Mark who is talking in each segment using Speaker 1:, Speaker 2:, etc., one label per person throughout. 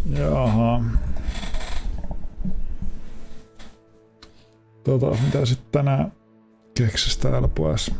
Speaker 1: Jaha. Mitä sitten tänään keksis täällä pois?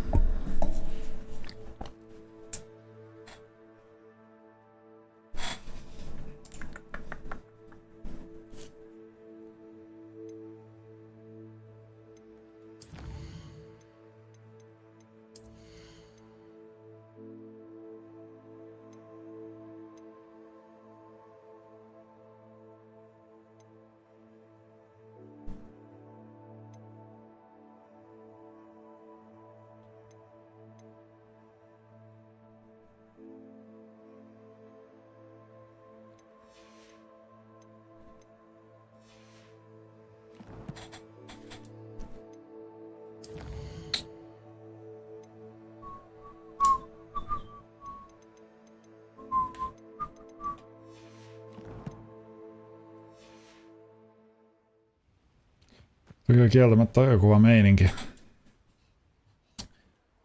Speaker 1: Kyllä kieltämättä on joku meininki.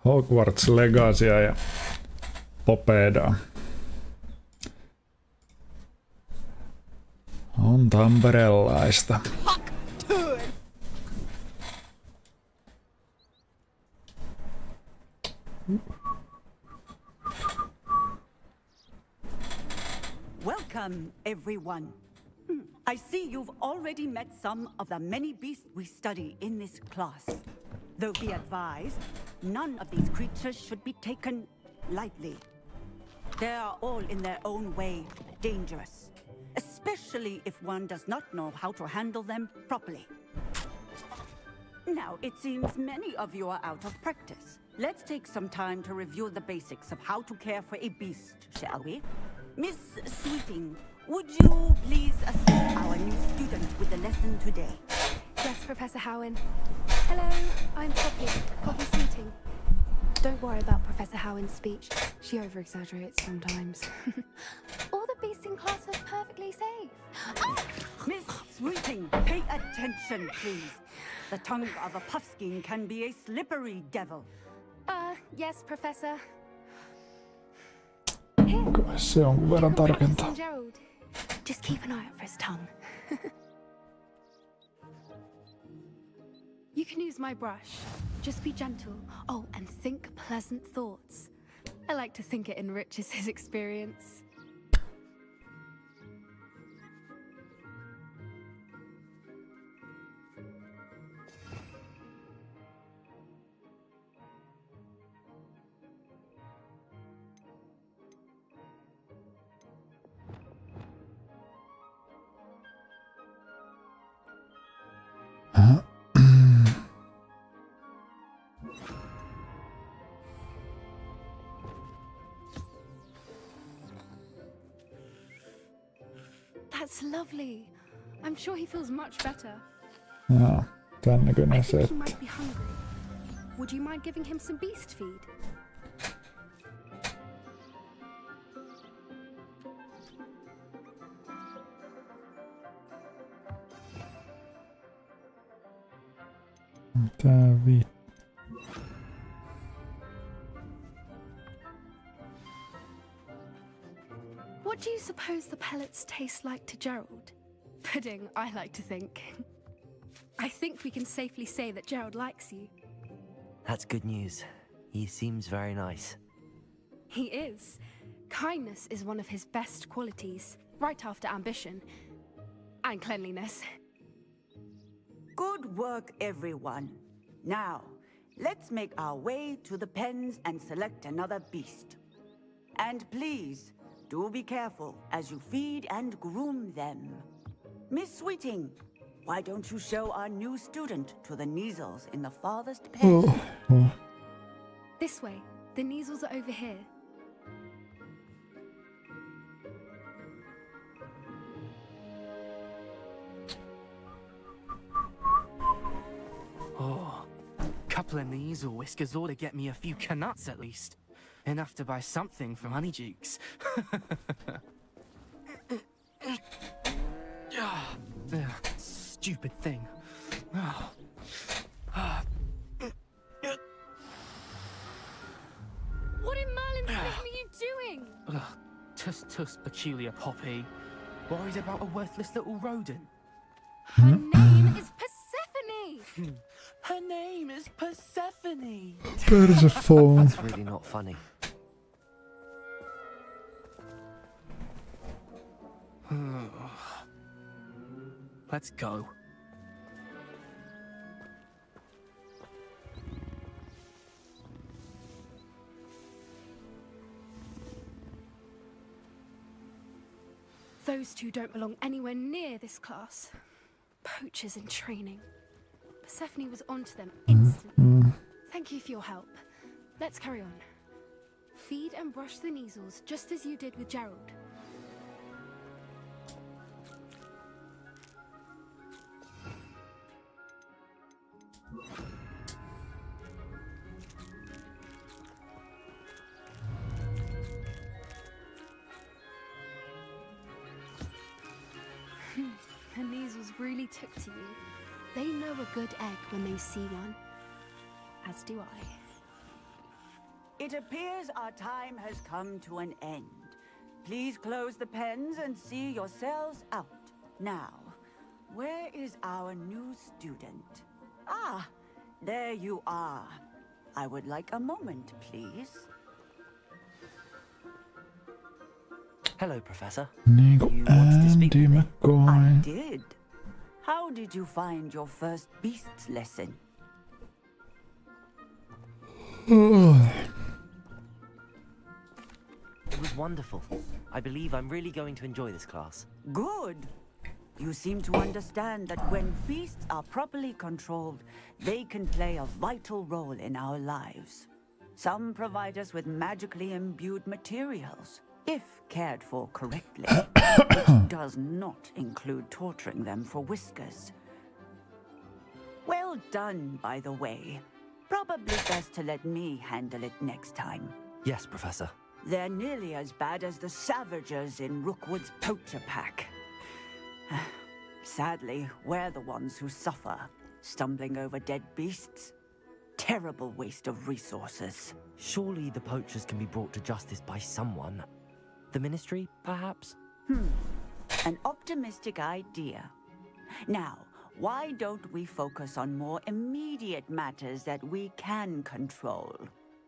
Speaker 1: Hogwarts Legacya ja Popedaa. On tamperelaista.
Speaker 2: Welcome, everyone. I see you've already met some of the many beasts we study in this class. Though be advised, none of these creatures should be taken lightly. They are all in their own way dangerous, especially if one does not know how to handle them properly. Now, it seems many of you are out of practice. Let's take some time to review the basics of how to care for a beast, shall we? Miss Sweeting, would you please assist our new student with the lesson today?
Speaker 3: Yes, Professor Howen. Hello, I'm Poppy. Poppy Sweeting. Don't worry about Professor Howen's speech. She over-exaggerates sometimes. All the beasts in class are perfectly safe. Ah!
Speaker 2: Miss Sweeting, pay attention, please. The tongue of a puffskein can be a slippery devil.
Speaker 3: Yes, Professor.
Speaker 1: Se on verran tarkentaa.
Speaker 3: Gerald. Just keep an eye out for his tongue. You can use my brush. Just be gentle. Oh, and think pleasant thoughts. I like to think it enriches his experience. That's lovely. I'm sure he feels much better.
Speaker 1: Jaa, tän näköinen
Speaker 3: I think he
Speaker 1: setti.
Speaker 3: might be hungry. Would you mind giving him some beast feed?
Speaker 1: Mitä.
Speaker 3: What do you suppose the pellets taste like to Gerald? Pudding, I like to think. I think we can safely say that Gerald likes you.
Speaker 4: That's good news. He seems very nice.
Speaker 3: He is. Kindness is one of his best qualities, right after ambition. And cleanliness.
Speaker 2: Good work, everyone. Now, let's make our way to the pens and select another beast. And please, do be careful as you feed and groom them. Miss Sweeting, why don't you show our new student to the Neasels in the farthest pen?
Speaker 3: This way. The Neasels are over here.
Speaker 5: Oh, couple of Neasel whiskers ought to get me a few canuts at least. Enough to buy something from Honeydukes. Stupid thing.
Speaker 3: What in Merlin's name are you doing?
Speaker 5: Tuss, peculiar Poppy. Worried about a worthless little rodent.
Speaker 3: Her name is Persephone!
Speaker 5: Her name is Persephone.
Speaker 1: That is a fall.
Speaker 4: That's really not funny.
Speaker 5: Let's go.
Speaker 3: Those two don't belong anywhere near this class. Poachers in training. Persephone was onto them instantly. Thank you for your help. Let's carry on. Feed and brush the Neasels just as you did with Gerald. The Neasels really took to you. They know a good egg when they see one. As do I.
Speaker 2: It appears our time has come to an end. Please close the pens and see yourselves out. Now, where is our new student? Ah, there you are. I would like a moment, please.
Speaker 4: Hello, Professor.
Speaker 1: Niinku
Speaker 4: You wanted to speak
Speaker 1: Andy
Speaker 4: with me?
Speaker 2: I
Speaker 1: McCoy.
Speaker 2: did. How did you find your first beasts lesson?
Speaker 4: It was wonderful. I believe I'm really going to enjoy this class.
Speaker 2: Good. You seem to understand that when beasts are properly controlled, they can play a vital role in our lives. Some provide us with magically imbued materials, if cared for correctly, which does not include torturing them for whiskers. Well done, by the way. Probably best to let me handle it next time.
Speaker 4: Yes, Professor.
Speaker 2: They're nearly as bad as the Savagers in Rookwood's poacher pack. Sadly, we're the ones who suffer, stumbling over dead beasts. Terrible waste of resources.
Speaker 4: Surely the poachers can be brought to justice by someone. The Ministry, perhaps?
Speaker 2: An optimistic idea. Now, why don't we focus on more immediate matters that we can control?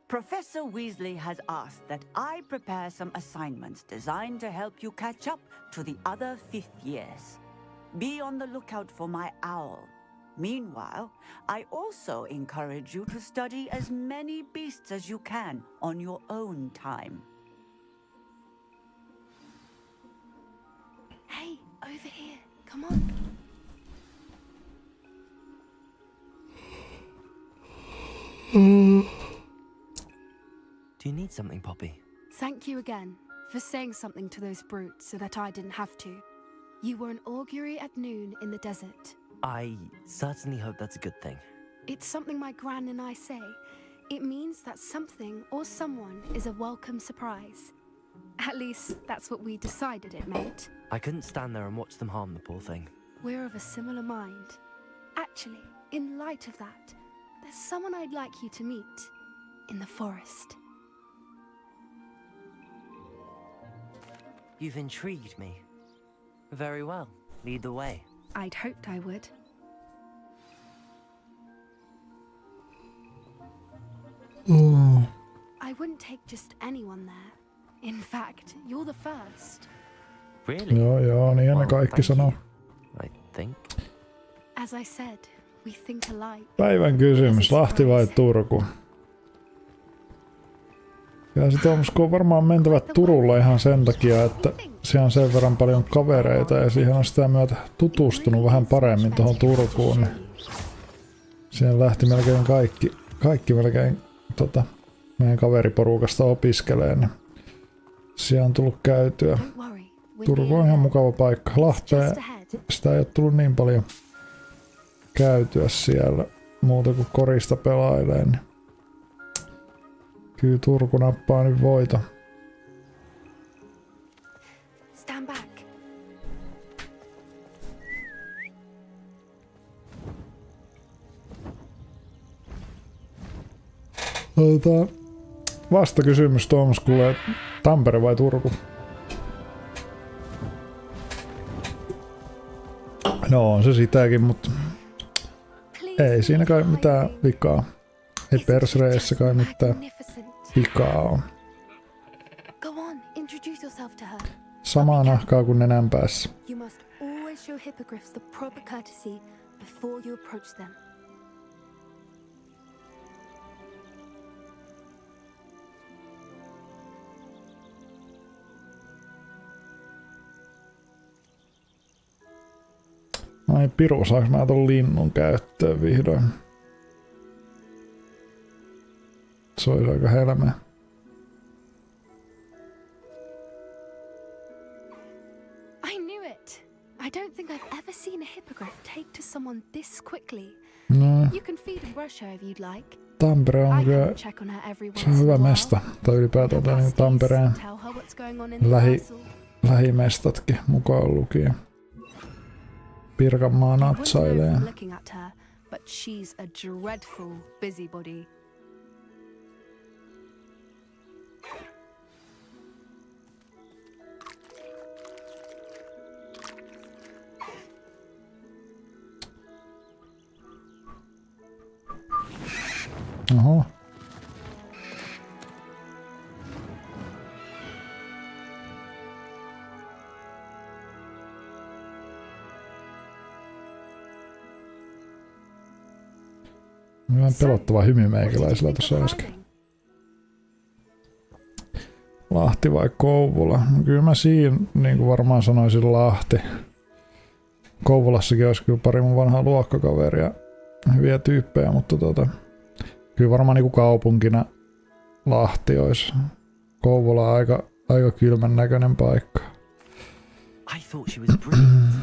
Speaker 2: Professor Weasley has asked that I prepare some assignments designed to help you catch up to the other fifth years. Be on the lookout for my owl. Meanwhile, I also encourage you to study as many beasts as you can on your own time.
Speaker 3: Hey, over here. Come on.
Speaker 4: Do you need something, Poppy?
Speaker 3: Thank you again for saying something to those brutes so that I didn't have to. You were an augury at noon in the desert.
Speaker 4: I certainly hope that's a good thing.
Speaker 3: It's something my gran and I say. It means that something or someone is a welcome surprise. At least, that's what we decided it meant.
Speaker 4: I couldn't stand there and watch them harm the poor thing.
Speaker 3: We're of a similar mind. Actually, in light of that, there's someone I'd like you to meet. In the forest.
Speaker 4: You've intrigued me. Very well. Lead the way.
Speaker 3: I'd hoped I would. I wouldn't take just anyone there. In fact, you're the first.
Speaker 4: Really?
Speaker 1: Joo, niin ne kaikki
Speaker 4: Thank
Speaker 1: sanoo.
Speaker 4: you, I think.
Speaker 3: As I said, we think alike.
Speaker 1: Päivän kysymys, Lahti vai Turku? Ja se Tomsku on varmaan mentävä Turulle ihan sen takia, että siellä on sen verran paljon kavereita ja siihen on sitä myötä tutustunut vähän paremmin tuohon Turkuun. Niin siellä lähti melkein kaikki melkein meidän kaveriporukasta opiskelee, niin siellä on tullut käytyä. Turku on ihan mukava paikka. Lahteen sitä ei ole tullut niin paljon käytyä siellä muuta kuin korista pelailee. Niin kyllä Turku nappaa nyt voita.
Speaker 3: Stand back.
Speaker 1: Vastakysymys Tomskulle, Tampere vai Turku? No on se sitäkin, mutta ei siinä kai mitään vikaa. Ei persreissä kai mitään vikaa on. Samaa nahkaa kuin nenän päässä.
Speaker 3: You must always show hippogriffs the proper courtesy before you approach them.
Speaker 1: Ai piru, saaks mä ton linnun käyttöön vihdoin? Se olisi aika helmeä.
Speaker 3: I knew it. I don't think I've ever seen a hippogriff take to someone this quickly.
Speaker 1: No,
Speaker 3: You can feed and brush her if you'd like.
Speaker 1: Tampere on
Speaker 3: I
Speaker 1: kyllä,
Speaker 3: can check on her every
Speaker 1: se
Speaker 3: once
Speaker 1: on
Speaker 3: in
Speaker 1: hyvä
Speaker 3: a while.
Speaker 1: mesta. Tai ylipäätään tää niin Tampereen
Speaker 3: Tell her what's going on in the castle.
Speaker 1: lähimestatkin mukaan lukien. Pirkanmaa natsailee.
Speaker 3: Wouldn't know from looking at her, but she's a dreadful busybody.
Speaker 1: Oho. Vähän pelottava hymy meikäläisellä tuossa äsken. Lahti vai Kouvola? No kyllä mä siinä niin kuin varmaan sanoisin Lahti. Kouvolassakin olisi kyllä pari mun vanhaa luokkakaveria. Hyviä tyyppejä, mutta kyllä varmaan niin kuin kaupunkina Lahti olisi. Kouvola on aika kylmän näköinen paikka.
Speaker 4: I thought she was brilliant.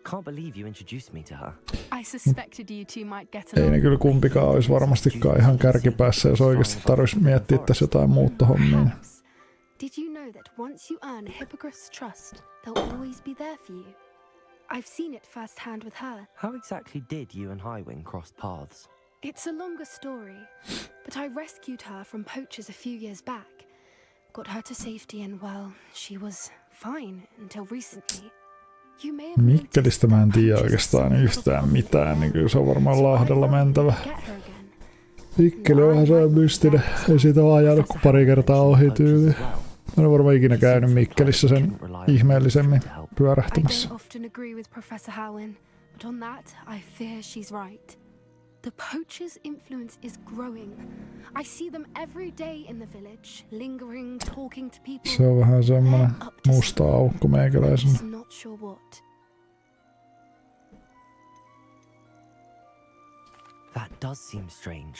Speaker 4: Can't believe you introduced me to her.
Speaker 3: I suspected you two might get
Speaker 1: Ei
Speaker 3: along.
Speaker 1: ne kyllä kumpikaan olisi varmastikaan ihan kärkipäässä, jos oikeasti tarvitsisi miettiä tässä jotain muuttohommiin.
Speaker 3: Perhaps. Did you know that once you earn a hippogriff's trust, they'll always be there for you? I've seen it firsthand with her.
Speaker 4: How exactly did you and Highwing cross paths?
Speaker 3: It's a longer story, but I rescued her from poachers a few years back. Got her to safety and, well, she was fine until recently. You may have
Speaker 1: Mikkelistä mä en
Speaker 3: noticed
Speaker 1: tiedä
Speaker 3: that
Speaker 1: oikeastaan
Speaker 3: poachers
Speaker 1: yhtään
Speaker 3: are
Speaker 1: mitään, niin kyllä se on varmaan
Speaker 3: so I
Speaker 1: Lahdella
Speaker 3: thought I'd
Speaker 1: mentävä.
Speaker 3: get her again.
Speaker 1: Mikkeli onhan se mystinen, ei siitä ole ajanut kuin pari kertaa ohi tyyliin. Mä en varmaan ikinä käynyt Mikkelissä sen ihmeellisemmin
Speaker 3: I
Speaker 1: pyörähtämässä.
Speaker 3: don't often agree with Professor Howin, but on that, I fear she's right. The poacher's influence is growing. I see them every day in the village, lingering, talking to people.
Speaker 1: Se on vähän semmonen
Speaker 3: They're up to
Speaker 1: musta
Speaker 3: something.
Speaker 1: aukko meikäläisenä.
Speaker 3: Just not sure what.
Speaker 4: That does seem strange.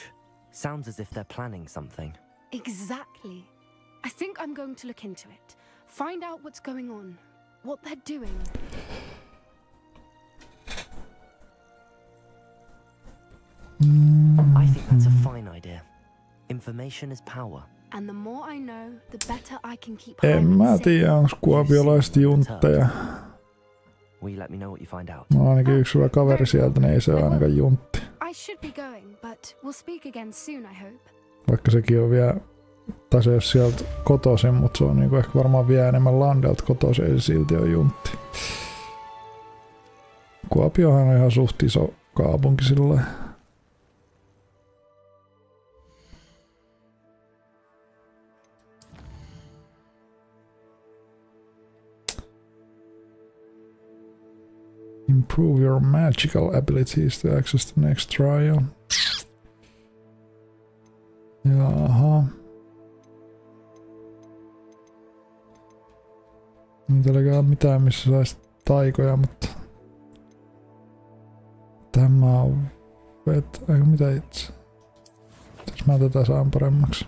Speaker 4: Sounds as if they're planning something.
Speaker 3: Exactly. I think I'm going to look into it. Find out what's going on, what they're doing.
Speaker 4: I think that's a fine idea. Information is power.
Speaker 3: And the more I know, the better I can keep
Speaker 1: En
Speaker 3: Highland
Speaker 1: mä
Speaker 3: safe.
Speaker 1: tiedä, onko kuopiolaiset juntteja.
Speaker 4: Will you let me know what you find out?
Speaker 1: Mä oon ainakin yksi hyvä kaveri sieltä, niin ei se ole ainakaan juntti.
Speaker 3: I should be going, but we'll speak again soon, I hope.
Speaker 1: Vaikka sekin on vielä tai se ei ole sieltä kotoisin, mutta se on niinku ehkä varmaan vielä enemmän Landelta kotoisin, ei silti ole juntti. Kuopiohan on ihan suht iso kaupunki sillä. Improve your magical abilities to access the next trial. Jaha. Niitä ei ole mitään missä saisi taikoja, mutta tämä on eikö mitä itse? Jos mä tätä saan paremmaksi.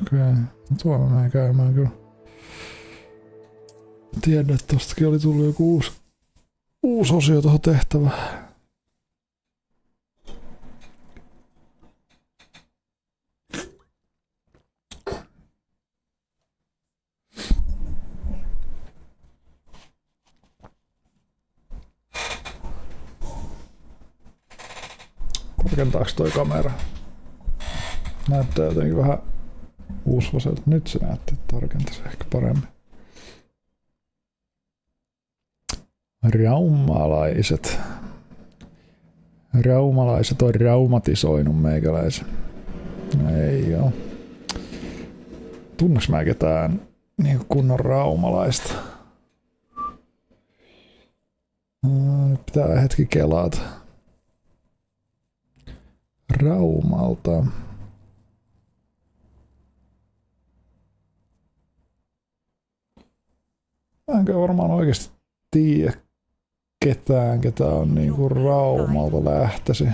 Speaker 1: Okei, tuolla näin käymään kyllä. Tiedän, että tostakin oli tullut joku uusi osio tuohon tehtävään. Tarkentaako toi kamera? Näyttää jotenkin vähän uusvaselta. Nyt se näytti, että tarkentaisi ehkä paremmin. Raumalaiset. Raumalaiset on raumatisoinut meikäläisen. No ei oo. Tunneks mä ketään niin kunnon raumalaista? Nyt pitää hetki kelata. Raumalta. Mä enkä varmaan oikeesti tiedä ketään, ketä on niinku Raumalta lähtösi.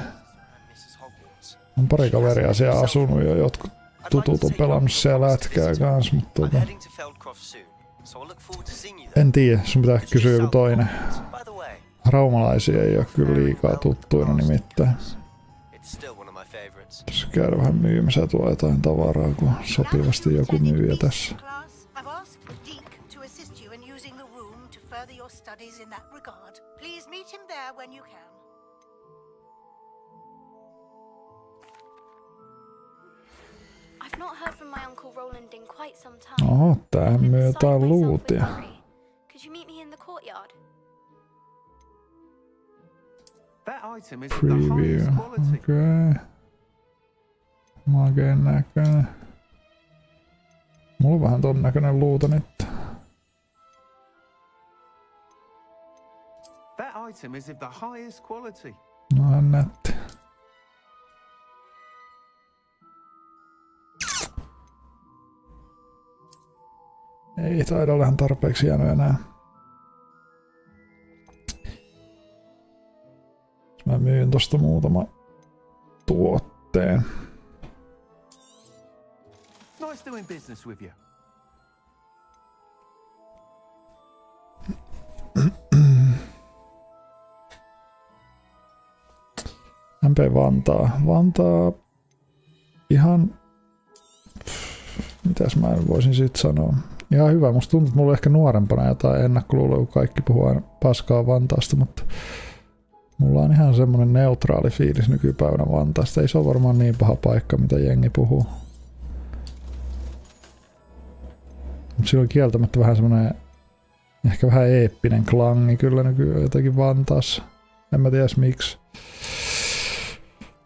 Speaker 1: On pari kaveria siellä asunut ja jotkut tutut on pelannut siellä lätkää kans, mutta en tiedä, sun pitää kysyä joku toinen. Raumalaisia ei oo kyllä liikaa tuttuina nimittäin. Tässä käydään vähän myymässä tuo jotain tavaraa, kun sopivasti joku myyjä tässä. Oho, tää myy jotain luutia. Preview, okei. Makeen näköinen. Mulla on vähän ton näköinen luuta nyt. No hän nätti. Ei taida olla tarpeeksi jäänyt enää. Mä myyn tosta muutama tuotteen.
Speaker 6: Nice doing business with you.
Speaker 1: MP Vantaa. Vantaa ihan... Mitäs mä voisin sit sanoa? Ihan hyvä. Musta tuntuu, että mulla on ehkä nuorempana jotain ennakkoluuloa, kun kaikki puhuu aina paskaa Vantaasta, mutta mulla on ihan semmonen neutraali fiilis nykypäivänä Vantaasta. Ei se ole varmaan niin paha paikka, mitä jengi puhuu. Mutta sillä on kieltämättä vähän semmonen ehkä vähän eeppinen klangi kyllä nykyään jotenkin Vantaassa. En mä tiedä miksi.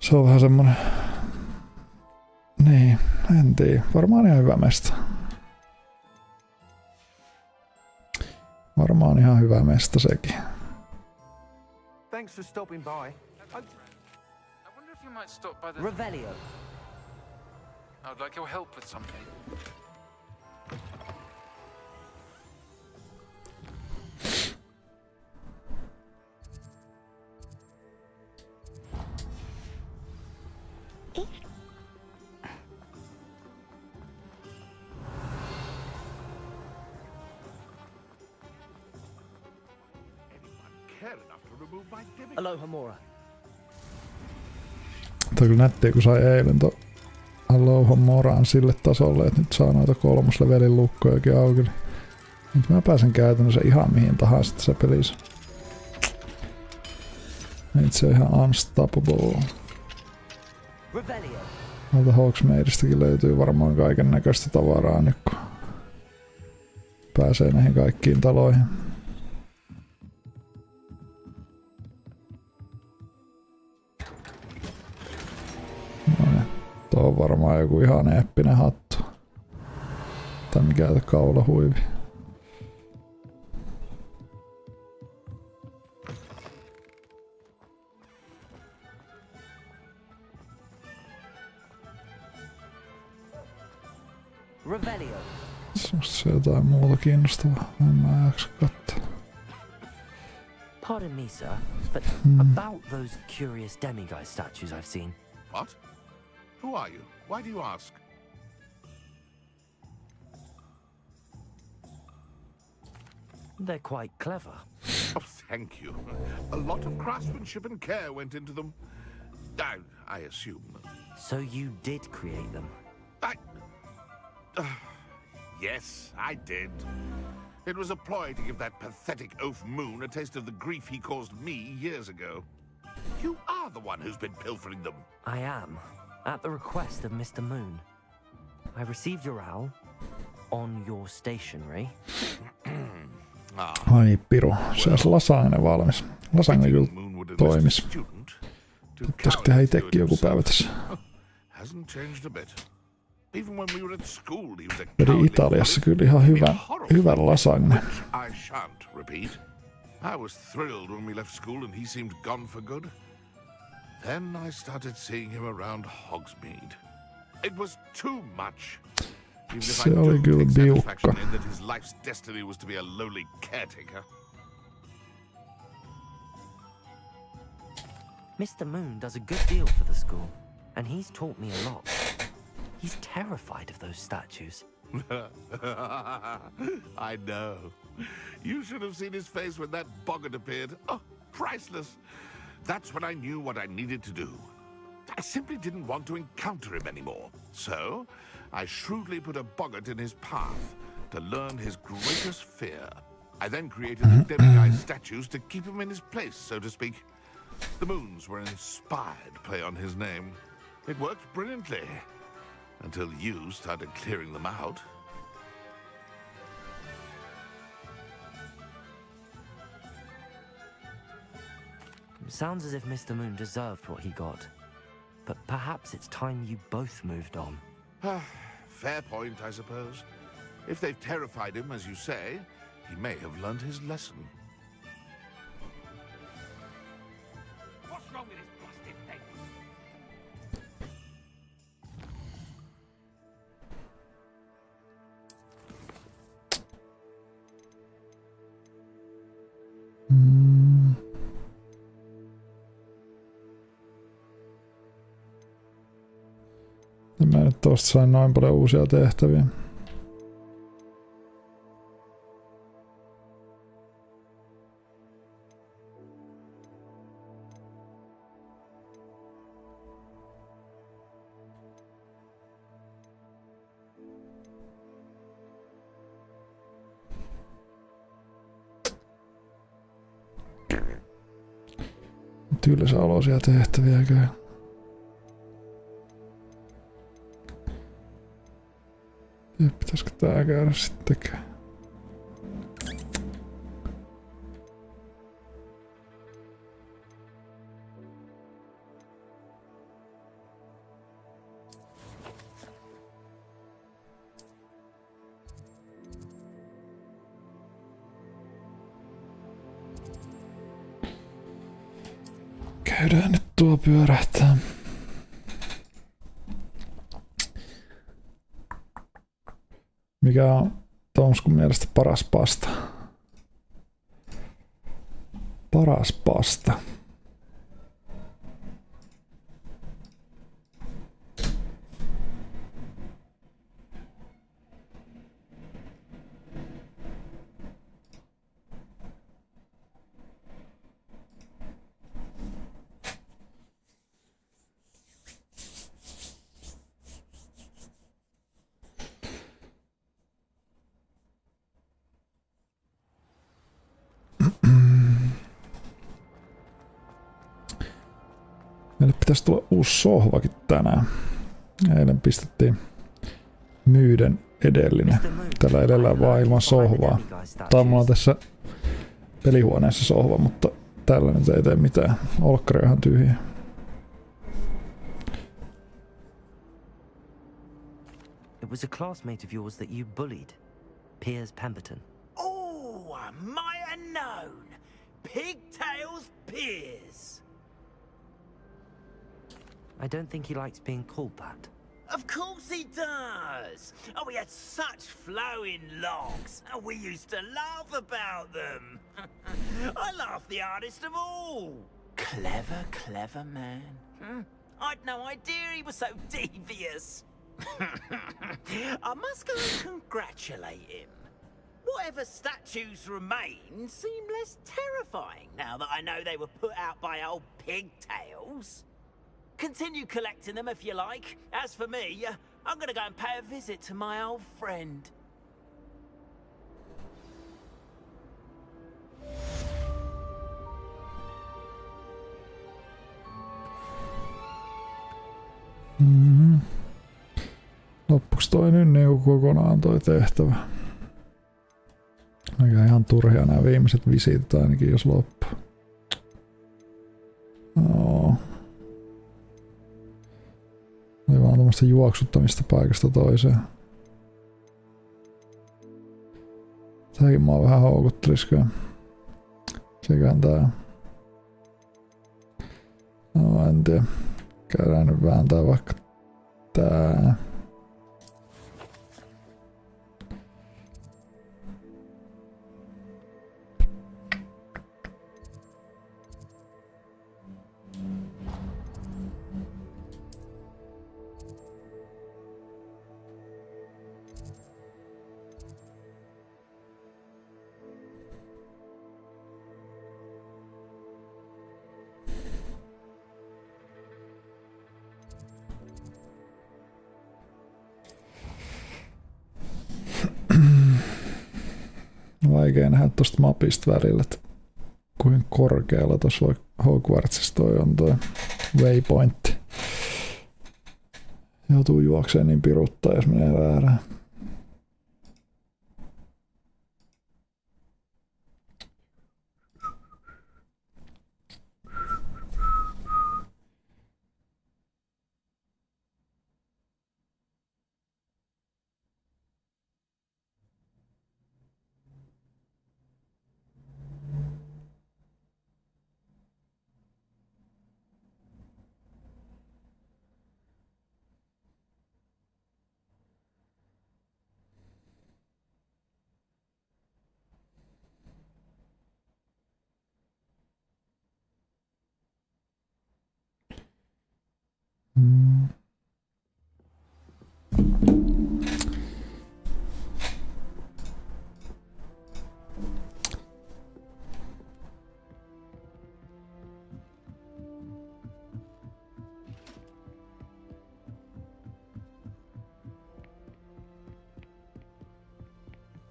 Speaker 1: Se on vähän semmonen... Niin, en tiedä. Varmaan ihan hyvä mesta. Varmaan ihan hyvä mesta sekin.
Speaker 6: Thanks for stopping by.
Speaker 7: I wonder if you might stop by the...
Speaker 4: Revelio.
Speaker 7: I'd like your help with something.
Speaker 4: Aloha Mora.
Speaker 1: Tämä on kyllä nättiä, kun sai eilen to Aloha Moraan sille tasolle, että nyt saa noita 3. levelin lukkojakin auki. Nyt mä pääsen käytännössä ihan mihin tahansa tässä pelissä. Itse ihan unstoppable.
Speaker 4: Revelio.
Speaker 1: Noilta Hogsmeadestakin löytyy varmaan kaiken näköistä tavaraa nyt kun pääsee näihin kaikkiin taloihin. Tuo on varmaan joku ihan eeppinen hattu. Tai mikä kaulahuivi.
Speaker 4: Revelio.
Speaker 1: Se jotain muuta kiinnostavaa. En mä jaksa katsoa.
Speaker 4: Pardon me, sir, but about those curious demiguise statues I've seen.
Speaker 8: What? Who are you? Why do you ask?
Speaker 4: They're quite clever.
Speaker 8: Oh, thank you. A lot of craftsmanship and care went into them. I assume.
Speaker 4: So you did create them?
Speaker 8: Yes, I did. It was a ploy to give that pathetic oaf Moon a taste of the grief he caused me years ago. You are the one who's been pilfering them.
Speaker 4: I am, at the request of Mr. Moon. I received your owl on your stationery.
Speaker 1: Ai piru, se olisi lasagne valmis. Lasagne kyllä toimis. Pitäisikö tehdä itekin joku päivä tässä?
Speaker 8: Hasn't changed a bit. Even when we were at school, he was a
Speaker 1: Vedin Italiassa kyllä ihan hyvän lasagne.
Speaker 8: I shan't repeat. I was thrilled when we left school and he seemed gone for good. Then I started seeing him around Hogsmeade. It was too much. Even if I
Speaker 1: Se oli
Speaker 8: do
Speaker 1: kyllä
Speaker 8: take
Speaker 1: biukka.
Speaker 8: satisfaction in that his life's destiny was to be a lowly caretaker.
Speaker 4: Mr. Moon does a good deal for the school, and he's taught me a lot. He's terrified of those statues.
Speaker 8: I know. You should have seen his face when that boggart appeared. Oh, priceless. That's when I knew what I needed to do. I simply didn't want to encounter him anymore. So, I shrewdly put a boggart in his path to learn his greatest fear. I then created the demiguise statues to keep him in his place, so to speak. The moons were an inspired play on his name. It worked brilliantly. Until you started clearing them out.
Speaker 4: Sounds as if Mr. Moon deserved what he got. But perhaps it's time you both moved on.
Speaker 8: Fair point, I suppose. If they've terrified him, as you say, he may have learned his lesson.
Speaker 9: What's wrong with this busted thing?
Speaker 1: Mä nyt tosta sain noin paljon uusia tehtäviä. Tylsä olosia tehtäviä kyllä. Ja pitäisikö tää käydä sittenkään? Käydään nyt tuo pyörähtää. Mikä on Tomskun mielestä paras pasta? Paras pasta. Meille pitäisi tulla uusi sohvakin tänään. Eilen pistettiin myyden edellinen. Tällä edellä vaan ilman sohvaa. Tai mulla on tässä pelihuoneessa sohva, mutta tällä nyt ei tee mitään. Olkkari on ihan tyhjä.
Speaker 4: It was a classmate of yours that you bullied, Piers Pemberton.
Speaker 9: Oh, might have known. Pigtails Piers.
Speaker 4: I don't think he likes being called that.
Speaker 9: Of course he does. Oh, we had such flowing locks, and we used to laugh about them. I laughed the hardest of all. Clever, clever man. I'd no idea he was so devious. I must go and congratulate him. Whatever statues remain seem less terrifying now that I know they were put out by old pigtails. Continue collecting them if you like. As for me, I'm gonna go and pay a visit to my old friend.
Speaker 1: Loppuks toi nyt niinku kokonaan toi tehtävä? Mikä ihan turhia nämä viimeiset visiitit ainakin, jos loppuu. No. Oli vaan tämmöstä juoksuttamista paikasta toiseen. Tääkin mua vähän houkuttelis. Seköhän tää. No en tiedä. Käydään nyt vääntää vaikka tää. Vaikea nähdä tosta mapista välillä, että kuin korkealla tossa Hogwartsissa toi on toi waypointti. Joutuu juokseen niin piruttaa, jos menee väärään.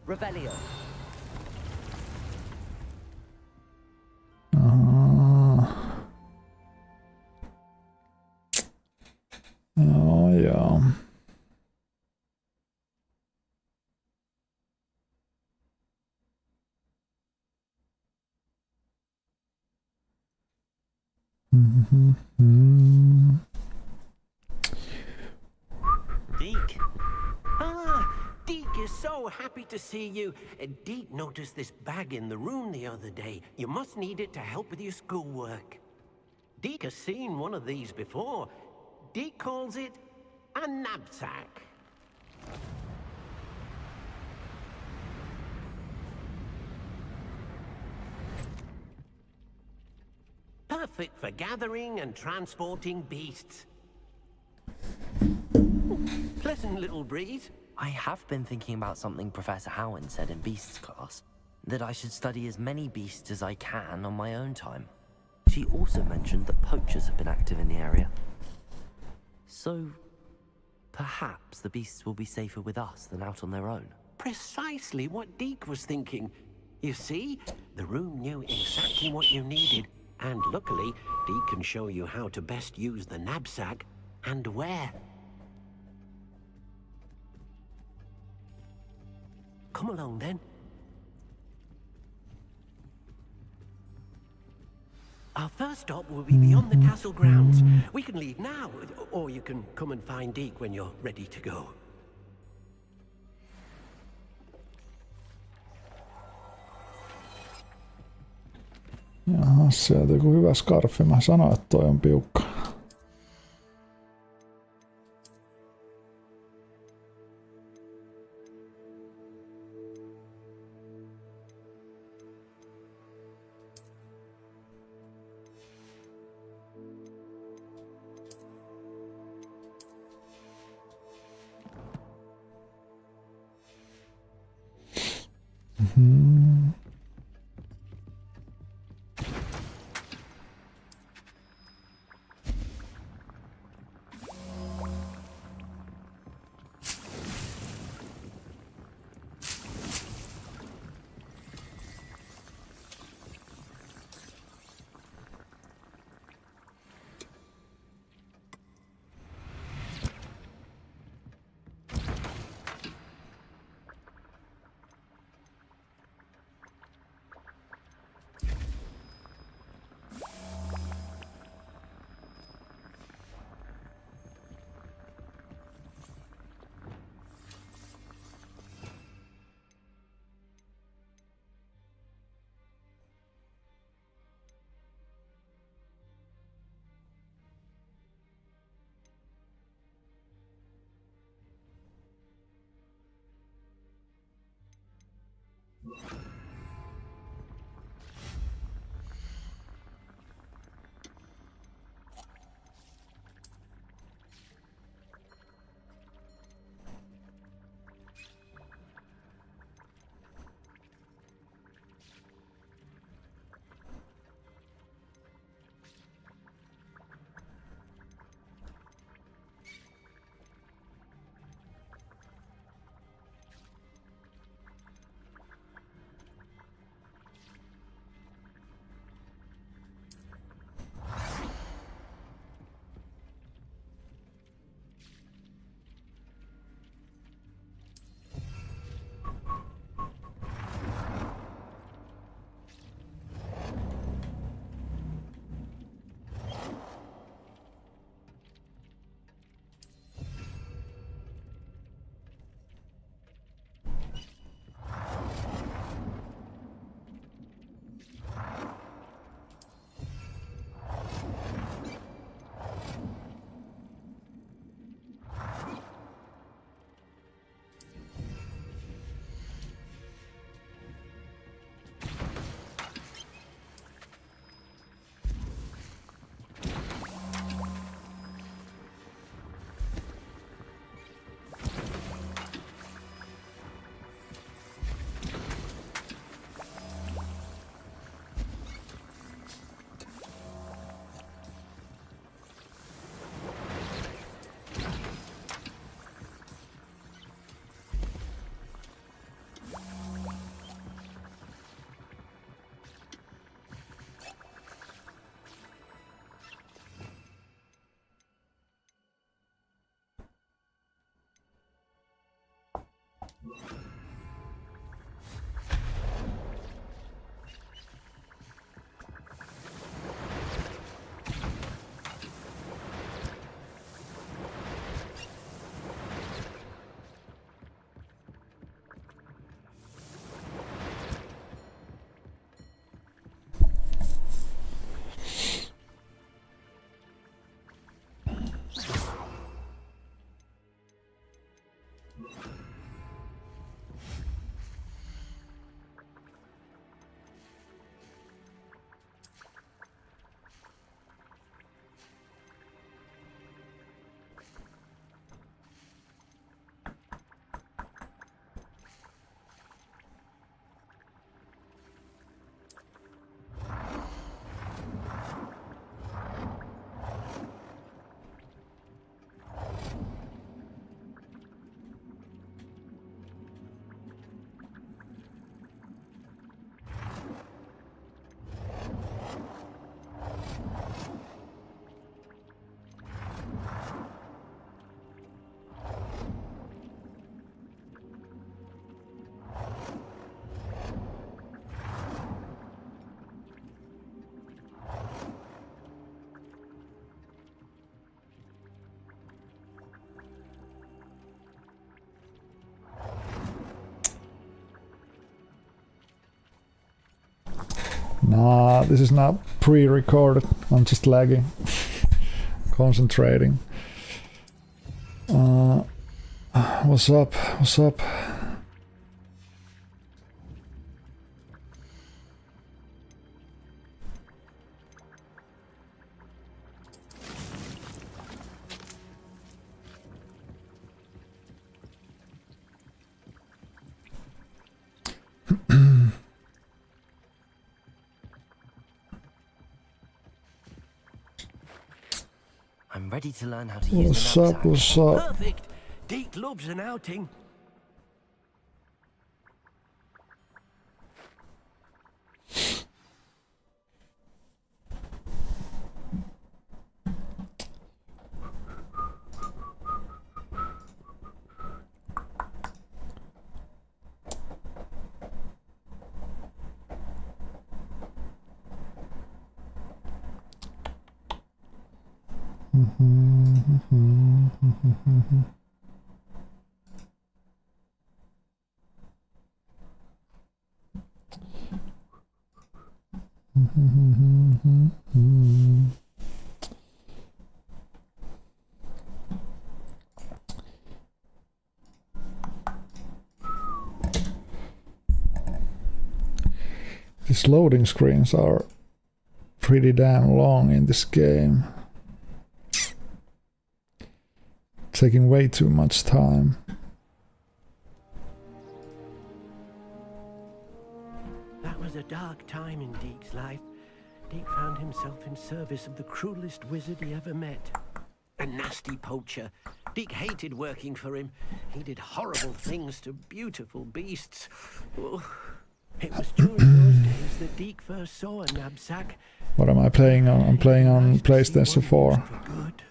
Speaker 4: Revelio.
Speaker 1: Oh, joo.
Speaker 9: Deke? Ah, Deke is so happy to see you. Deke noticed this bag in the room the other day. You must need it to help with your schoolwork. Deke has seen one of these before. Deke calls it a knapsack. Perfect for gathering and transporting beasts. Pleasant little breeze.
Speaker 4: I have been thinking about something Professor Howin said in Beasts class, that I should study as many beasts as I can on my own time. She also mentioned that poachers have been active in the area. So, perhaps the beasts will be safer with us than out on their own.
Speaker 9: Precisely what Deke was thinking. You see, the room knew exactly what you needed, And luckily, Dee can show you how to best use the knapsack and where. Come along then. Our first stop will be beyond the castle grounds. We can leave now, or you can come and find Deke when you're ready to go.
Speaker 1: Jaha, sieltä joku hyvä skarfi. Mä sanoin, että toi on piukka. Nah, this is not pre-recorded. I'm just lagging. Concentrating. What's up? What's up?
Speaker 4: I'm ready to learn how to use
Speaker 1: What's
Speaker 4: the
Speaker 1: up?
Speaker 4: knapsack.
Speaker 1: What's up?
Speaker 9: Perfect. Deke loves an outing.
Speaker 1: These loading screens are pretty damn long in this game. Taking way too much time.
Speaker 9: That was a dark time in Deke's life. Deke found himself in service of the cruelest wizard he ever met. A nasty poacher. Deke hated working for him. He did horrible things to beautiful beasts. Oh, it was during those days that Deke first saw a knapsack.
Speaker 1: What am I playing on? I'm playing on PlayStation 4.
Speaker 9: For good.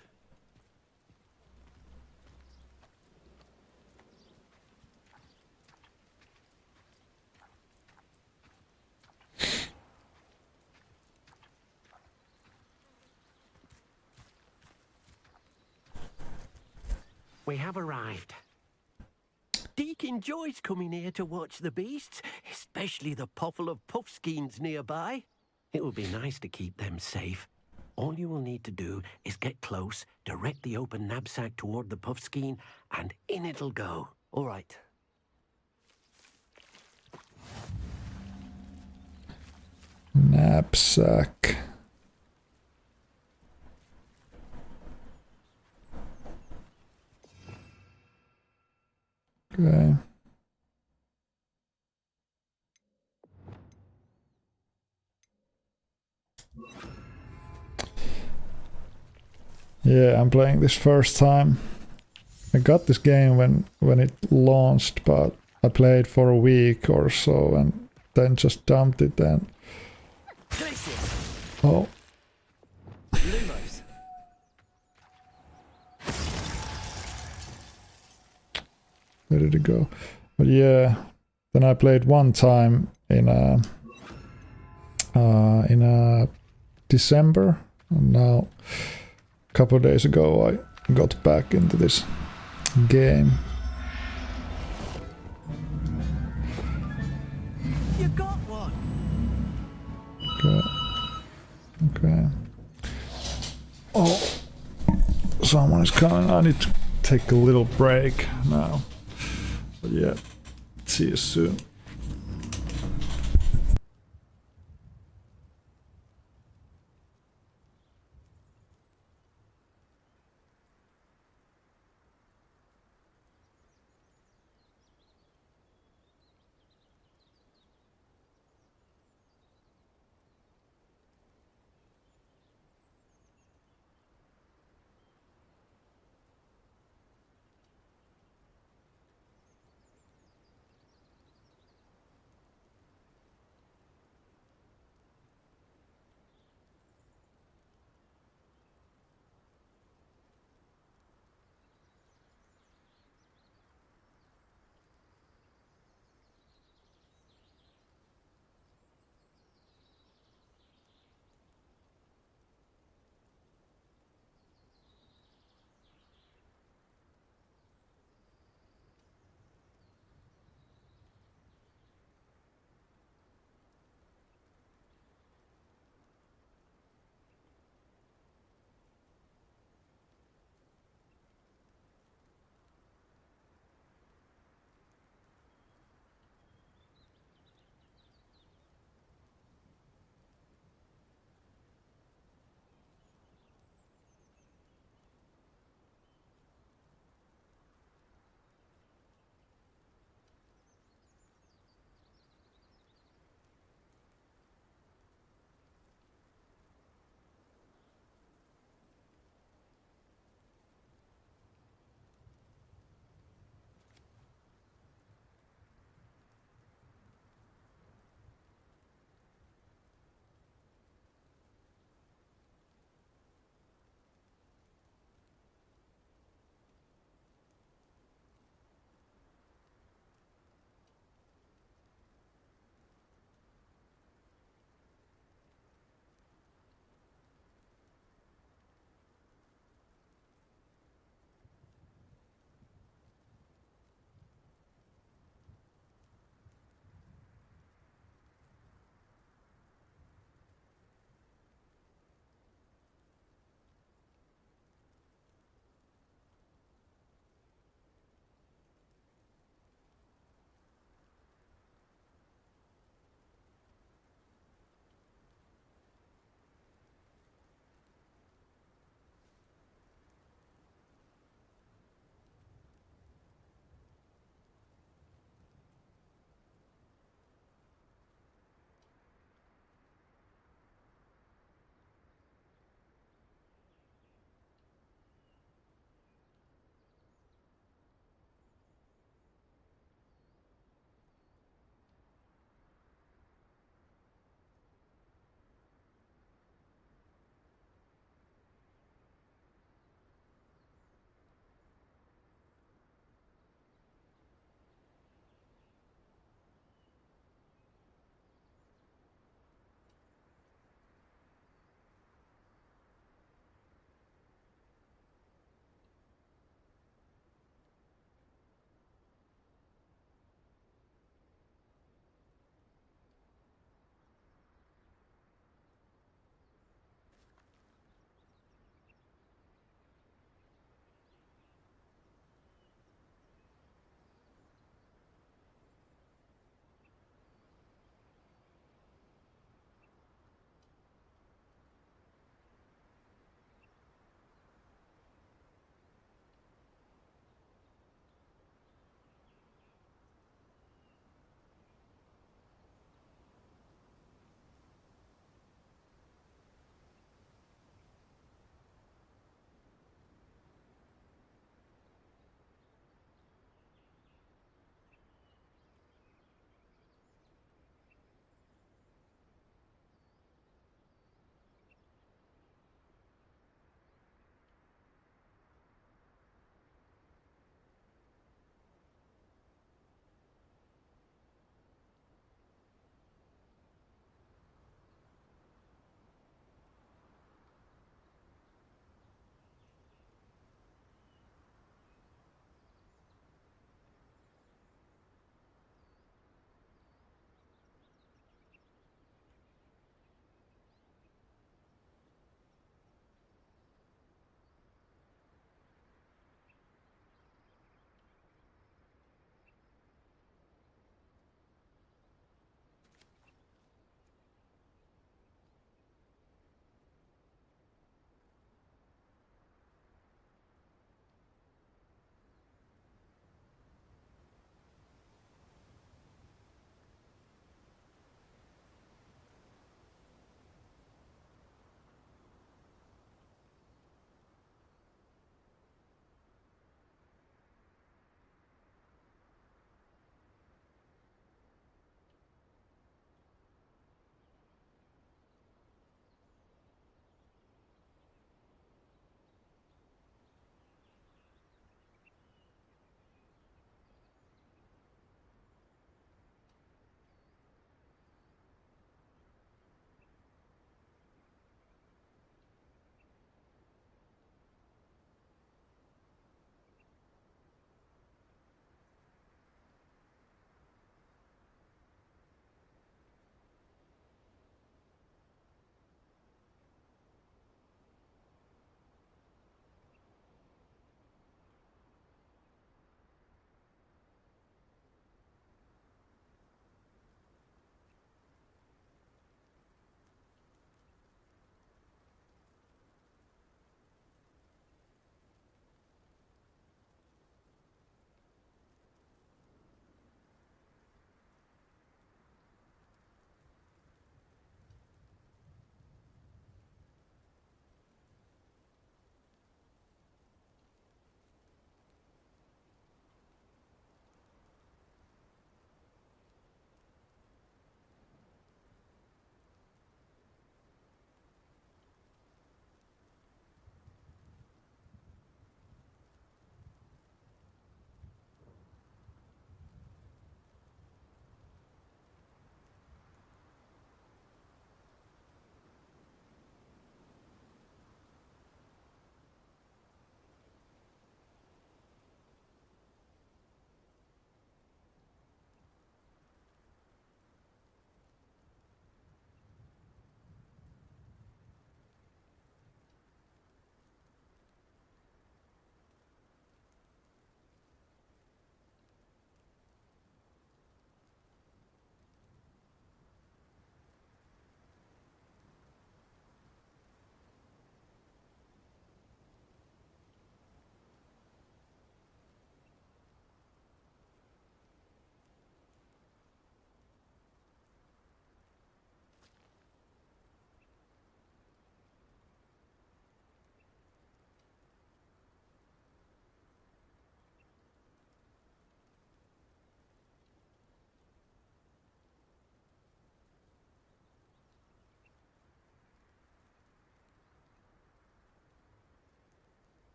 Speaker 9: We have arrived. Deke enjoys coming here to watch the beasts, especially the potful of puffskeins nearby. It would be nice to keep them safe. All you will need to do is get close, direct the open knapsack toward the puffskein, and in it'll go. All right.
Speaker 1: Knapsack. Okay. Yeah, I'm playing this first time. I got this game when it launched, but I played for a week or so and then just dumped it and... Oh. Where did it go? But yeah, then I played one time in December, and now a couple of days ago I got back into this game.
Speaker 9: You got one.
Speaker 1: Okay. Okay. Oh, someone is coming. I need to take a little break now. But yeah, see you soon.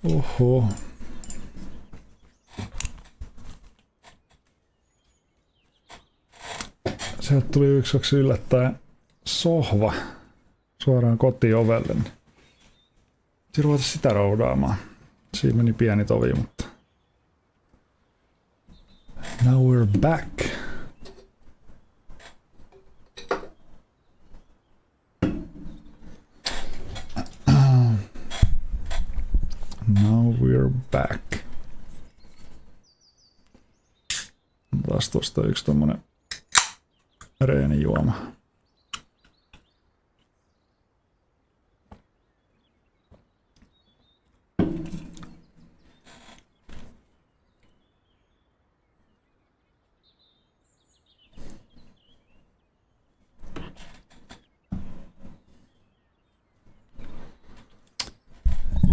Speaker 1: Oho. Sieltä tuli yksi yllättäen sohva suoraan kotiovelle. Sitten ruveta sitä roudaamaan. Siinä meni pieni tovi, mutta... Now we're back. Now we're back. Taas tosta yksi tommonen reenijuoma.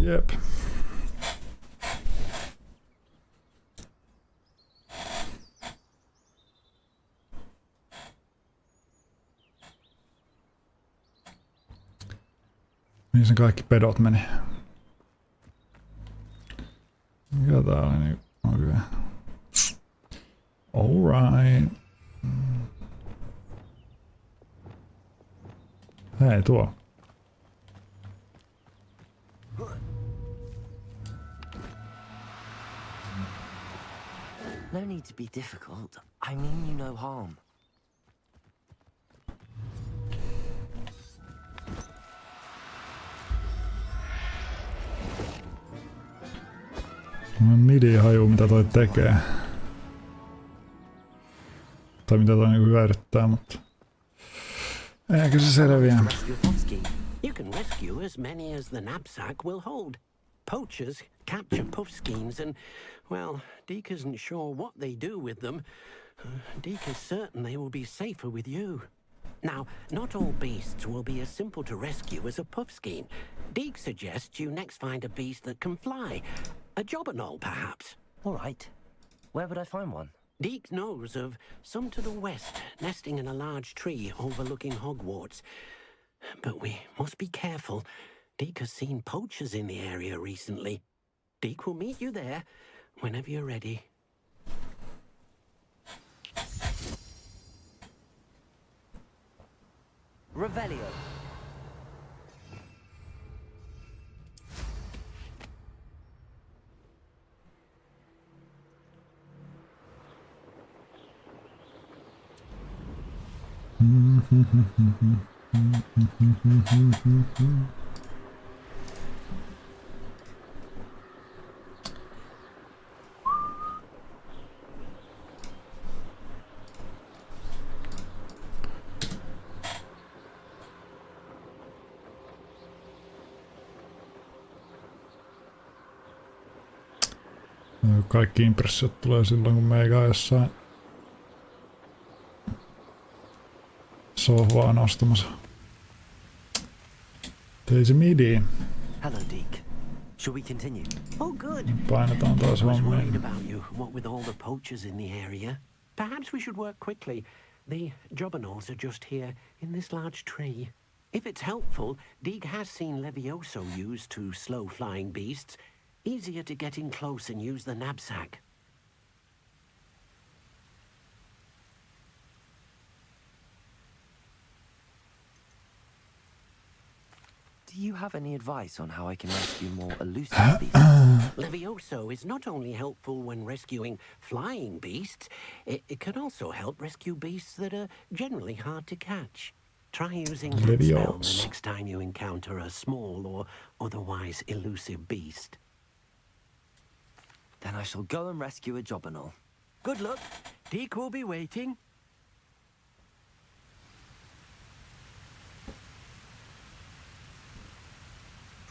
Speaker 1: Jep. Mihin se kaikki pedot meni? Mikä tää oli niin? Okei. Alright. Hei tuo.
Speaker 4: No need to be difficult. I mean you no harm.
Speaker 1: Mä en midi haju mitä toi tekee. Tai mitä toi niinku hyödyttää, mutta... Eikä se selviä.
Speaker 10: You can rescue as many as the knapsack will hold. Poachers capture puffskeins and, well, Deke isn't sure what they do with them. Deke is certain they will be safer with you. Now, not all beasts will be as simple to rescue as a puffskein. Deke suggests you next find a beast that can fly. A jobberknoll, perhaps.
Speaker 4: All right. Where would I find one?
Speaker 10: Deke knows of some to the west, nesting in a large tree overlooking Hogwarts. But we must be careful. Deke has seen poachers in the area recently. Deke will meet you there whenever you're ready.
Speaker 4: Revelio.
Speaker 1: Kaikki impressiot tulee silloin, kun meikä on jossain sohvaa nostamassa. Teisi midi.
Speaker 4: Hello, Deke. Shall we continue?
Speaker 10: Oh, good.
Speaker 1: Painetaan taas
Speaker 10: I was worried
Speaker 1: hommiin.
Speaker 10: about you, what with all the poachers in the area. Perhaps we should work quickly. The jobberknolls are just here in this large tree. If it's helpful, Deke has seen Levioso used to slow flying beasts. Easier to get in close and use the knapsack.
Speaker 4: Do you have any advice on how I can rescue more elusive beasts?
Speaker 10: Levioso is not only helpful when rescuing flying beasts, it can also help rescue beasts that are generally hard to catch. Try using that spell the
Speaker 1: Levioso.
Speaker 10: next time you encounter a small or otherwise elusive beast.
Speaker 4: Then I shall go and rescue a jobberknoll.
Speaker 10: Good luck. Deke will be waiting.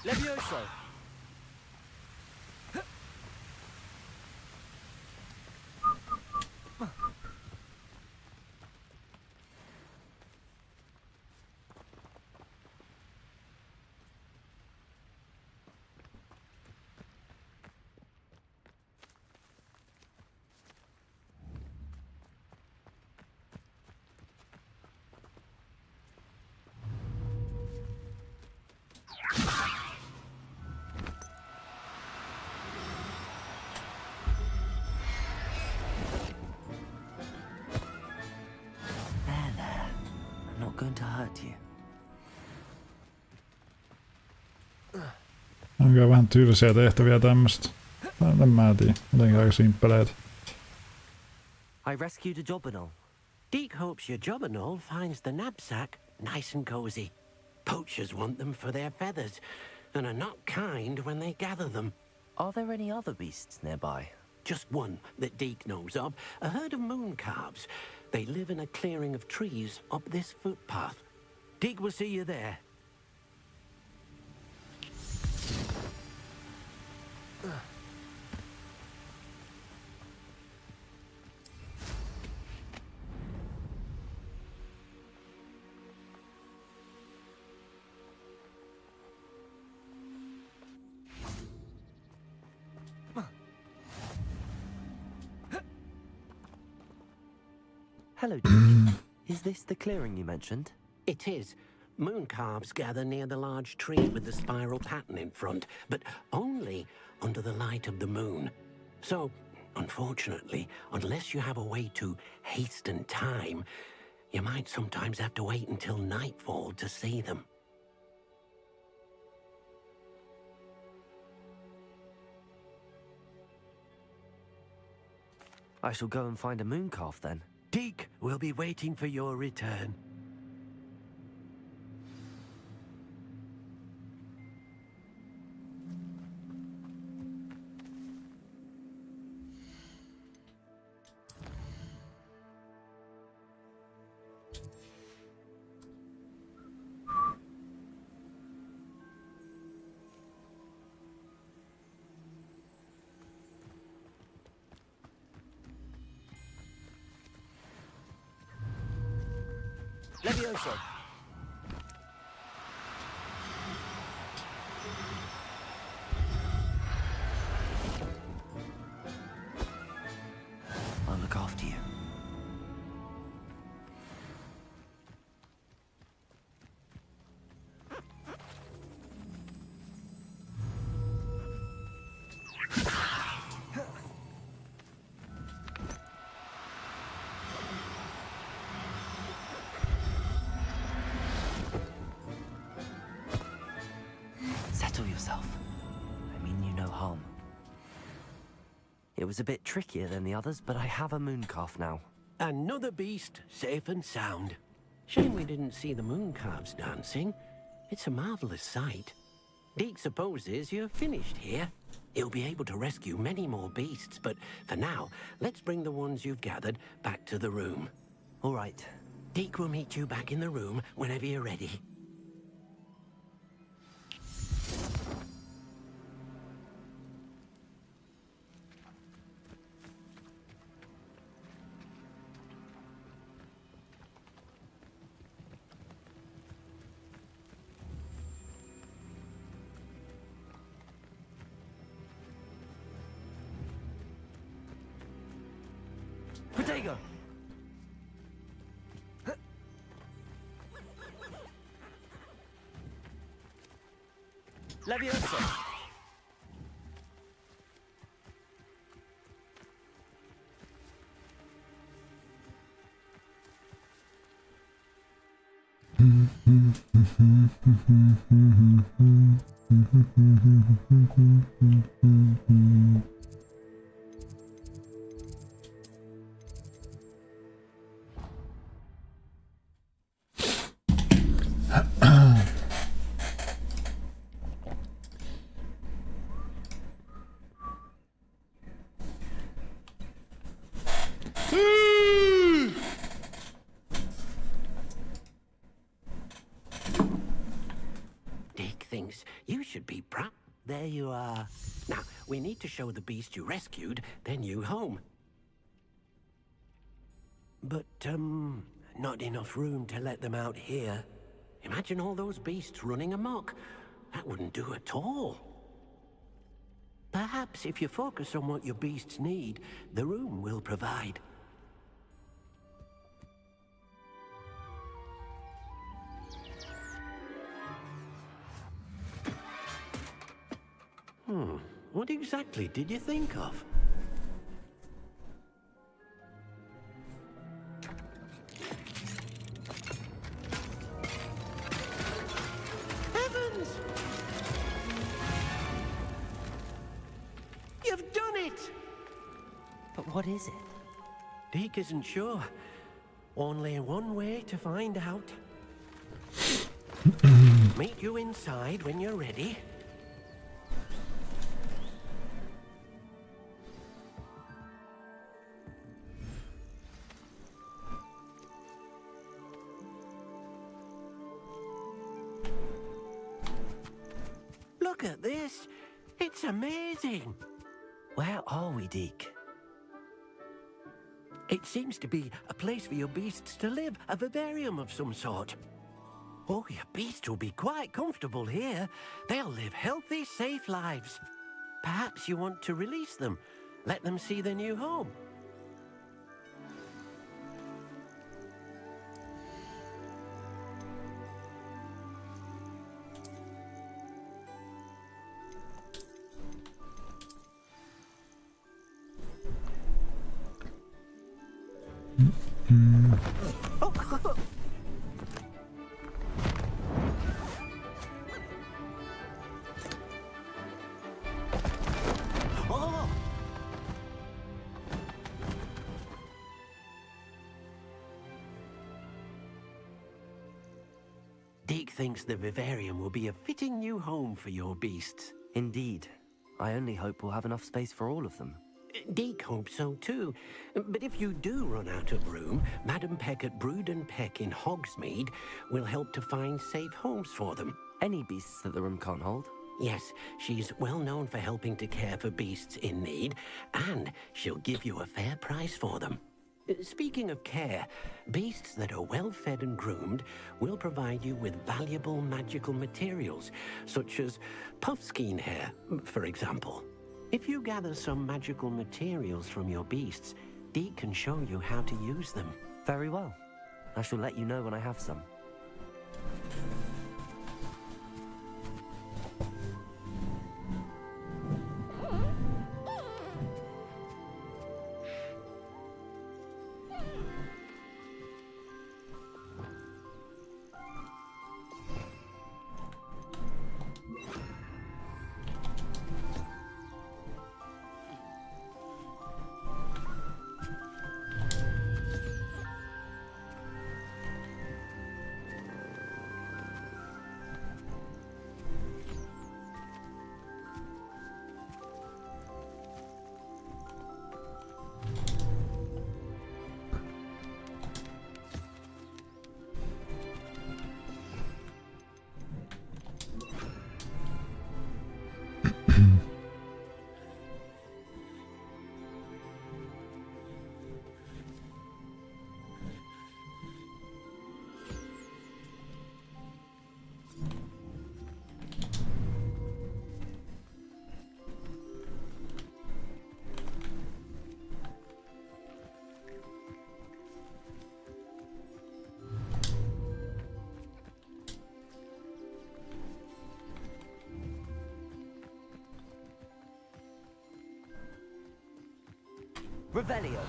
Speaker 5: Levioso!
Speaker 4: get to you.
Speaker 1: On kyllä vähän tylsiä tehtäviä tämmöstä. En mä tiedä, jotenkin aika simppeleitä.
Speaker 4: I rescued a jobberknoll.
Speaker 10: Deke hopes your jobberknoll finds the knapsack nice and cozy. Poachers want them for their feathers, and are not kind when they gather them.
Speaker 4: Are there any other beasts nearby?
Speaker 10: Just one that Deke knows of, a herd of moon calves. They live in a clearing of trees up this footpath. Deke will see you there.
Speaker 4: Hello, Deke. Is this the clearing you mentioned?
Speaker 10: It is. Moon calves gather near the large tree with the spiral pattern in front, but only under the light of the moon. So, unfortunately, unless you have a way to hasten time, you might sometimes have to wait until nightfall to see them.
Speaker 4: I shall go and find a moon calf then.
Speaker 10: Deke will be waiting for your return.
Speaker 9: Levioso.
Speaker 4: I'll look after you. Settle yourself. I mean you no harm. It was a bit trickier than the others, but I have a moon calf now.
Speaker 10: Another beast, safe and sound. Shame we didn't see the moon calves dancing. It's a marvelous sight. Deke supposes you're finished here. He'll be able to rescue many more beasts, but for now, let's bring the ones you've gathered back to the room.
Speaker 4: All right.
Speaker 10: Deke will meet you back in the room whenever you're ready.
Speaker 4: Potato!
Speaker 9: Levioso.
Speaker 10: Deke thinks you should be proud. There you are. Now, we need to show the beast you rescued, then you home. But, not enough room to let them out here. Imagine all those beasts running amok. That wouldn't do at all. Perhaps if you focus on what your beasts need, the room will provide. What exactly did you think of? it!
Speaker 4: But what is it?
Speaker 10: Deke isn't sure. Only one way to find out. Meet you inside when you're ready. Look at this. It's amazing.
Speaker 4: Where are we, Deke?
Speaker 10: It seems to be a place for your beasts to live, a vivarium of some sort. Oh, your beasts will be quite comfortable here. They'll live healthy, safe lives. Perhaps you want to release them, let them see their new home. Deke thinks the vivarium will be a fitting new home for your beasts.
Speaker 4: Indeed. I only hope we'll have enough space for all of them.
Speaker 10: Deke hopes so too. But if you do run out of room, Madam Peck at Brood and Peck in Hogsmeade will help to find safe homes for them.
Speaker 4: Any beasts that the room can't hold?
Speaker 10: Yes, she's well known for helping to care for beasts in need, and she'll give you a fair price for them. Speaking of care, beasts that are well fed and groomed will provide you with valuable magical materials, such as puffskein hair, for example. If you gather some magical materials from your beasts, Deke can show you how to use them.
Speaker 4: Very well. I shall let you know when I have some. Revelio.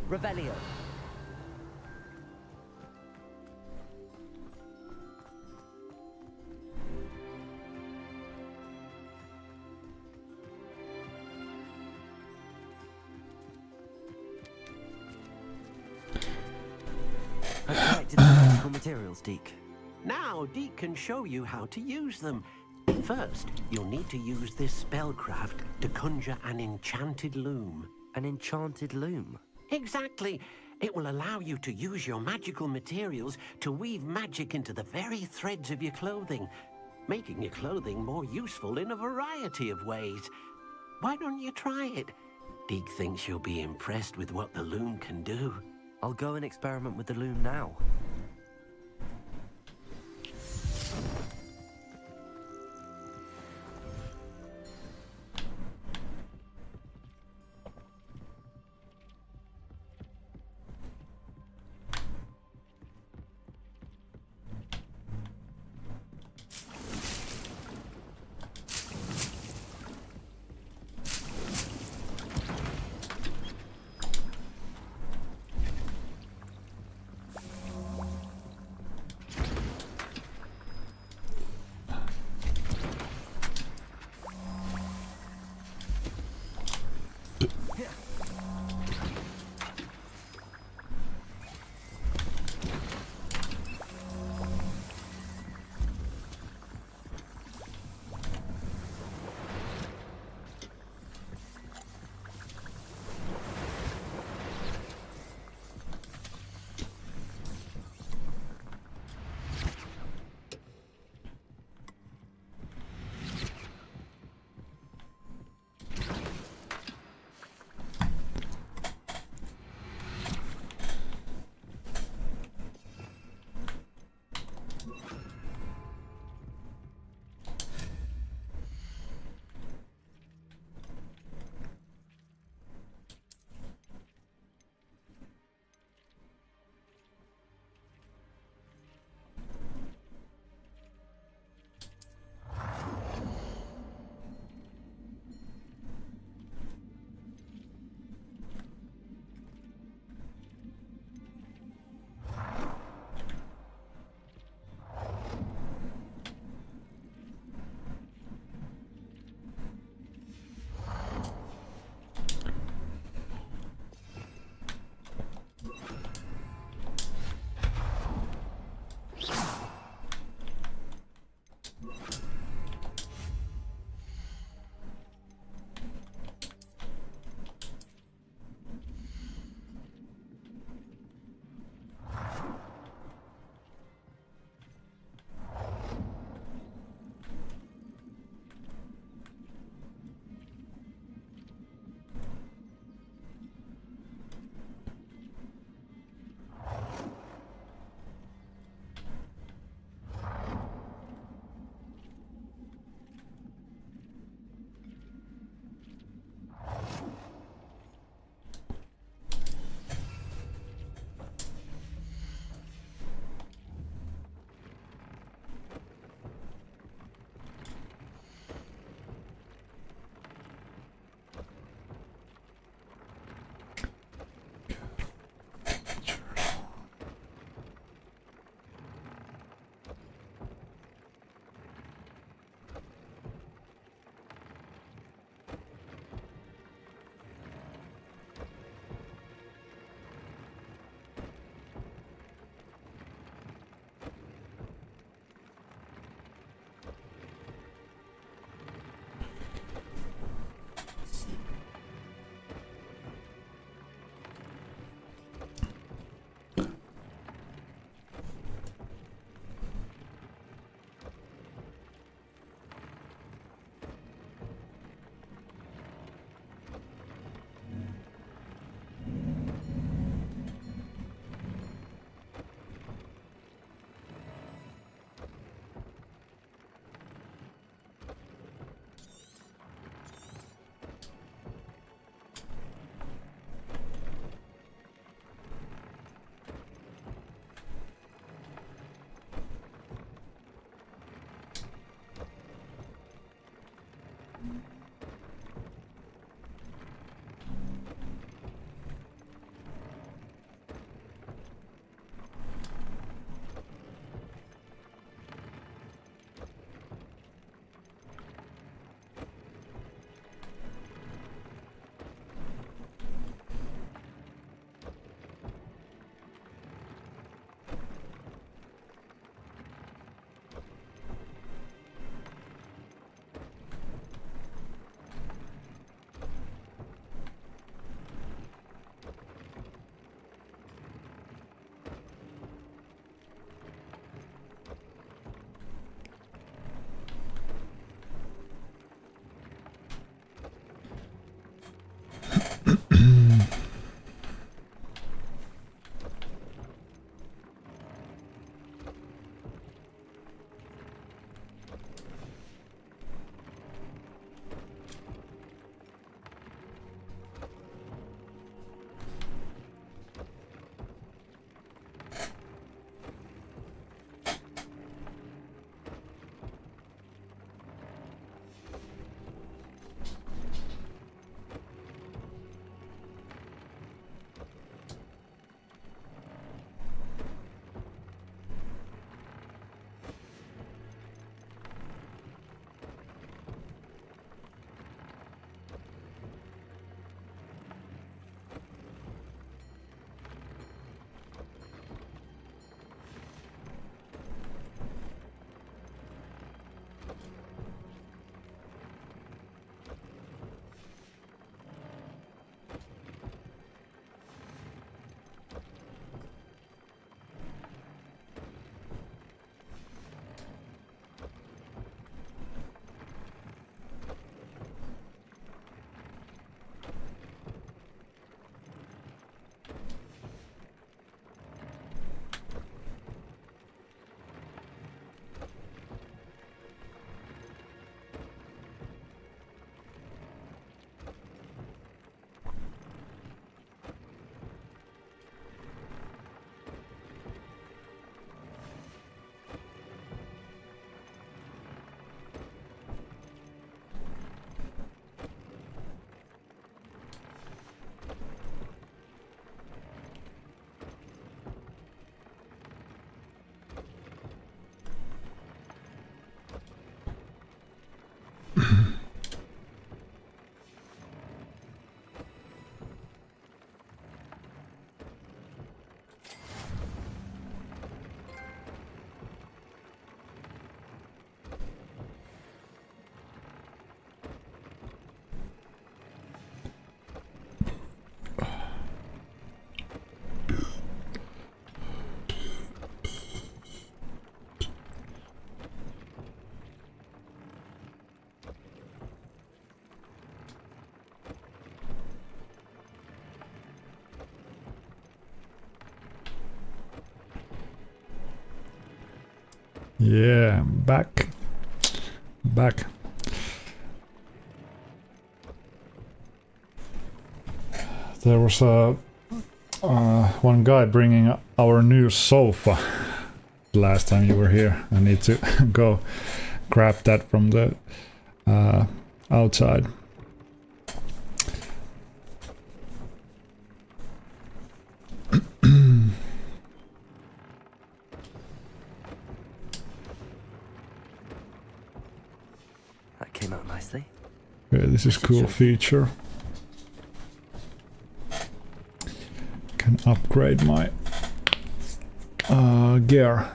Speaker 4: Revelio. I collected the magical materials, Deke.
Speaker 10: Now Deke can show you how to use them. First, you'll need to use this spellcraft to conjure an enchanted loom.
Speaker 4: An enchanted loom?
Speaker 10: Exactly. It will allow you to use your magical materials to weave magic into the very threads of your clothing, making your clothing more useful in a variety of ways. Why don't you try it? Deke thinks you'll be impressed with what the loom can do.
Speaker 4: I'll go and experiment with the loom now.
Speaker 1: Yeah, back. There was one guy bringing our new sofa last time you were here. I need to go grab that from the outside.
Speaker 4: That came out nicely.
Speaker 1: Okay, this is cool feature. Can upgrade my gear.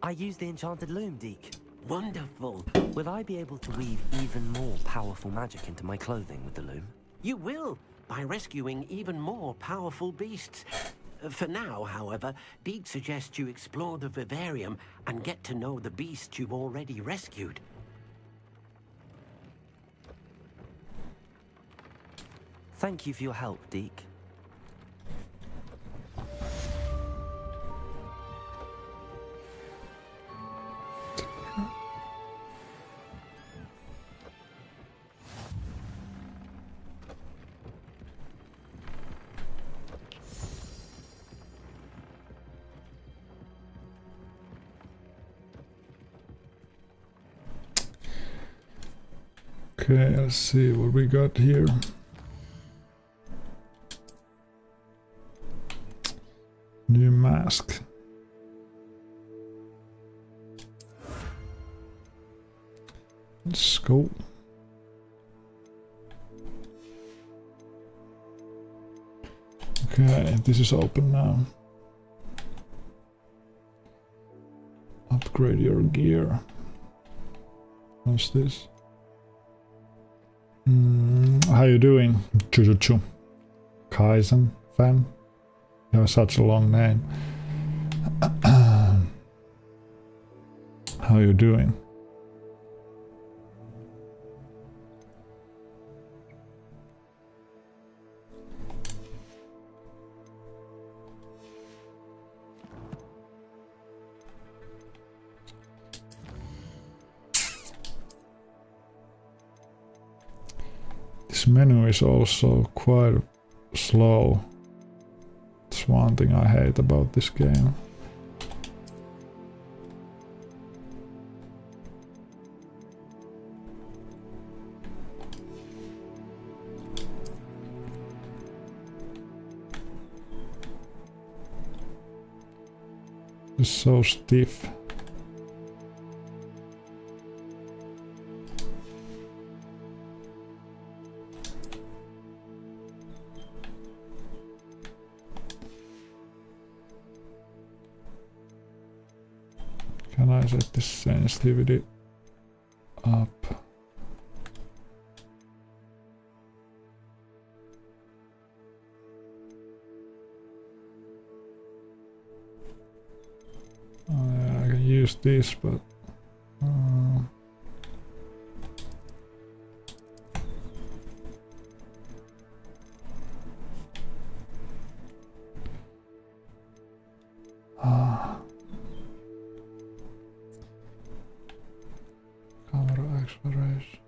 Speaker 4: I used the enchanted loom, Deke.
Speaker 10: Wonderful.
Speaker 4: Will I be able to weave even more powerful magic into my clothing with the loom?
Speaker 10: You will, by rescuing even more powerful beasts. For now, however, Deke suggests you explore the vivarium and get to know the beasts you've already rescued.
Speaker 4: Thank you for your help, Deke.
Speaker 1: Okay, let's see what we got here. New mask. Let's go. Okay, this is open now. Upgrade your gear. What's this? How you doing, Jujutsu? Kaizen fan? You have such a long name. How you doing? This menu is also quite slow. That's one thing I hate about this game. It's so stiff. Can I set this sensitivity up? Yeah, I can use this, but camera acceleration.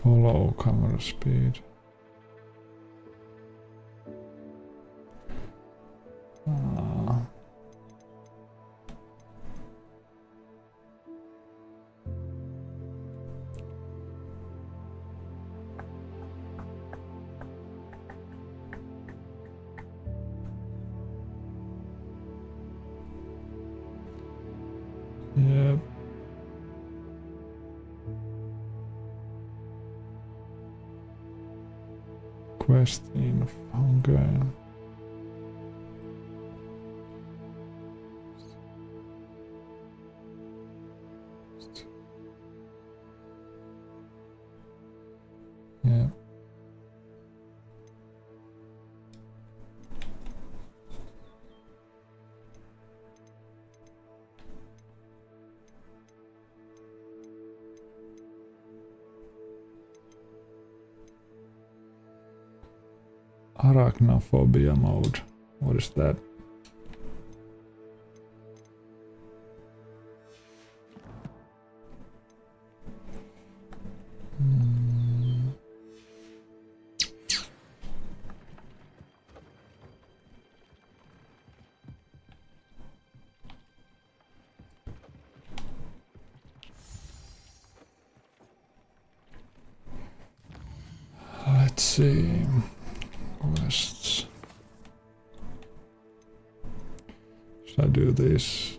Speaker 1: Follow camera speed. Yep. Quest info, okei. Yeah. Arachnophobia mode. What is that? Let's see. Quests. Should I do this?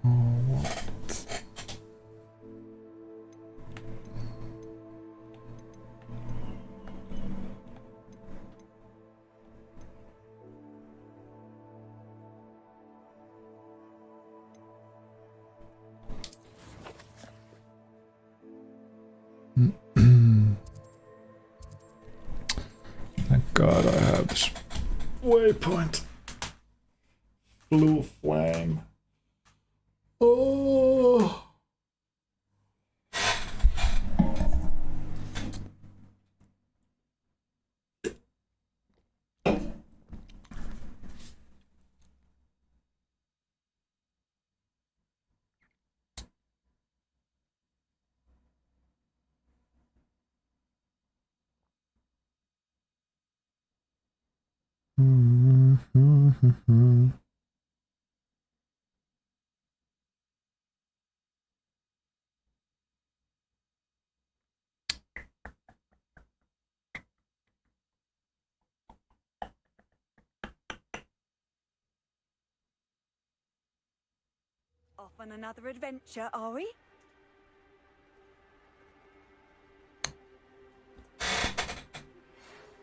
Speaker 1: Or what? Thank God I have this waypoint. Blue flame. Oh.
Speaker 2: Off on another adventure, are we?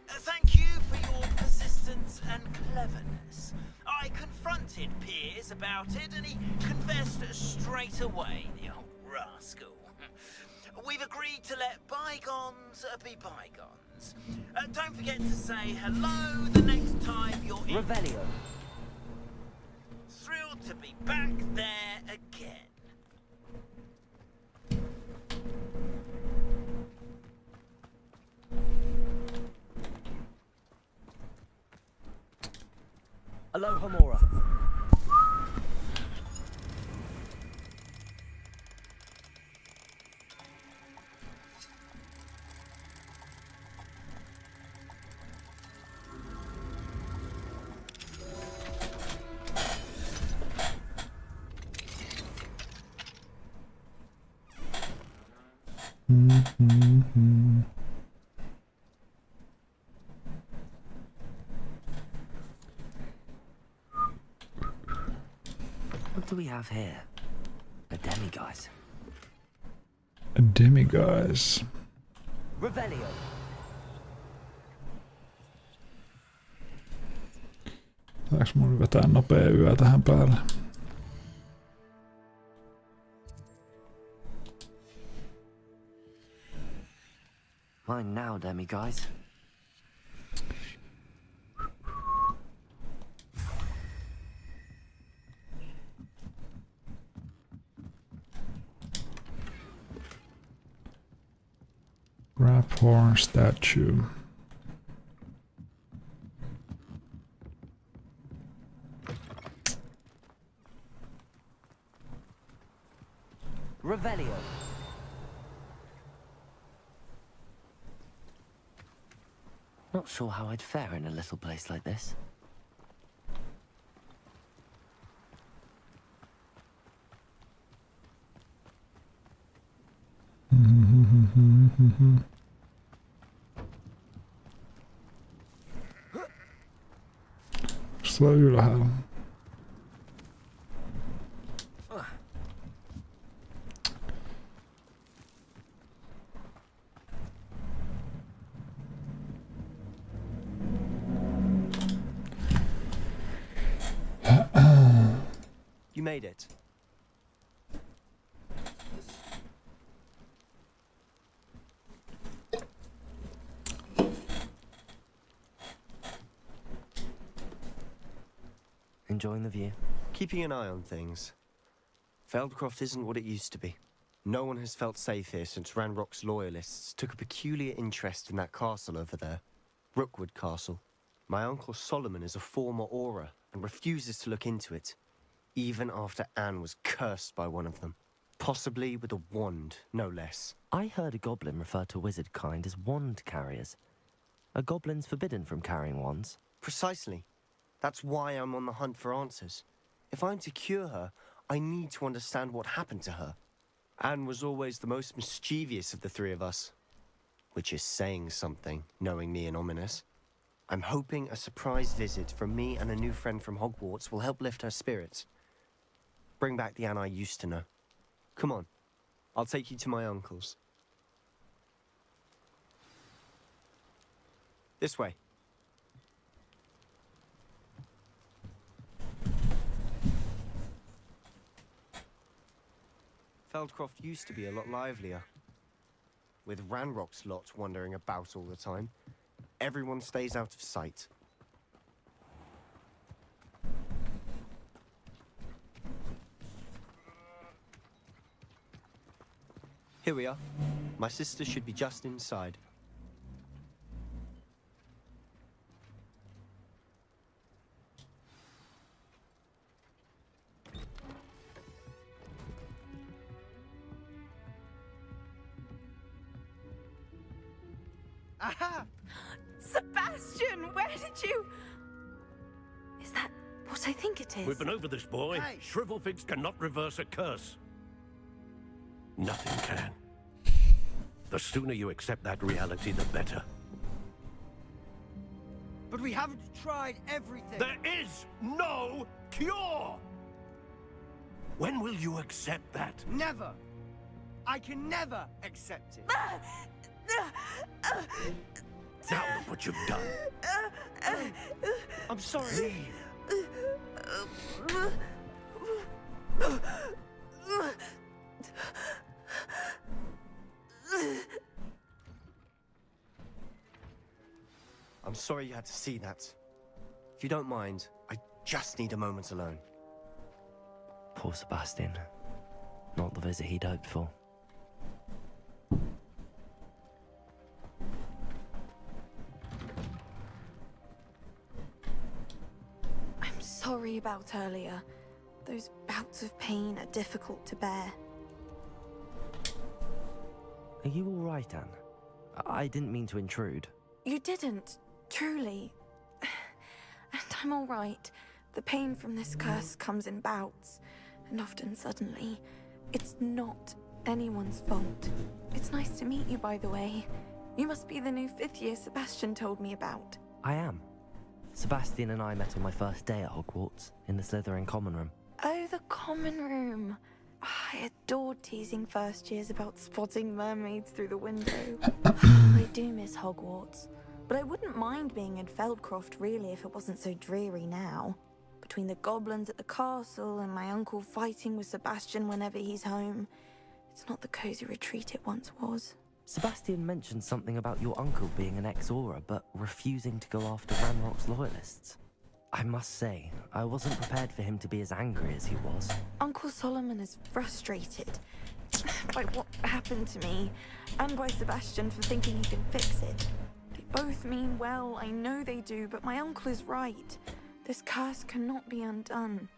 Speaker 9: Thank you for your persistence and cleverness. I confronted Piers about it and he confessed straight away, the old rascal. We've agreed to let bygones be bygones. Don't forget to say hello the next time you're in.
Speaker 4: Revelio.
Speaker 9: Thrilled to be back there again.
Speaker 4: Aloha Mora. What do we have here? A demiguise.
Speaker 1: A demiguise.
Speaker 4: Revelio.
Speaker 1: Saanko mun vetää nopea yö tähän päälle?
Speaker 4: Mine now, demiguise.
Speaker 1: Horn statue.
Speaker 4: Revelio. Not sure how I'd fare in a little place like this.
Speaker 1: Sulla ylhäällä.
Speaker 11: You made it.
Speaker 4: Enjoying the view?
Speaker 11: Keeping an eye on things. Feldcroft isn't what it used to be. No one has felt safe here since Ranrock's loyalists took a peculiar interest in that castle over there. Rookwood Castle. My uncle Solomon is a former Auror and refuses to look into it, even after Anne was cursed by one of them. Possibly with a wand, no less.
Speaker 4: I heard a goblin refer to wizard kind as wand carriers. Are goblins forbidden from carrying wands?
Speaker 11: Precisely. That's why I'm on the hunt for answers. If I'm to cure her, I need to understand what happened to her. Anne was always the most mischievous of the three of us. Which is saying something, knowing me and Ominous. I'm hoping a surprise visit from me and a new friend from Hogwarts will help lift her spirits. Bring back the Anne I used to know. Come on, I'll take you to my uncle's. This way. Feldcroft used to be a lot livelier. With Ranrock's lot wandering about all the time, everyone stays out of sight. Here we are. My sister should be just inside.
Speaker 3: Aha! Sebastian, where did you... Is that what I think it is?
Speaker 12: We've been over this, boy.
Speaker 3: Hey.
Speaker 12: Shrivelfigs cannot reverse a curse. Nothing can. The sooner you accept that reality, the better.
Speaker 13: But we haven't tried everything.
Speaker 12: There is no cure! When will you accept that?
Speaker 13: Never. I can never accept it.
Speaker 12: Now look what you've done.
Speaker 11: I'm sorry. I'm sorry you had to see that. If you don't mind, I just need a moment alone.
Speaker 4: Poor Sebastian. Not the visit he'd hoped for.
Speaker 3: I'm sorry about earlier. Those bouts of pain are difficult to bear.
Speaker 4: Are you all right, Anne? I didn't mean to intrude.
Speaker 3: You didn't, truly. And I'm all right. The pain from this curse comes in bouts, and often suddenly. It's not anyone's fault. It's nice to meet you, by the way. You must be the new 5th year Sebastian told me about.
Speaker 4: I am. Sebastian and I met on my first day at Hogwarts, in the Slytherin common room.
Speaker 3: Oh, the common room. I adored teasing first years about spotting mermaids through the window. I do miss Hogwarts, but I wouldn't mind being in Feldcroft really if it wasn't so dreary now. Between the goblins at the castle and my uncle fighting with Sebastian whenever he's home, it's not the cozy retreat it once was.
Speaker 4: Sebastian mentioned something about your uncle being an ex-Auror, but refusing to go after Ranrock's loyalists. I must say, I wasn't prepared for him to be as angry as he was.
Speaker 3: Uncle Solomon is frustrated by what happened to me, and by Sebastian for thinking he can fix it. They both mean well, I know they do, but my uncle is right. This curse cannot be undone.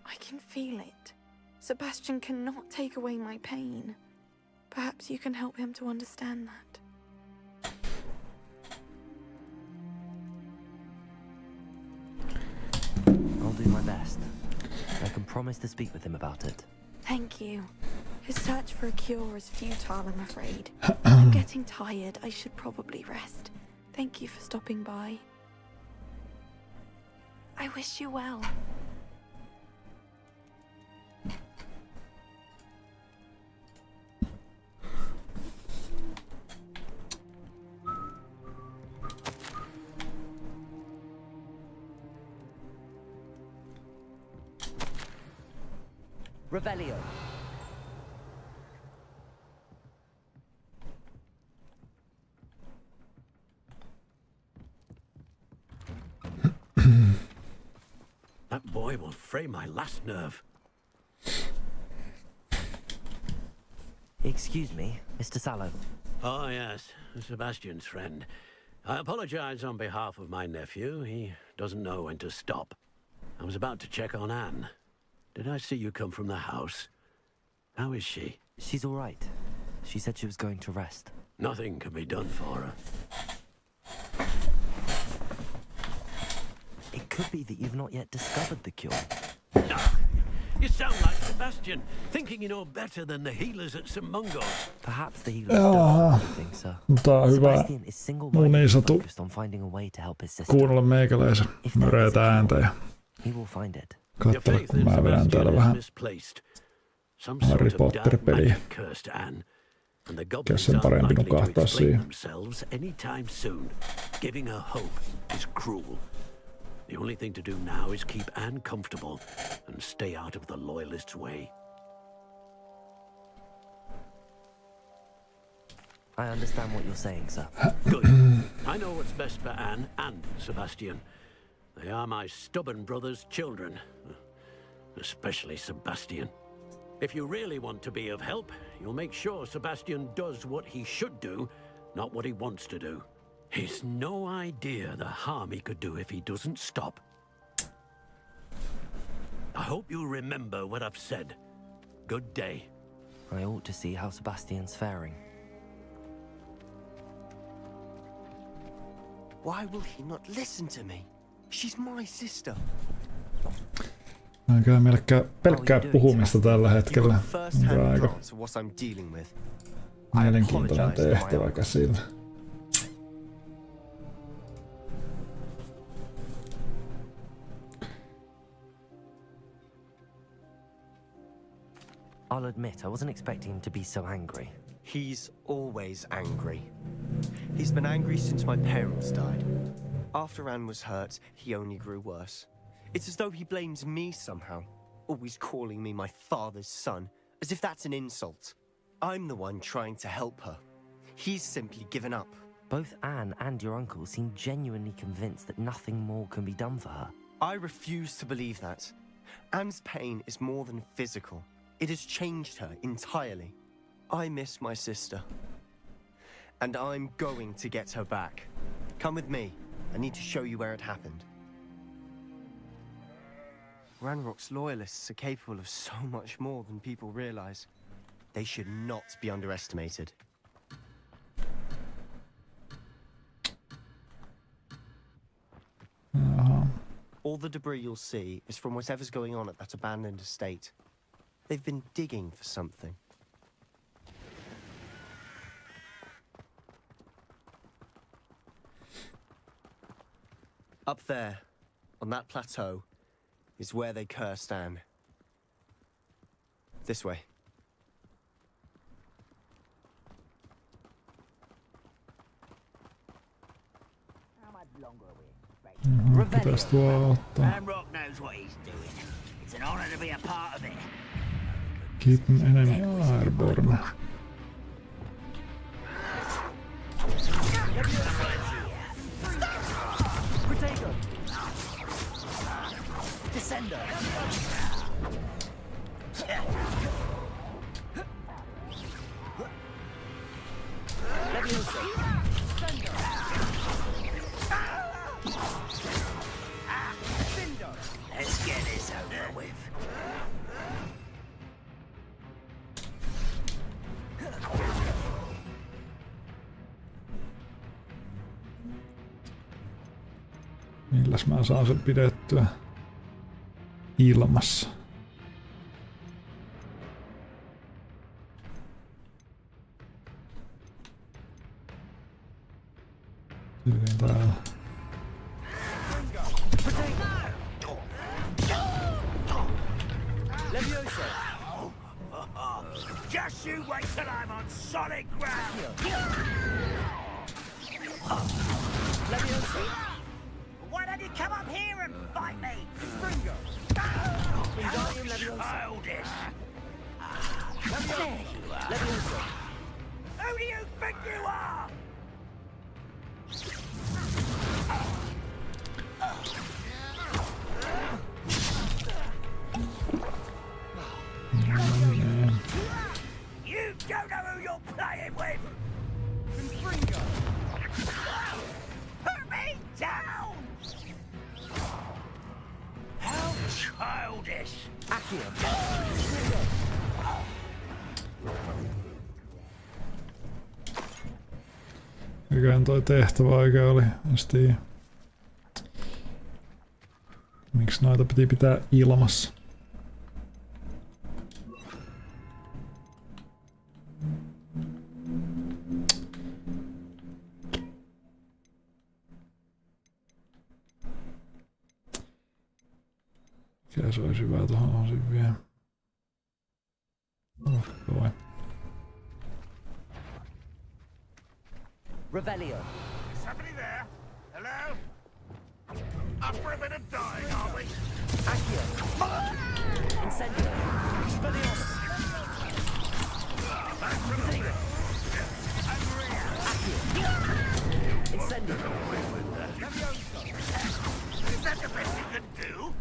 Speaker 3: I can feel it. Sebastian cannot take away my pain. Perhaps you can help him to understand that.
Speaker 4: I'll do my best. I can promise to speak with him about it.
Speaker 3: Thank you. His search for a cure is futile, I'm afraid. I'm getting tired. I should probably rest. Thank you for stopping by. I wish you well.
Speaker 4: Revelio.
Speaker 10: That boy will fray my last nerve.
Speaker 4: Excuse me, Mr. Sallow.
Speaker 10: Oh, yes, Sebastian's friend. I apologize on behalf of my nephew. He doesn't know when to stop. I was about to check on Anne. Did I see you come from the house? How is she?
Speaker 4: She's all right. She said she was going to rest.
Speaker 10: Nothing can be done for her.
Speaker 4: It could be that you've not yet discovered the cure.
Speaker 10: You sound like Sebastian, thinking you know better than the healers at St. Mungo's.
Speaker 4: Perhaps the healers don't think so.
Speaker 1: Tää on hyvä
Speaker 4: Sebastian is single-mindedly focused on finding a way to help his sister.
Speaker 1: kuunnella meikäläisen möreitä ääntä ja
Speaker 4: He will find it.
Speaker 1: katsella, kun mä vedän täällä vähän Harry Potter-peliä. Mikä sen parempi nukahtaa siihen.
Speaker 10: Giving her hope is cruel. The only thing to do now is keep Anne comfortable and stay out of the loyalists' way.
Speaker 4: I understand what you're saying, sir.
Speaker 10: Good. I know what's best for Anne and Sebastian. They are my stubborn brother's children. Especially Sebastian. If you really want to be of help, you'll make sure Sebastian does what he should do, not what he wants to do. He's no idea the harm he could do if he doesn't stop. I hope you remember what I've said. Good day.
Speaker 4: I ought to see how Sebastian's faring.
Speaker 11: Why will he not listen to me? She's my sister.
Speaker 1: Mä en käy pelkkää puhumista tällä hetkellä. On aika mielenkiintoinen tehtävä käsillä.
Speaker 4: I'll admit, I wasn't expecting him to be so angry.
Speaker 11: He's always angry. He's been angry since my parents died. After Anne was hurt, he only grew worse. It's as though he blames me somehow, always calling me my father's son, as if that's an insult. I'm the one trying to help her. He's simply given up.
Speaker 4: Both Anne and your uncle seem genuinely convinced that nothing more can be done for her.
Speaker 11: I refuse to believe that. Anne's pain is more than physical. It has changed her entirely. I miss my sister. And I'm going to get her back. Come with me. I need to show you where it happened. Ranrock's loyalists are capable of so much more than people realize. They should not be underestimated. All the debris you'll see is from whatever's going on at that abandoned estate. They've been digging for something. Up there, on that plateau, is where they cursed Anne. This way.
Speaker 9: How much longer are we?
Speaker 1: Pitäis tuo ottaa.
Speaker 9: Ranrock knows what he's doing. It's an honor to be a part of it.
Speaker 1: Keep an enemy airborne.
Speaker 9: Potato. Descender. Let's get this over with.
Speaker 1: Milläs mä saan sen pidettyä ilmassa? Tyyliin täällä.
Speaker 9: Just you wait till I'm on solid ground. Why don't you come up here and fight me? Childish. edes.
Speaker 4: Accio.
Speaker 1: Mikähän toi tehtävä oikein oli? Asti. Miksi noita piti pitää ilmassa? Mikä se olisi hyvä tuohon osin vielä? Toi.
Speaker 4: Revelio.
Speaker 8: Is somebody there? Hello? Up for a bit of dying, are we?
Speaker 4: Accio. Incendio. Expelliarmus. Accio. Incendio.
Speaker 8: Is that the best you can do?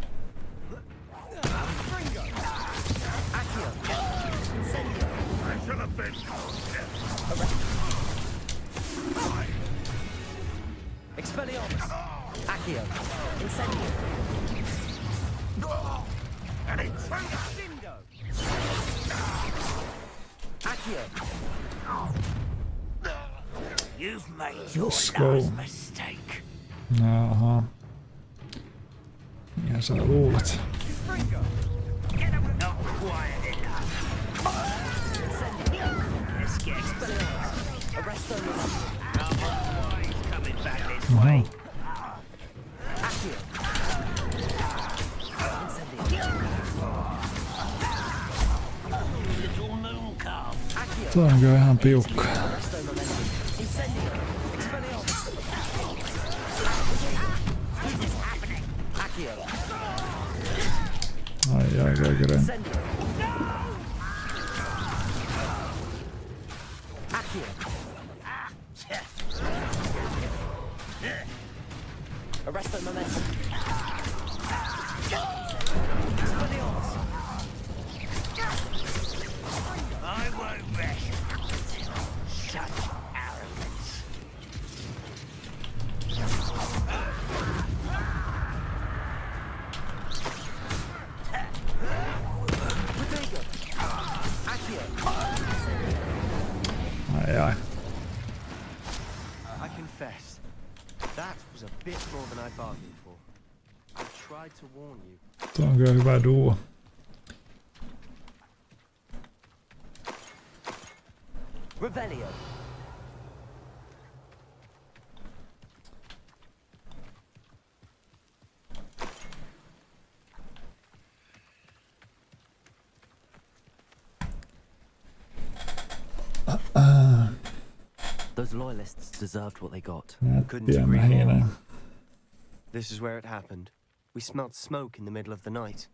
Speaker 4: Accio. Incendio.
Speaker 8: I should have been.
Speaker 4: Expelliarmus. Accio. Incendio.
Speaker 8: An intruder!
Speaker 4: Accio.
Speaker 9: You've made your
Speaker 1: Let's go.
Speaker 9: last mistake.
Speaker 1: Jaha. Mitä sä luulet?
Speaker 9: Not quiet enough. Let's get
Speaker 4: Arresto.
Speaker 9: He's coming back this way.
Speaker 4: Accio.
Speaker 9: Little moon calf.
Speaker 1: Tää on kyllä ihan piukka. Ai kaikkeen.
Speaker 4: Arresto momentum.
Speaker 9: I won't rest. Such arrogance.
Speaker 1: Ai.
Speaker 11: I confess, that was a bit more than I bargained for. I tried to warn you.
Speaker 1: Tuo on kyllä hyvä duo.
Speaker 4: Revelio. Those loyalists deserved what they got.
Speaker 11: Couldn't agree more. This is where it happened. We smelled smoke in the middle of the night.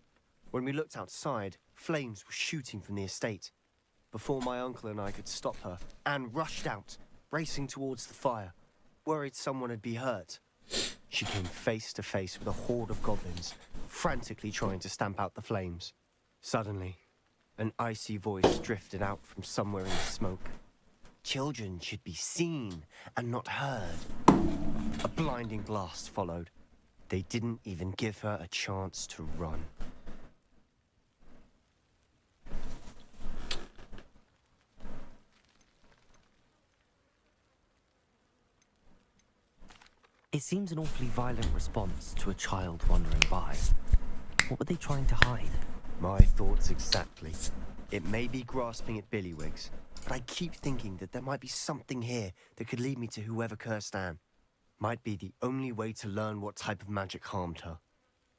Speaker 11: When we looked outside, flames were shooting from the estate. Before my uncle and I could stop her, Anne rushed out, racing towards the fire, worried someone would be hurt. She came face to face with a horde of goblins, frantically trying to stamp out the flames. Suddenly, an icy voice drifted out from somewhere in the smoke. Children should be seen and not heard. A blinding blast followed. They didn't even give her a chance to run.
Speaker 4: It seems an awfully violent response to a child wandering by. What were they trying to hide?
Speaker 11: My thoughts exactly. It may be grasping at Billywigs, but I keep thinking that there might be something here that could lead me to whoever cursed Anne. Might be the only way to learn what type of magic harmed her,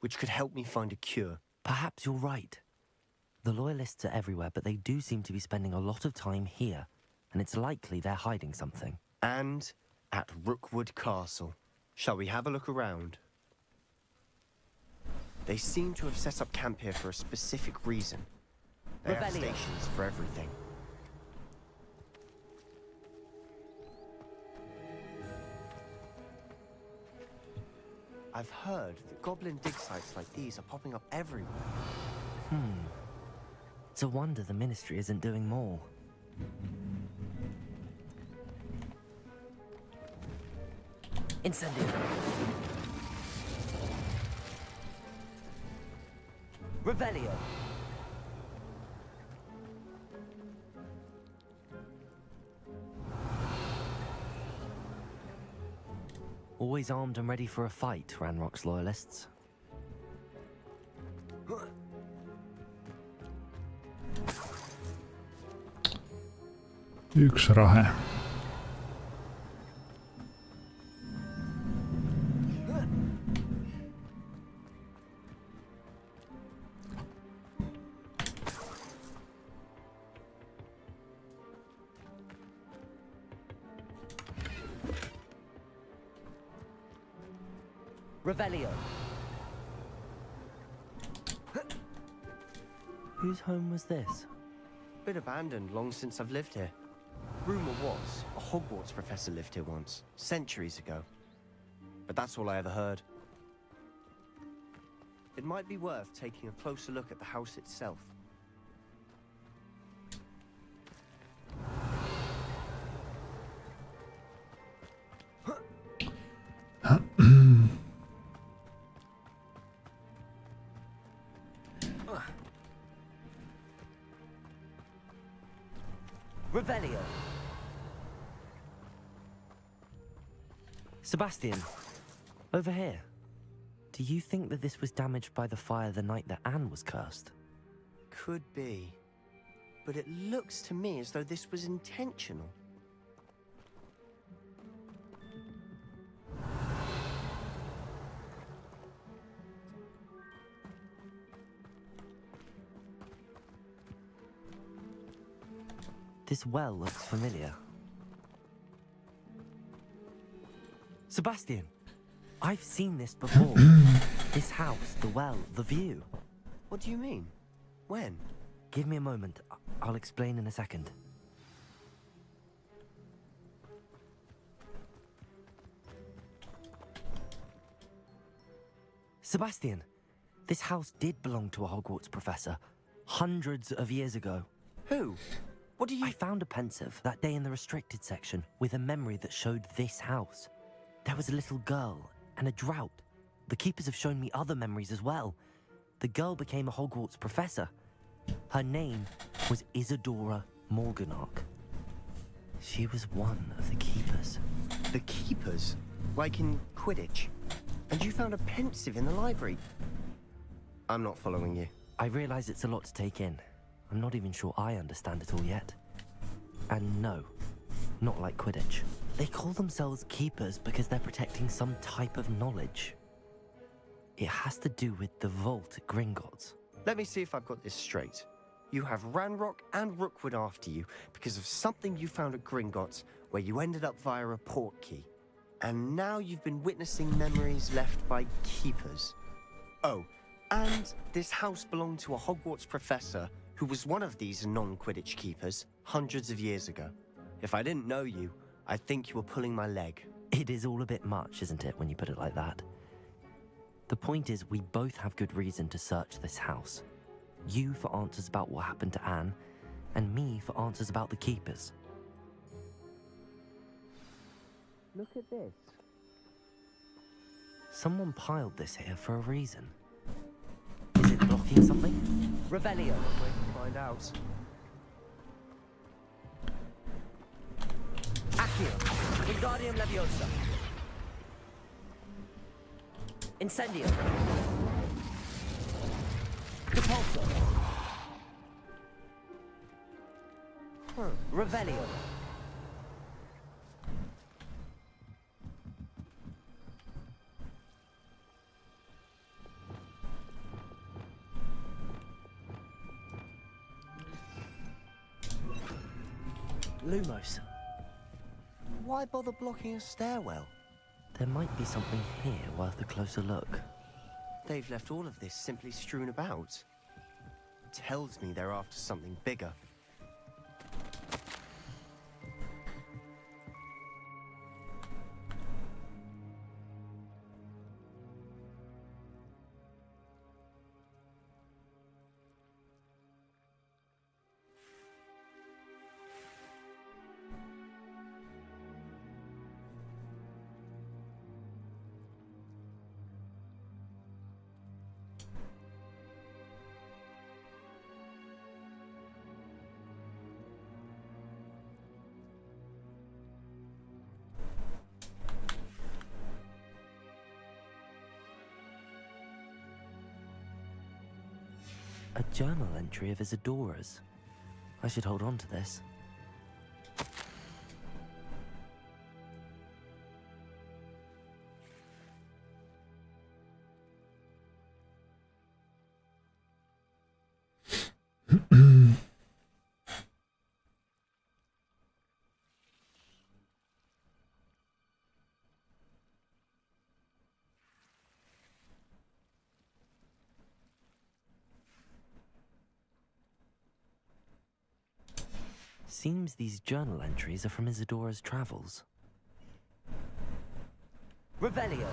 Speaker 11: which could help me find a cure.
Speaker 4: Perhaps you're right. The loyalists are everywhere, but they do seem to be spending a lot of time here, and it's likely they're hiding something.
Speaker 11: And at Rookwood Castle. Shall we have a look around? They seem to have set up camp here for a specific reason. They have stations for everything. I've heard that goblin dig sites like these are popping up everywhere.
Speaker 4: It's a wonder the Ministry isn't doing more. Incendio. Revelio. Always armed and ready for a fight, Ranrock's loyalists.
Speaker 1: Yksi rahe.
Speaker 4: Revelio. Whose home was this?
Speaker 11: Been abandoned long since I've lived here. Rumor was a Hogwarts professor lived here once, centuries ago. But that's all I ever heard. It might be worth taking a closer look at the house itself.
Speaker 4: Revelio. Sebastian, over here. Do you think that this was damaged by the fire the night that Anne was cursed?
Speaker 11: Could be. But it looks to me as though this was intentional.
Speaker 4: This well looks familiar. Sebastian, I've seen this before. This house, the well, the view.
Speaker 11: What do you mean? When?
Speaker 4: Give me a moment. I'll explain in a second. Sebastian, this house did belong to a Hogwarts professor hundreds of years ago.
Speaker 11: Who? What do you...
Speaker 4: I found a pensive that day in the restricted section with a memory that showed this house. There was a little girl and a drought. The keepers have shown me other memories as well. The girl became a Hogwarts professor. Her name was Isadora Morganach. She was one of the keepers.
Speaker 11: The keepers? Like in Quidditch? And you found a pensive in the library? I'm not following you.
Speaker 4: I realize it's a lot to take in. I'm not even sure I understand it all yet. And no, not like Quidditch. They call themselves keepers because they're protecting some type of knowledge. It has to do with the vault at Gringotts.
Speaker 11: Let me see if I've got this straight. You have Ranrock and Rookwood after you because of something you found at Gringotts where you ended up via a port key. And now you've been witnessing memories left by keepers. Oh, and this house belonged to a Hogwarts professor who was one of these non-Quidditch keepers hundreds of years ago. If I didn't know you, I'd think you were pulling my leg.
Speaker 4: It is all a bit much, isn't it, when you put it like that? The point is, we both have good reason to search this house. You for answers about what happened to Anne, and me for answers about the keepers.
Speaker 11: Look at this.
Speaker 4: Someone piled this here for a reason. Is it blocking something? Revelio.
Speaker 11: Wait to find out.
Speaker 4: Accio. Wingardium Leviosa. Incendio. Repulso. Revelio. Lumos.
Speaker 11: Why bother blocking a stairwell?
Speaker 4: There might be something here worth a closer look.
Speaker 11: They've left all of this simply strewn about. Tells me they're after something bigger.
Speaker 4: A journal entry of Isadora's. I should hold on to this. Seems these journal entries are from Isadora's travels. Revelio.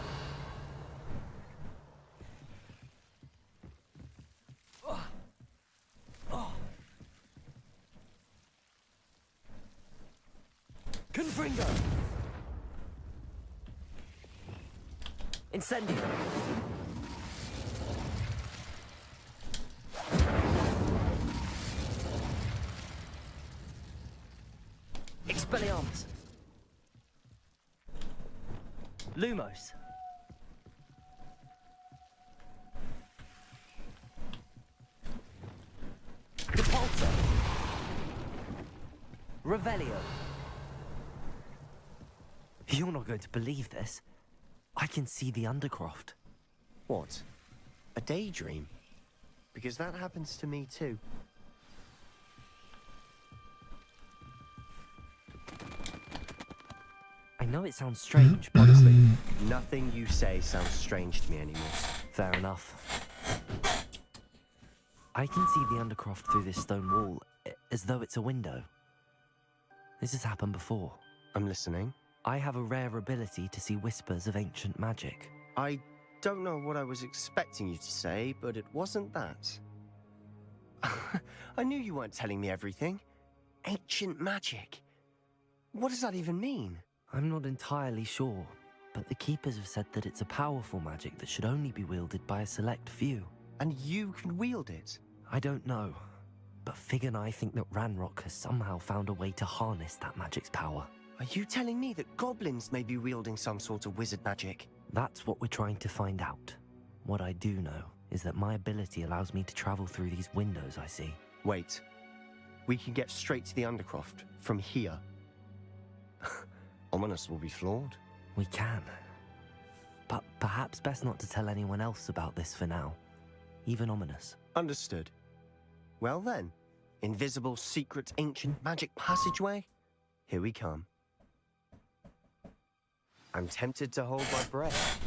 Speaker 4: Confringo. Incendio. Expelliarmus. Lumos. Repulsor. Revelio. You're not going to believe this. I can see the Undercroft.
Speaker 11: What? A daydream? Because that happens to me too.
Speaker 4: I know it sounds strange, but honestly,
Speaker 11: Nothing you say sounds strange to me anymore.
Speaker 4: fair enough. I can see the Undercroft through this stone wall, as though it's a window. This has happened before.
Speaker 11: I'm listening.
Speaker 4: I have a rare ability to see whispers of ancient magic.
Speaker 11: I don't know what I was expecting you to say, but it wasn't that. I knew you weren't telling me everything. Ancient magic. What does that even mean?
Speaker 4: I'm not entirely sure, but the Keepers have said that it's a powerful magic that should only be wielded by a select few.
Speaker 11: And you can wield it?
Speaker 4: I don't know, but Fig and I think that Ranrock has somehow found a way to harness that magic's power.
Speaker 11: Are you telling me that goblins may be wielding some sort of wizard magic?
Speaker 4: That's what we're trying to find out. What I do know is that my ability allows me to travel through these windows I see.
Speaker 11: Wait. We can get straight to the Undercroft from here. Ominous will be flawed.
Speaker 4: We can. But perhaps best not to tell anyone else about this for now. Even Ominous.
Speaker 11: Understood. Well then, invisible, secret, ancient magic passageway? Here we come. I'm tempted to hold my breath.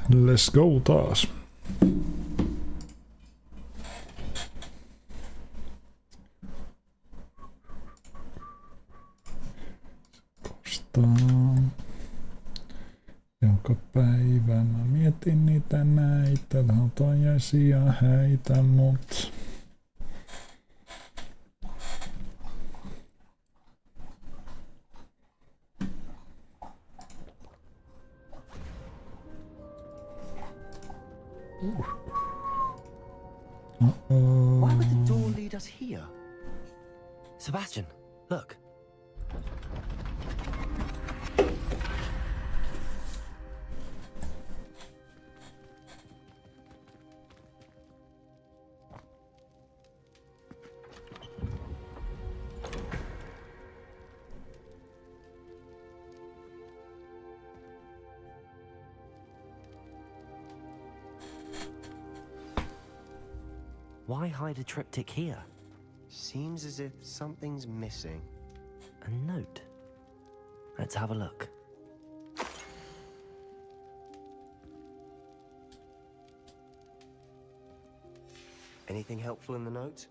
Speaker 1: Let's go taas. Kostaan. Joka päivä mä mietin niitä näitä, hautajaisia häitä, mut
Speaker 11: Why would the door lead us here?
Speaker 4: Sebastian, look. Why hide a triptych here?
Speaker 11: Seems as if something's missing.
Speaker 4: A note. Let's have a look.
Speaker 11: Anything helpful in the note?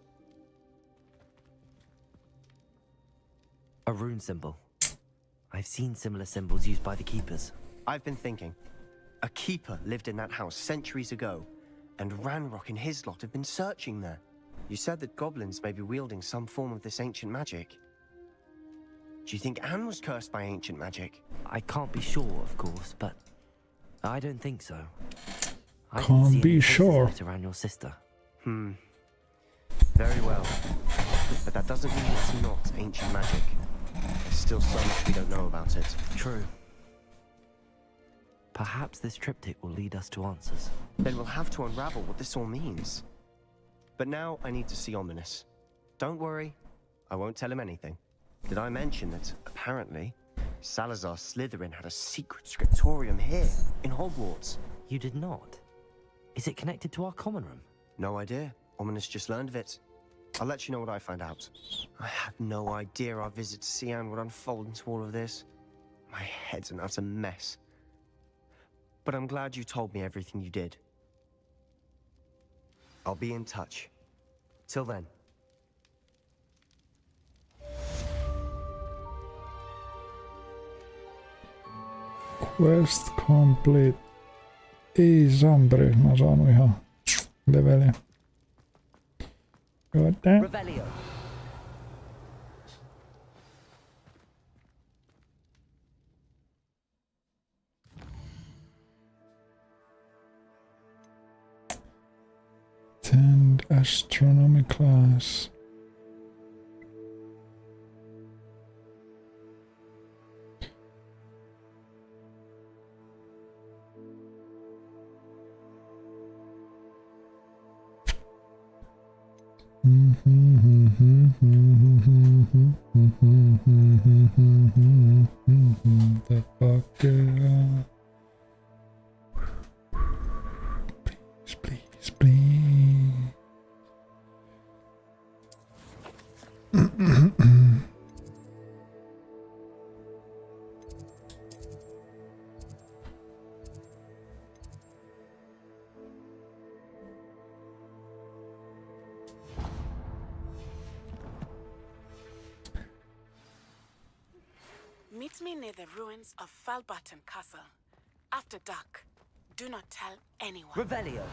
Speaker 4: A rune symbol. I've seen similar symbols used by the keepers.
Speaker 11: I've been thinking. A keeper lived in that house centuries ago, and Ranrock and his lot have been searching there. You said that goblins may be wielding some form of this ancient magic. Do you think Anne was cursed by ancient magic?
Speaker 4: I can't be sure, of course, but I don't think so. I
Speaker 1: Can't
Speaker 4: didn't see
Speaker 1: be
Speaker 4: any
Speaker 1: sure.
Speaker 4: traces of it around your sister.
Speaker 11: Very well. But that doesn't mean it's not ancient magic. There's still so much we don't know about it.
Speaker 4: True. Perhaps this triptych will lead us to answers.
Speaker 11: Then we'll have to unravel what this all means. But now I need to see Ominous. Don't worry, I won't tell him anything. Did I mention that, apparently, Salazar Slytherin had a secret scriptorium here, in Hogwarts?
Speaker 4: You did not? Is it connected to our common room?
Speaker 11: No idea. Ominous just learned of it. I'll let you know what I find out. I had no idea our visit to Sian would unfold into all of this. My head's an utter mess. But I'm glad you told me everything you did. I'll be in touch. Till then.
Speaker 1: Quest complete. Ei samperi, mä oon saanut ihan leveliä. God damn.
Speaker 9: Revelio.
Speaker 1: Attend astronomy class. The fucker. Please, please, please.
Speaker 14: Meet me near the ruins of Falbutton Castle. After dark. Do not tell anyone.
Speaker 9: Revelio.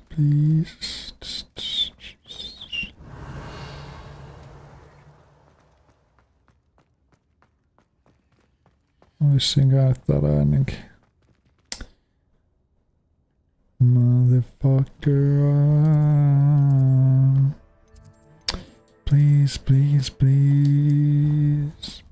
Speaker 1: Please. Vissiin käynyt täällä ennenkin. Motherfucker. Please, please, please.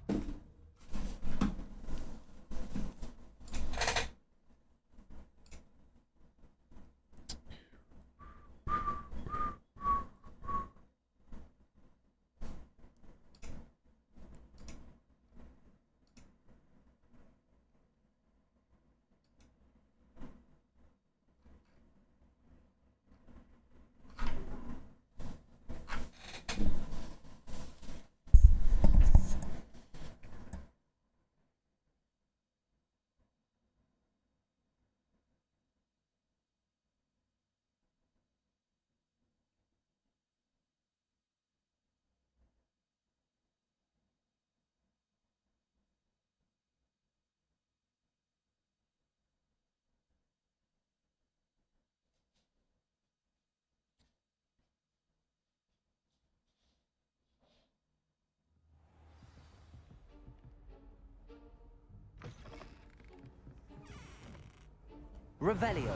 Speaker 4: Revelio.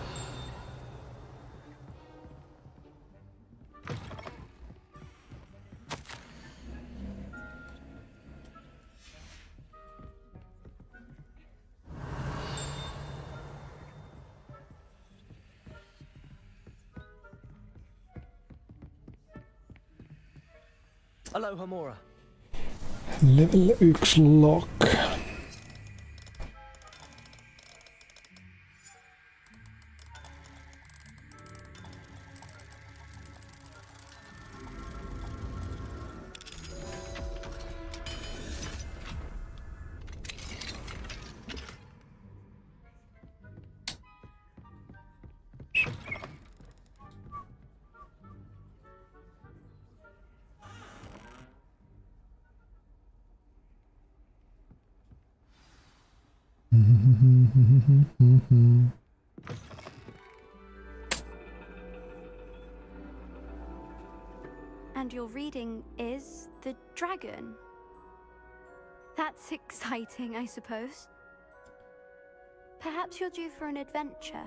Speaker 4: Aloha Mora.
Speaker 1: Level 1 lock.
Speaker 3: And your reading is the dragon. That's exciting, I suppose. Perhaps you're due for an adventure.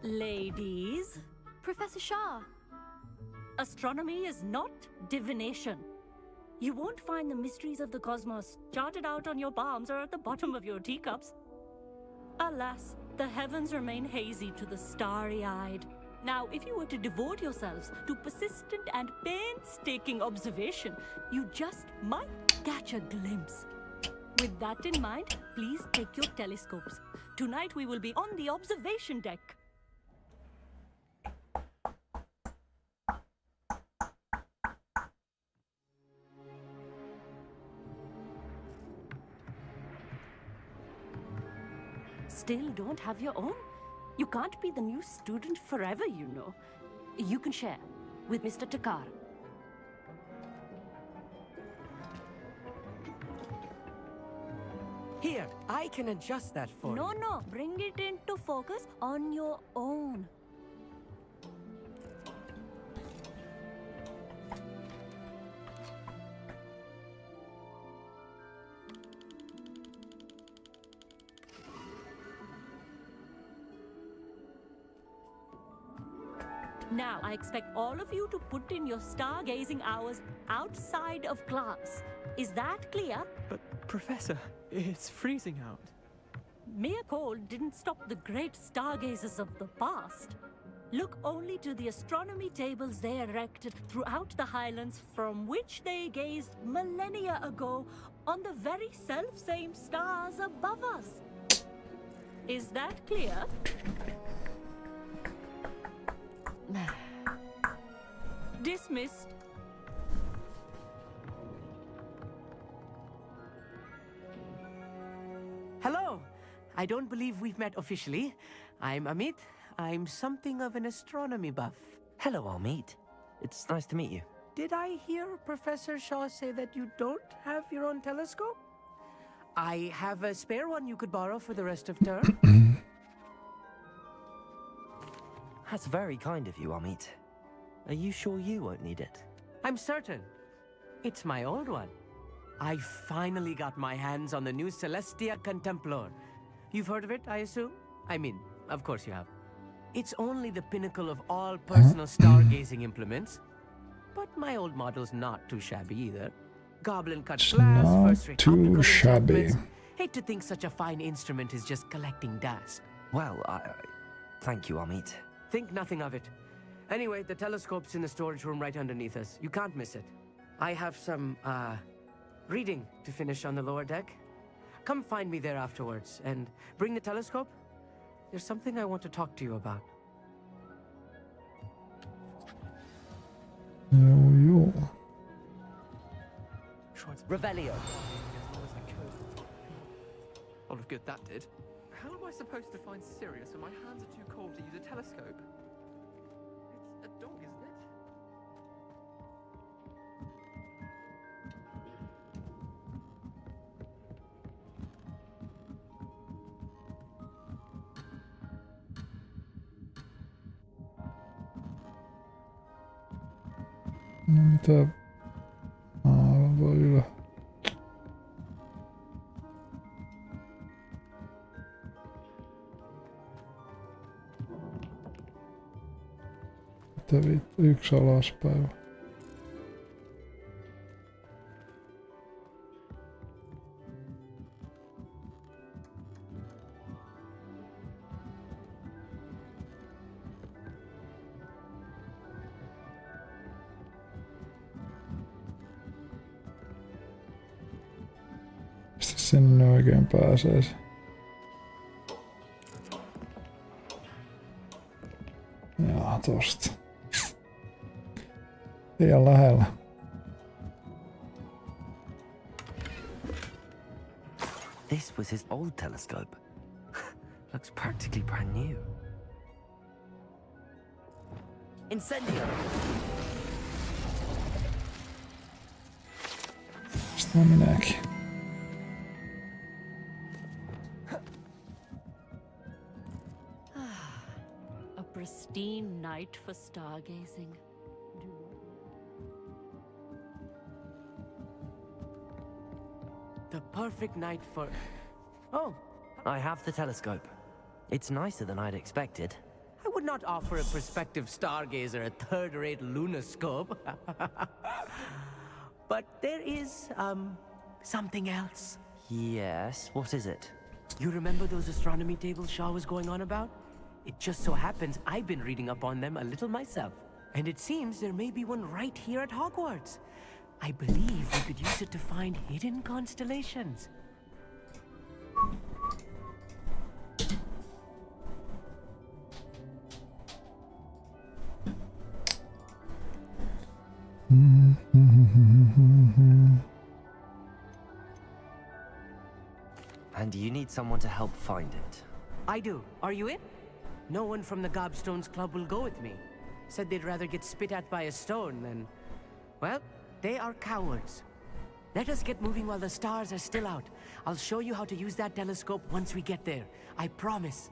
Speaker 15: Ladies,
Speaker 3: Professor Shah.
Speaker 15: astronomy is not divination. You won't find the mysteries of the cosmos charted out on your palms or at the bottom of your teacups. Alas, the heavens remain hazy to the starry-eyed. Now, if you were to devote yourselves to persistent and painstaking observation, you just might catch a glimpse. With that in mind, please take your telescopes. Tonight we will be on the observation deck. Still don't have your own? You can't be the new student forever, you know. You can share with Mr. Takar.
Speaker 16: Here, I can adjust that for you.
Speaker 15: No, bring it into focus on your own. Now, I expect all of you to put in your stargazing hours outside of class. Is that clear?
Speaker 5: But, Professor, it's freezing out.
Speaker 15: Mere cold didn't stop the great stargazers of the past. Look only to the astronomy tables they erected throughout the highlands from which they gazed millennia ago on the very self-same stars above us. Is that clear? Dismissed.
Speaker 16: Hello! I don't believe we've met officially. I'm Amit. I'm something of an astronomy buff.
Speaker 4: Hello, Amit. It's nice to meet you.
Speaker 16: Did I hear Professor Shaw say that you don't have your own telescope? I have a spare one you could borrow for the rest of term.
Speaker 4: That's very kind of you, Amit. Are you sure you won't need it?
Speaker 16: I'm certain. It's my old one. I finally got my hands on the new Celestia Contemplor. You've heard of it, I assume? I mean, of course you have. It's only the pinnacle of all personal stargazing implements. But my old model's not too shabby either. Goblin cut glass,
Speaker 1: Not
Speaker 16: first-rate
Speaker 1: too
Speaker 16: optical
Speaker 1: shabby.
Speaker 16: enchantments. Hate to think such a fine instrument is just collecting dust.
Speaker 4: Well, thank you, Amit.
Speaker 16: Think nothing of it. Anyway, the telescope's in the storage room right underneath us. You can't miss it. I have some, reading to finish on the lower deck. Come find me there afterwards, and bring the telescope. There's something I want to talk to you about.
Speaker 1: Jo.
Speaker 4: Revelio.
Speaker 5: A lot of good that did. How am I supposed to find Sirius when my hands are too cold to use a telescope? It's a dog, isn't it?
Speaker 1: No mitä... ylä. Yksi alaspäin. Mistä sinne oikein pääseisi? Jaa, tosta. Liian lähellä.
Speaker 4: This was his old telescope. Looks practically brand new. Incendio!
Speaker 1: Sitä minäkin.
Speaker 15: A pristine night for stargazing.
Speaker 16: The perfect night for... Oh,
Speaker 4: I have the telescope. It's nicer than I'd expected.
Speaker 16: I would not offer a prospective stargazer a third-rate lunoscope. But there is, something else.
Speaker 4: Yes, what is it?
Speaker 16: You remember those astronomy tables Shaw was going on about? It just so happens I've been reading up on them a little myself. And it seems there may be one right here at Hogwarts. I believe we could use it to find hidden constellations.
Speaker 4: And you need someone to help find it.
Speaker 16: I do. Are you in? No one from the Gobstones Club will go with me. Said they'd rather get spit at by a stone than... Well, they are cowards. Let us get moving while the stars are still out. I'll show you how to use that telescope once we get there. I promise.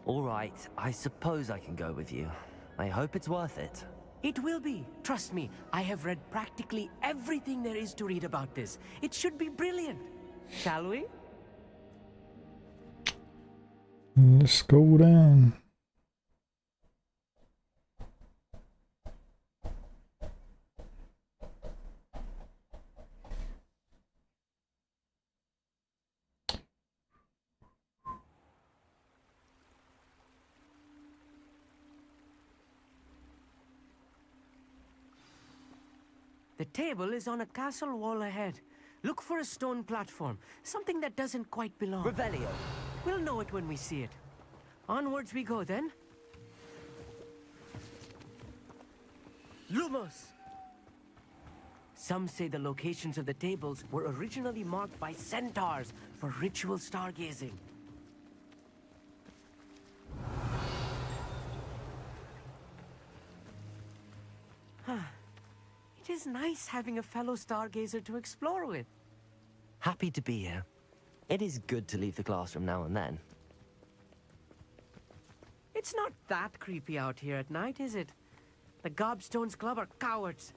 Speaker 4: All right, I suppose I can go with you. I hope it's worth it.
Speaker 16: It will be. Trust me, I have read practically everything there is to read about this. It should be brilliant. Shall we?
Speaker 1: Let's go down.
Speaker 16: The table is on a castle wall ahead. Look for a stone platform, something that doesn't quite belong.
Speaker 4: Revelio.
Speaker 16: We'll know it when we see it. Onwards we go then. Lumos! Some say the locations of the tables were originally marked by centaurs for ritual stargazing. It is nice having a fellow stargazer to explore with.
Speaker 4: Happy to be here. It is good to leave the classroom now and then.
Speaker 16: It's not that creepy out here at night, is it? The Gobstones Club are cowards.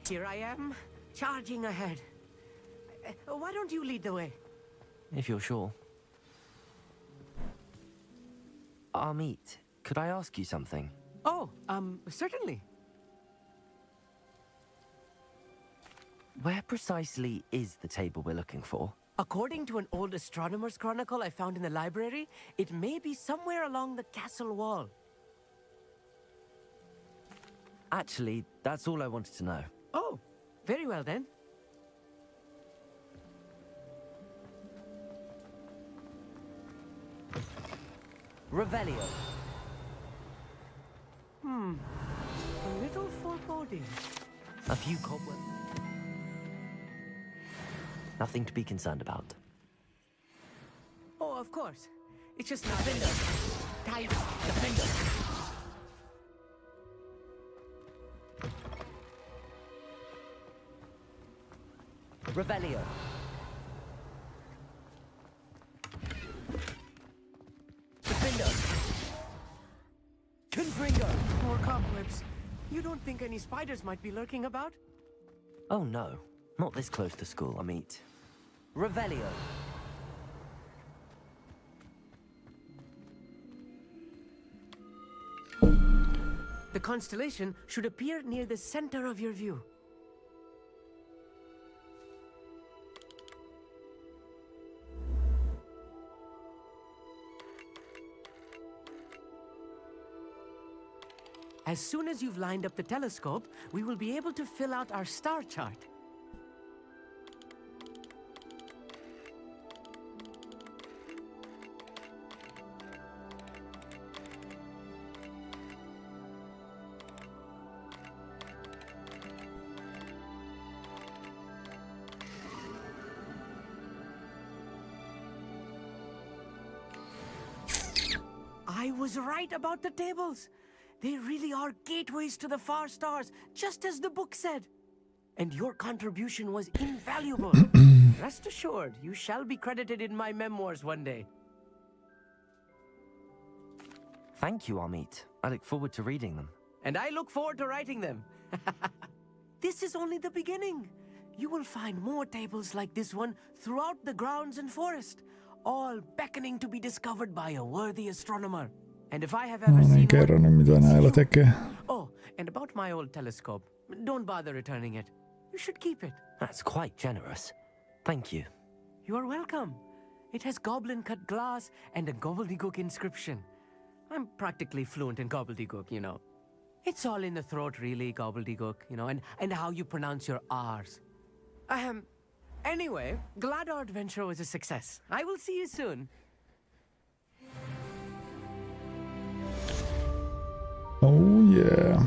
Speaker 16: Here I am, charging ahead. Why don't you lead the way?
Speaker 4: If you're sure. Amit, could I ask you something?
Speaker 16: Oh, certainly.
Speaker 4: Where precisely is the table we're looking for?
Speaker 16: According to an old astronomer's chronicle I found in the library, it may be somewhere along the castle wall.
Speaker 4: Actually, that's all I wanted to know.
Speaker 16: Oh, very well then.
Speaker 4: Revelio.
Speaker 16: A little foreboding.
Speaker 4: A few cobwebs. Nothing to be concerned about.
Speaker 16: Oh, of course. It's just not tight. Defender.
Speaker 4: Revelio.
Speaker 16: Defender. Confringo. More cobwebs. You don't think any spiders might be lurking about?
Speaker 4: Oh no, not this close to school, I mean. Revelio.
Speaker 16: The constellation should appear near the center of your view. As soon as you've lined up the telescope, we will be able to fill out our star chart. I was right about the tables. They really are gateways to the far stars, just as the book said. And your contribution was invaluable. Rest assured, you shall be credited in my memoirs one day.
Speaker 4: Thank you, Amit. I look forward to reading them.
Speaker 16: And I look forward to writing them. This is only the beginning. You will find more tables like this one throughout the grounds and forest, all beckoning to be discovered by a worthy astronomer. And if I have ever seen
Speaker 1: kerron nyt mitä näillä tekee.
Speaker 16: Oh, and about my old telescope. Don't bother returning it. You should keep it.
Speaker 4: That's quite generous. Thank you.
Speaker 16: You are welcome. It has goblin-cut glass and a gobbledygook inscription. I'm practically fluent in gobbledygook, you know. It's all in the throat, really, gobbledygook, you know, and how you pronounce your R's. Anyway, glad our adventure was a success. I will see you soon.
Speaker 1: Oh yeah.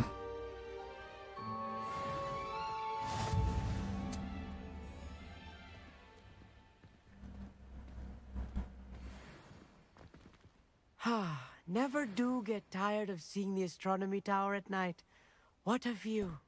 Speaker 16: Never do get tired of seeing the astronomy tower at night. What a view.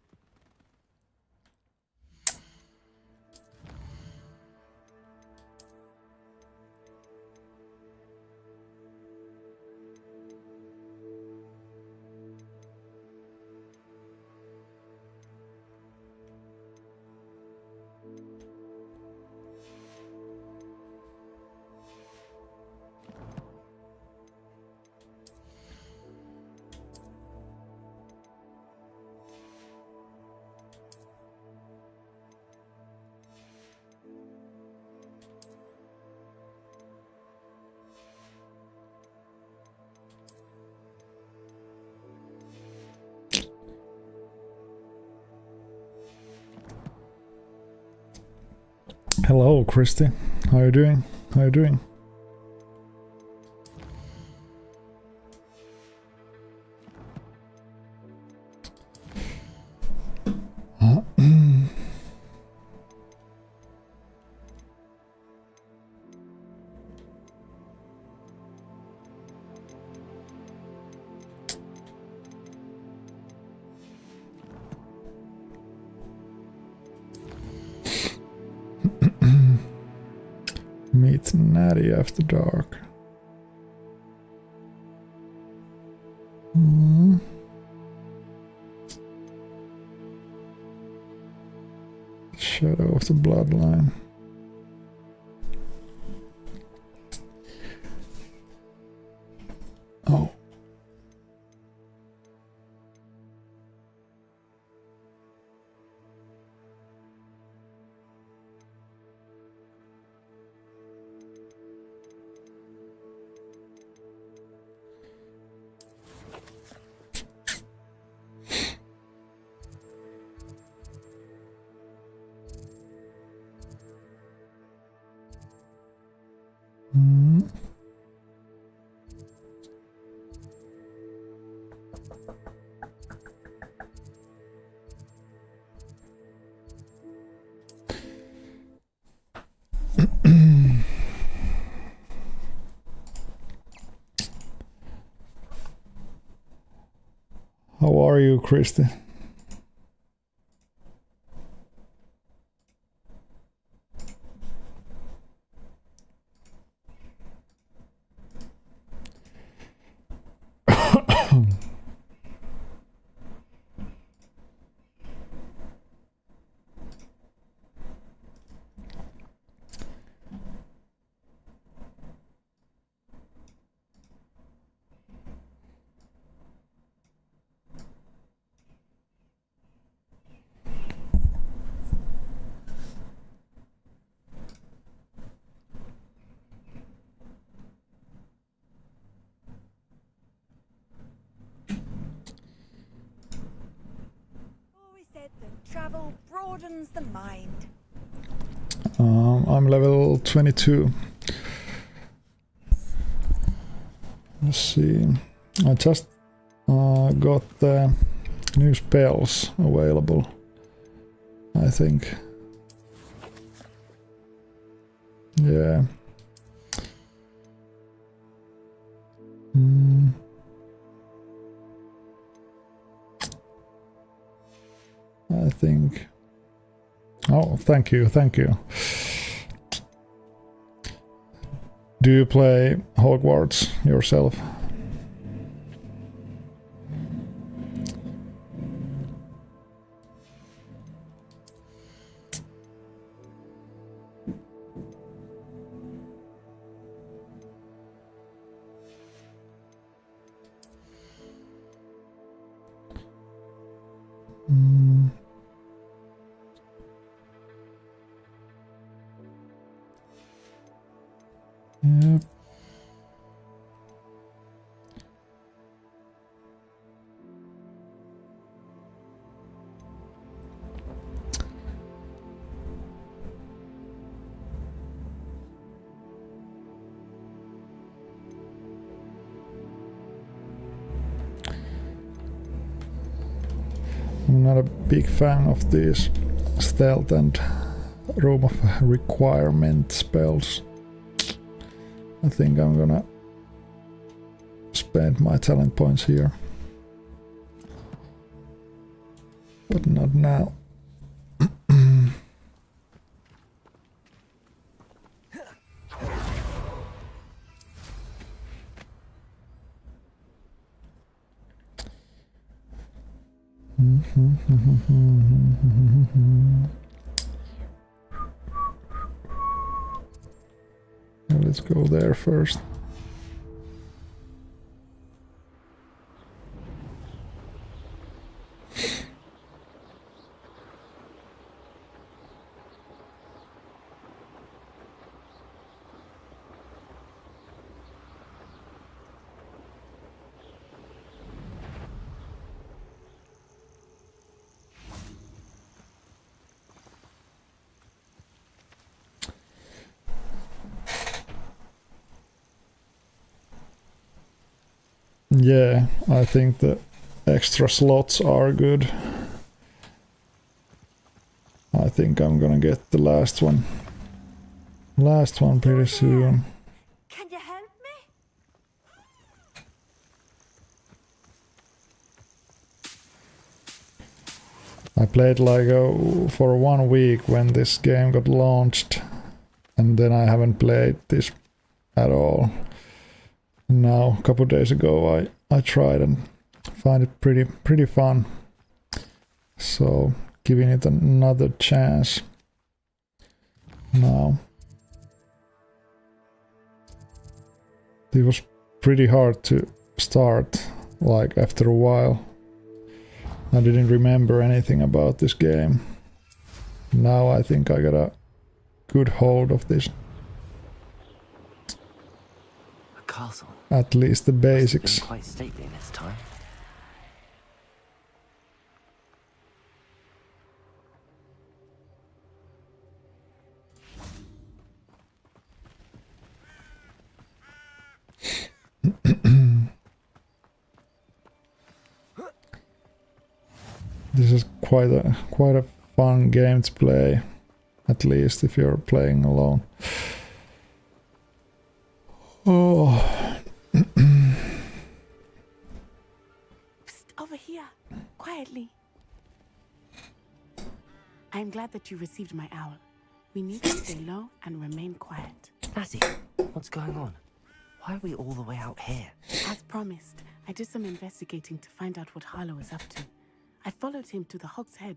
Speaker 1: Hello, Christy. How are you doing? How are you doing? Meet Natty after dark. Shadow of the bloodline. Oh. How are you, Christy?
Speaker 17: broadens the mind.
Speaker 1: I'm level 22. Let's see. I just got the new spells available, I think. Yeah. I think. Oh, thank you. Do you play Hogwarts yourself? Yep. I'm not a big fan of these stealth and room of requirement spells. I think I'm gonna spend my talent points here. But not now. Let's go there first. Yeah, I think the extra slots are good. I think I'm gonna get the last one. Last one pretty soon.
Speaker 17: Can you help me?
Speaker 1: I played like for 1 week when this game got launched, and then I haven't played this at all. Now, a couple days ago, I tried and find it pretty fun. So, giving it another chance now. It was pretty hard to start, like after a while. I didn't remember anything about this game. Now I think I got a good hold of this.
Speaker 4: A castle.
Speaker 1: At least the basics.
Speaker 4: Quite stately this time.
Speaker 1: This is quite a fun game to play, at least if you're playing alone. Oh.
Speaker 14: Psst, over here, quietly. I'm glad that you received my owl. We need to stay low and remain quiet.
Speaker 4: Natty, what's going on? Why are we all the way out here?
Speaker 14: As promised, I did some investigating to find out what Harlow is up to. I followed him to the Hog's Head.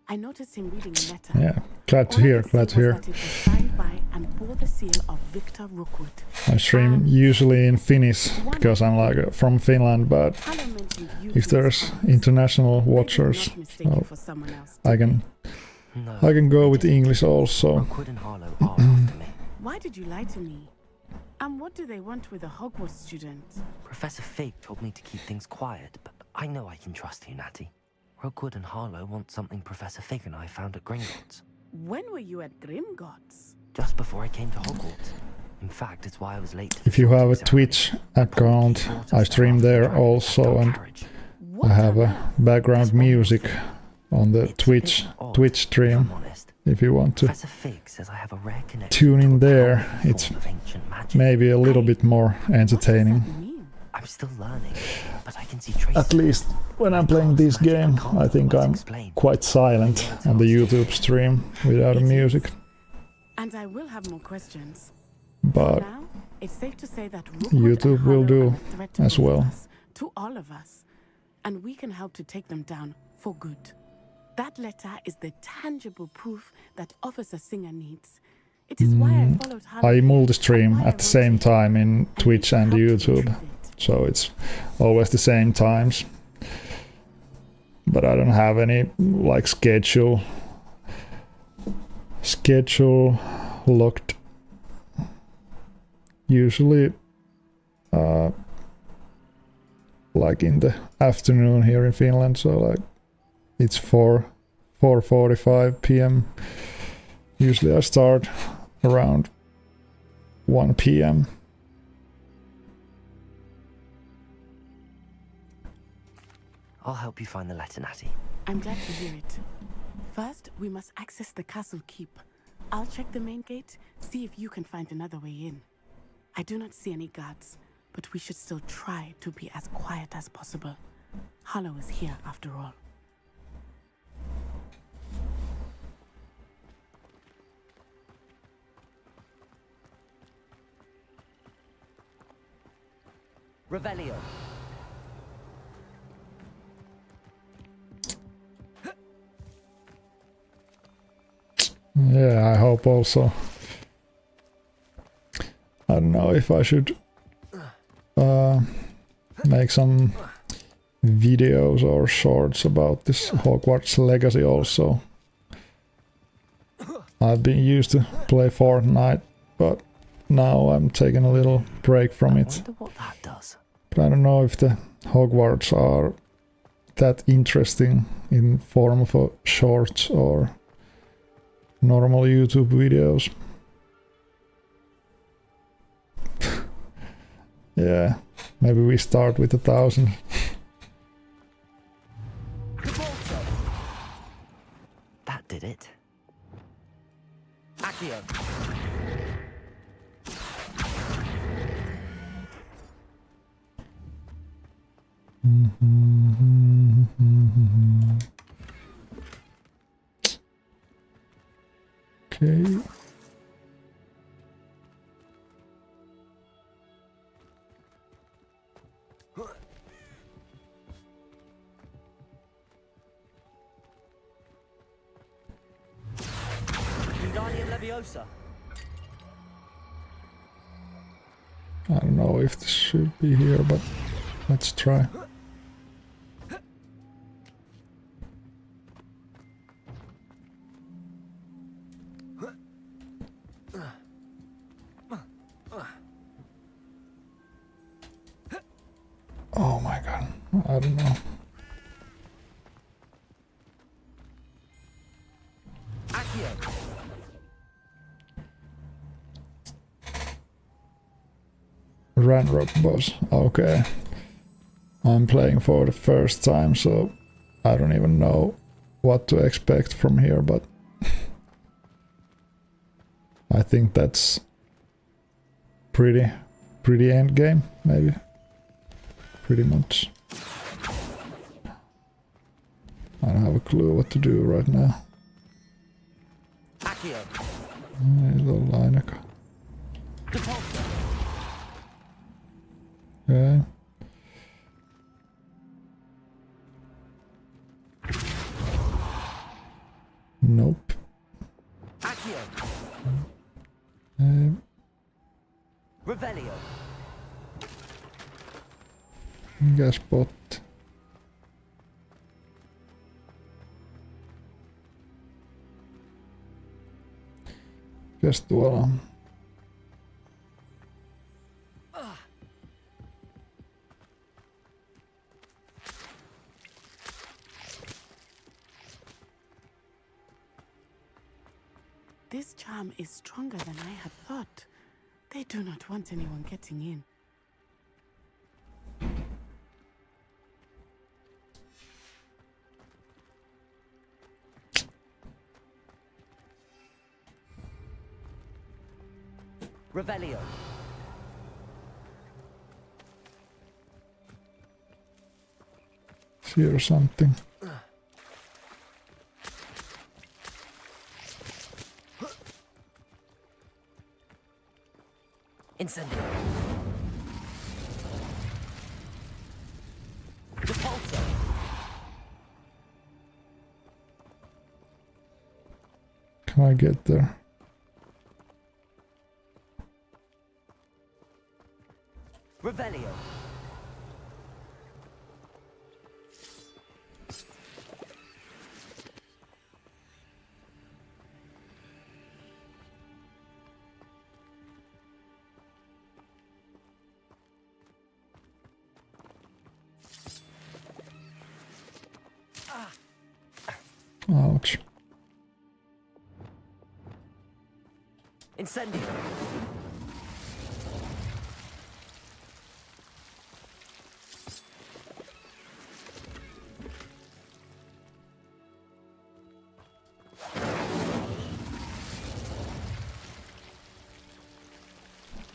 Speaker 14: I noticed him reading a letter.
Speaker 1: Yeah, glad to hear.
Speaker 14: That it was signed by and bore the seal of Victor Rookwood.
Speaker 1: I stream usually in Finnish because I'm like from Finland, but if there's international watchers, I can go with English also.
Speaker 14: Why did you lie to me? And what do they want with a Hogwarts student?
Speaker 4: Professor Fig told me to keep things quiet, but I know I can trust you, Natty. Rookwood and Harlow want something Professor Fig and I found at Gringotts.
Speaker 14: When were you at Gringotts?
Speaker 4: Just before I came to Hogwarts. In fact, it's why I was late to the
Speaker 1: If you have a
Speaker 4: sorting
Speaker 1: Twitch account, I stream there also, and I have a background music on the Twitch stream. If you want to
Speaker 4: Professor Fig says I have a rare connection
Speaker 1: tune in
Speaker 4: to a
Speaker 1: there,
Speaker 4: powerful
Speaker 1: it's
Speaker 4: form of ancient magic.
Speaker 1: maybe a little bit more entertaining.
Speaker 4: I'm still learning, but I can see traces.
Speaker 1: At least when I'm playing this game, I think I'm quite silent on the YouTube stream without music.
Speaker 14: And I will have more questions.
Speaker 1: But
Speaker 14: For now, it's safe to say that
Speaker 1: YouTube will do as well.
Speaker 14: To all of us, and we can help to take them down for good. That letter is the tangible proof that Officer Singer needs. It is why I followed Harlow.
Speaker 1: I multi-stream at the same time in Twitch and YouTube, so it's always the same times. But I don't have any like schedule locked. Usually like in the afternoon here in Finland, so like it's 4:45 p.m. Usually I start around 1 p.m.
Speaker 4: I'll help you find the letter, Natty.
Speaker 14: I'm glad to hear it. First, we must access the castle keep. I'll check the main gate, see if you can find another way in. I do not see any guards, but we should still try to be as quiet as possible. Harlow is here after all.
Speaker 16: Revelio.
Speaker 1: Yeah, I hope also. I don't know if I should make some videos or shorts about this Hogwarts Legacy also. I've been used to play Fortnite, but now I'm taking a little break from it.
Speaker 4: I wonder what that does.
Speaker 1: But I don't know if the Hogwarts are that interesting in form of a shorts or normal YouTube videos. Yeah, maybe we start with 1,000.
Speaker 4: That did it.
Speaker 16: Accio.
Speaker 1: Okay.
Speaker 16: Wingardium Leviosa.
Speaker 1: I don't know if this should be here, but let's try. Oh my god, I don't know. Ranrock boss, okay. I'm playing for the first time, so I don't even know what to expect from here, but I think that's pretty end game, maybe. Pretty much. I don't have a clue what to do right now. Little ainakaan. Okay. Nope.
Speaker 16: Revelio.
Speaker 1: Mikä spot? Mikäs tuolla on?
Speaker 14: This charm is stronger than I had thought. They do not want anyone getting in.
Speaker 4: Revelio.
Speaker 1: Here or something.
Speaker 4: Incendio. Repulsor.
Speaker 1: Can I get there?
Speaker 4: Revelio.
Speaker 1: Ouch.
Speaker 4: Incendio.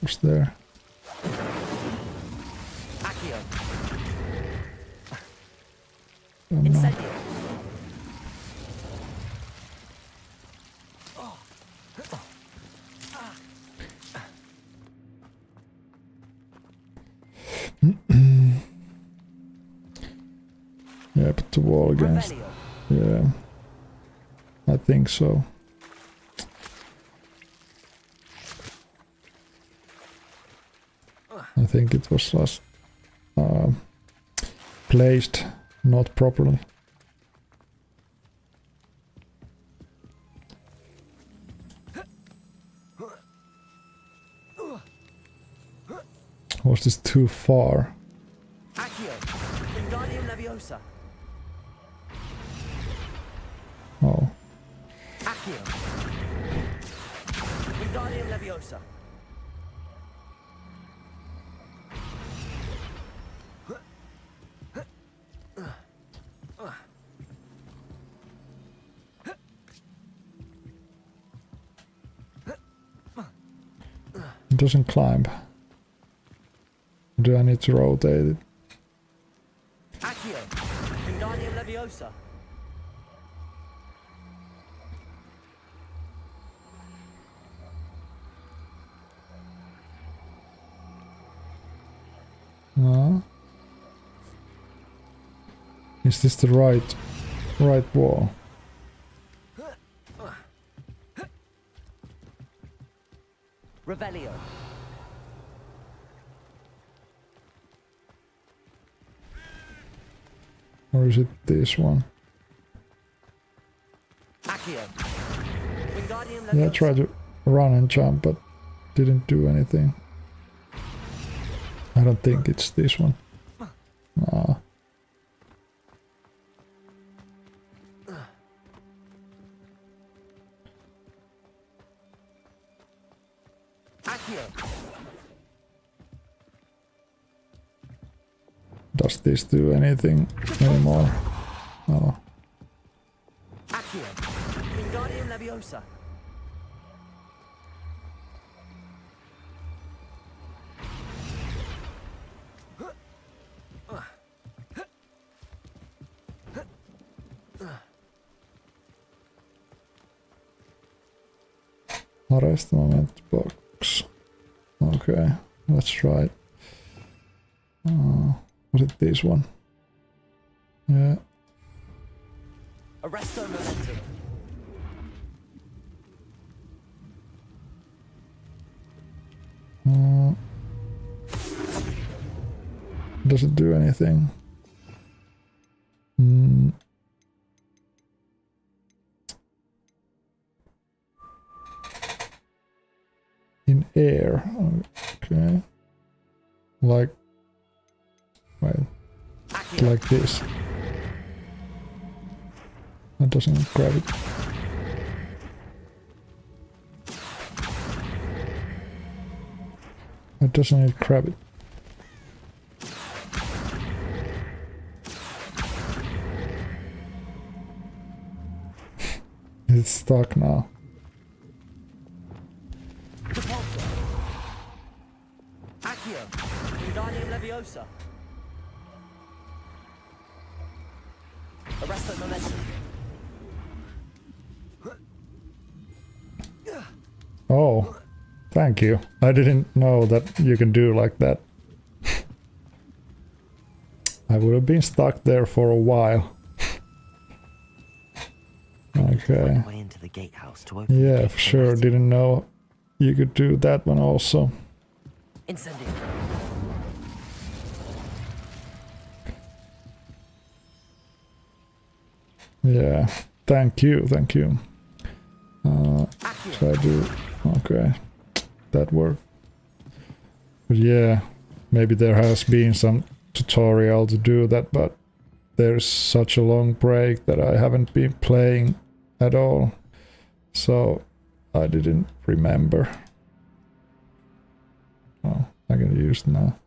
Speaker 1: What's there?
Speaker 4: Accio.
Speaker 1: Don't know.
Speaker 4: Incendio.
Speaker 1: Yeah, but the wall against. Yeah, I think so. I think it was just placed not properly. Was this too far?
Speaker 4: Accio. Wingardium Leviosa.
Speaker 1: Oh.
Speaker 4: Accio. Wingardium Leviosa.
Speaker 1: It doesn't climb. Do I need to rotate it?
Speaker 4: Accio. Wingardium Leviosa.
Speaker 1: No. Is this the right wall?
Speaker 4: Revelio.
Speaker 1: Or is it this one?
Speaker 4: Accio. Wingardium Leviosa.
Speaker 1: Yeah, I tried to run and jump, but didn't do anything. I don't think it's this one. Ah.
Speaker 4: Accio.
Speaker 1: Does this do anything anymore? Oh.
Speaker 4: Accio. Wingardium Leviosa.
Speaker 1: Arrest moment box. Okay, let's try it. Was it this one? Yeah.
Speaker 4: Arresto momentum.
Speaker 1: Does it do anything? In air. Okay. Like. Wait. Like this. That doesn't grab it. doesn't need grab it. It's stuck now.
Speaker 9: Depulso. Accio. Wingardium Leviosa. Arresto Momentum.
Speaker 1: Oh, thank you. I didn't know that you can do like that. I would have been stuck there for a while. Okay.
Speaker 4: Way into the gatehouse to open the
Speaker 1: Yeah,
Speaker 4: gate
Speaker 1: for sure. Didn't know you could do that one also.
Speaker 4: Incendio.
Speaker 1: Yeah, thank you, thank you. Should I do? Okay, that worked. But yeah, maybe there has been some tutorial to do that, but there's such a long break that I haven't been playing at all, so I didn't remember. Oh, I can use it now.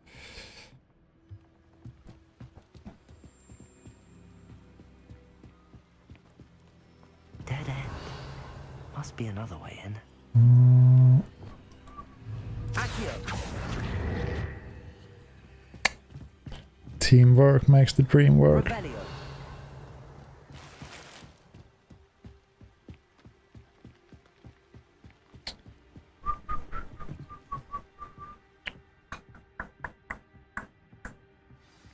Speaker 4: Dead end. Must be another way in.
Speaker 1: Teamwork makes the dream work.
Speaker 9: Rebellion.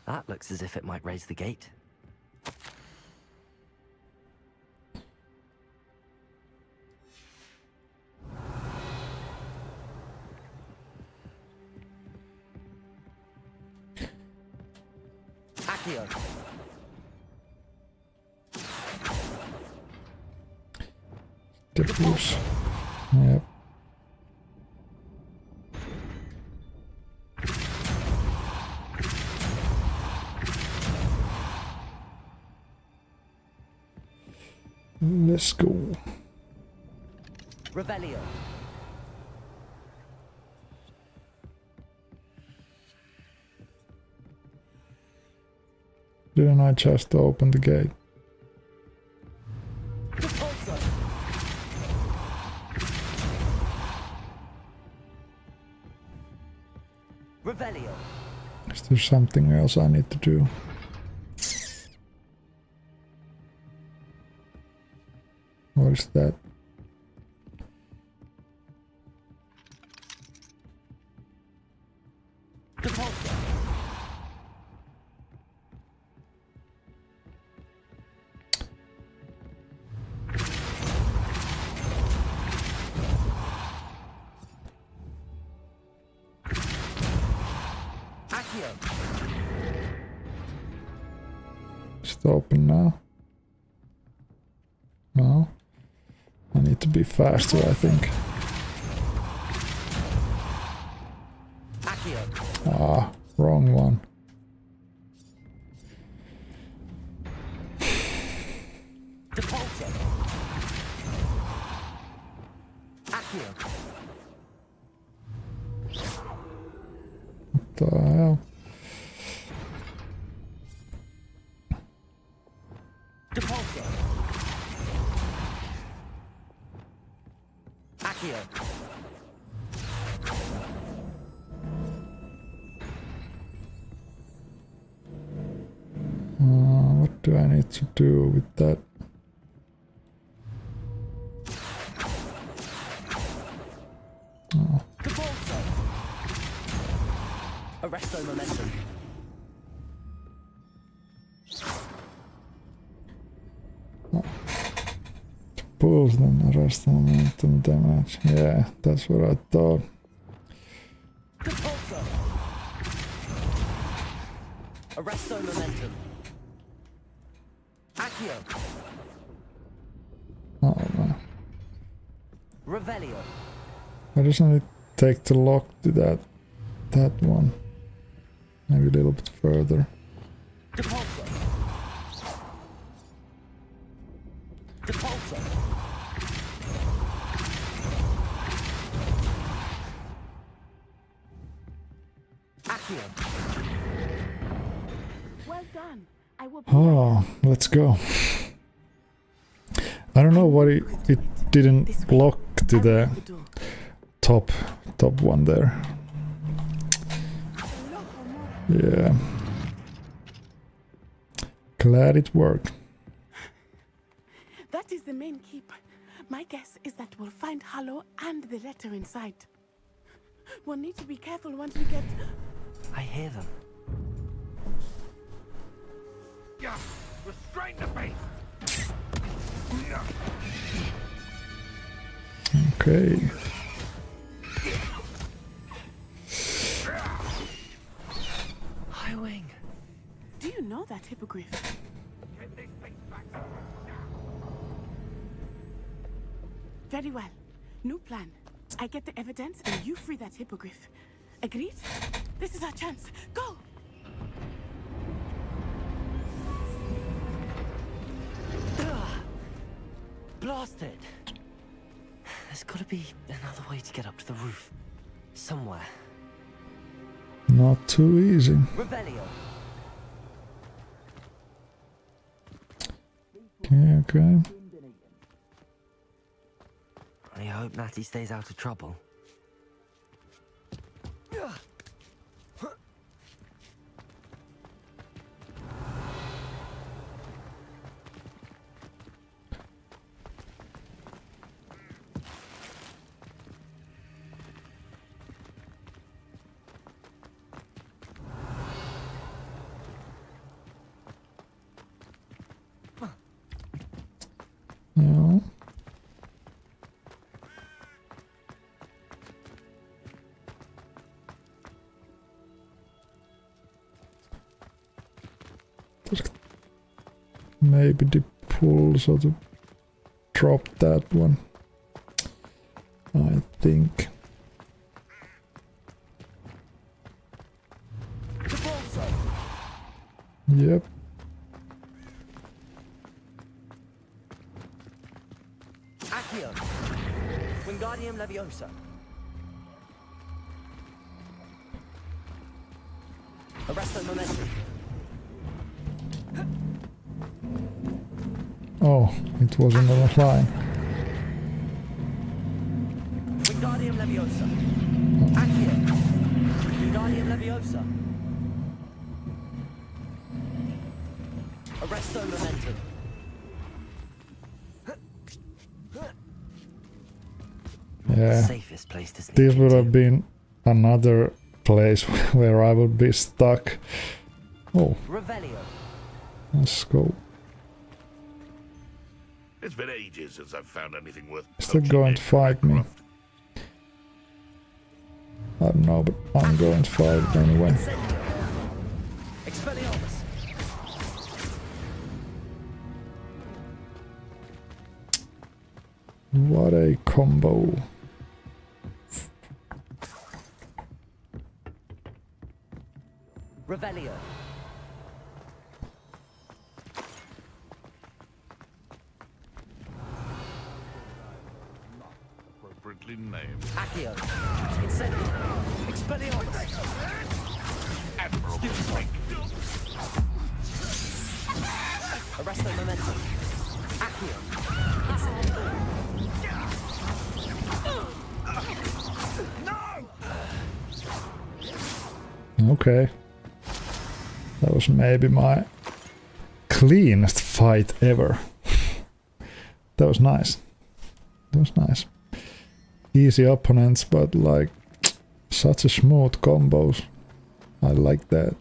Speaker 4: That looks as if it might raise the gate.
Speaker 9: Accio.
Speaker 1: Diffuse. Yep. Let's go.
Speaker 9: Rebellion.
Speaker 1: Didn't I just open the gate?
Speaker 9: Depulso. Rebellion.
Speaker 1: Is there something else I need to do? What is that?
Speaker 9: Depulso. Accio.
Speaker 1: Is it open now? No. I need to be faster, I think.
Speaker 9: Accio.
Speaker 1: Ah, wrong one.
Speaker 9: Depulso. Accio.
Speaker 1: What the hell?
Speaker 9: Depulso. Accio.
Speaker 1: What do I need to do with that? Oh.
Speaker 9: Depulso. Arresto Momentum.
Speaker 1: Pulls them, arrest momentum damage. Yeah, that's what I thought.
Speaker 9: Depulso. Arresto Momentum. Accio.
Speaker 1: Oh man.
Speaker 9: Revelio.
Speaker 1: Why doesn't it take the lock to that one? Maybe a little bit further.
Speaker 9: Depulso. Depulso.
Speaker 14: done. I will be
Speaker 1: Oh, let's go. I don't know why it didn't lock to the top one there. Yeah. Glad it worked.
Speaker 14: That is the main keep. My guess is that we'll find Hollow and the letter inside. We'll need to be careful once we get...
Speaker 4: I hear them.
Speaker 8: Yeah, restrain the beast.
Speaker 1: Okay.
Speaker 4: Highwing.
Speaker 14: Do you know that hippogriff? Very well. New plan. I get the evidence and you free that hippogriff. Agreed? This is our chance. Go!
Speaker 4: Blasted! There's gotta be another way to get up to the roof. Somewhere.
Speaker 1: Not too easy.
Speaker 4: Revelio.
Speaker 1: Okay.
Speaker 4: I hope Natty stays out of trouble.
Speaker 1: Yeah. Maybe the pull so to drop that one. I think. Yep.
Speaker 4: Accio. Wingardium Leviosa. Arresto Momentum.
Speaker 1: Oh, it wasn't on a line.
Speaker 4: Wingardium Leviosa. Accio. Wingardium Leviosa. Arresto Momentum.
Speaker 1: Yeah.
Speaker 4: Safest place to sneak
Speaker 1: This would
Speaker 4: into.
Speaker 1: have been another place where I would be stuck. Oh,
Speaker 4: Revelio.
Speaker 1: let's go.
Speaker 8: It's been ages since I've found anything worth
Speaker 1: Is they
Speaker 8: poaching
Speaker 1: going
Speaker 8: in
Speaker 1: to fight me? I don't know, but I'm going to fight it anyway.
Speaker 4: Expelliarmus.
Speaker 1: What a combo.
Speaker 4: Revelio.
Speaker 8: Appropriately named.
Speaker 4: Accio. Incendio. Expelliarmus.
Speaker 8: Admirable strike.
Speaker 4: Arresto Momentum. Accio. Incendio.
Speaker 1: Okay. That was maybe my cleanest fight ever. That was nice. That was nice. Easy opponents, but like such a smooth combos. I like that.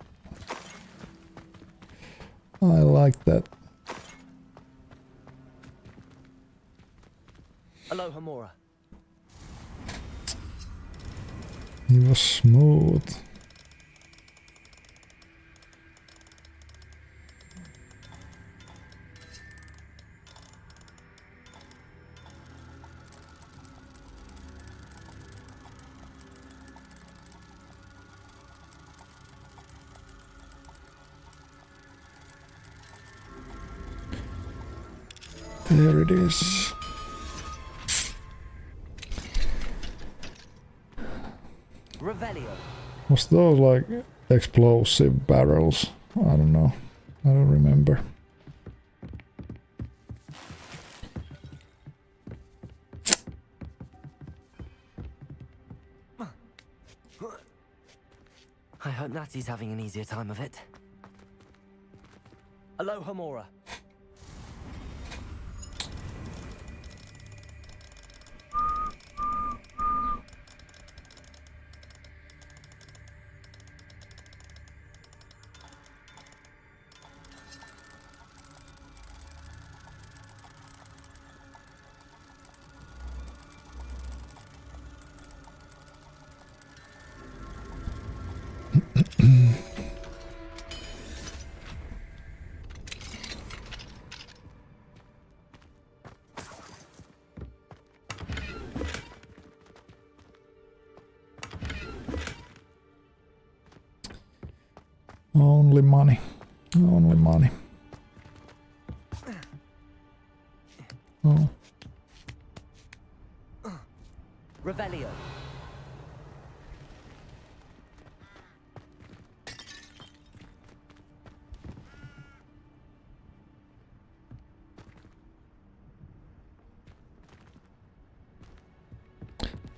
Speaker 1: I like that.
Speaker 4: Aloha Mora.
Speaker 1: He was smooth. There it is.
Speaker 4: Revelio.
Speaker 1: Was those like explosive barrels? I don't know. I don't remember.
Speaker 4: I hope Natty's having an easier time of it. Aloha, Mora.
Speaker 1: Only money. Only money. Oh.
Speaker 4: Revelio.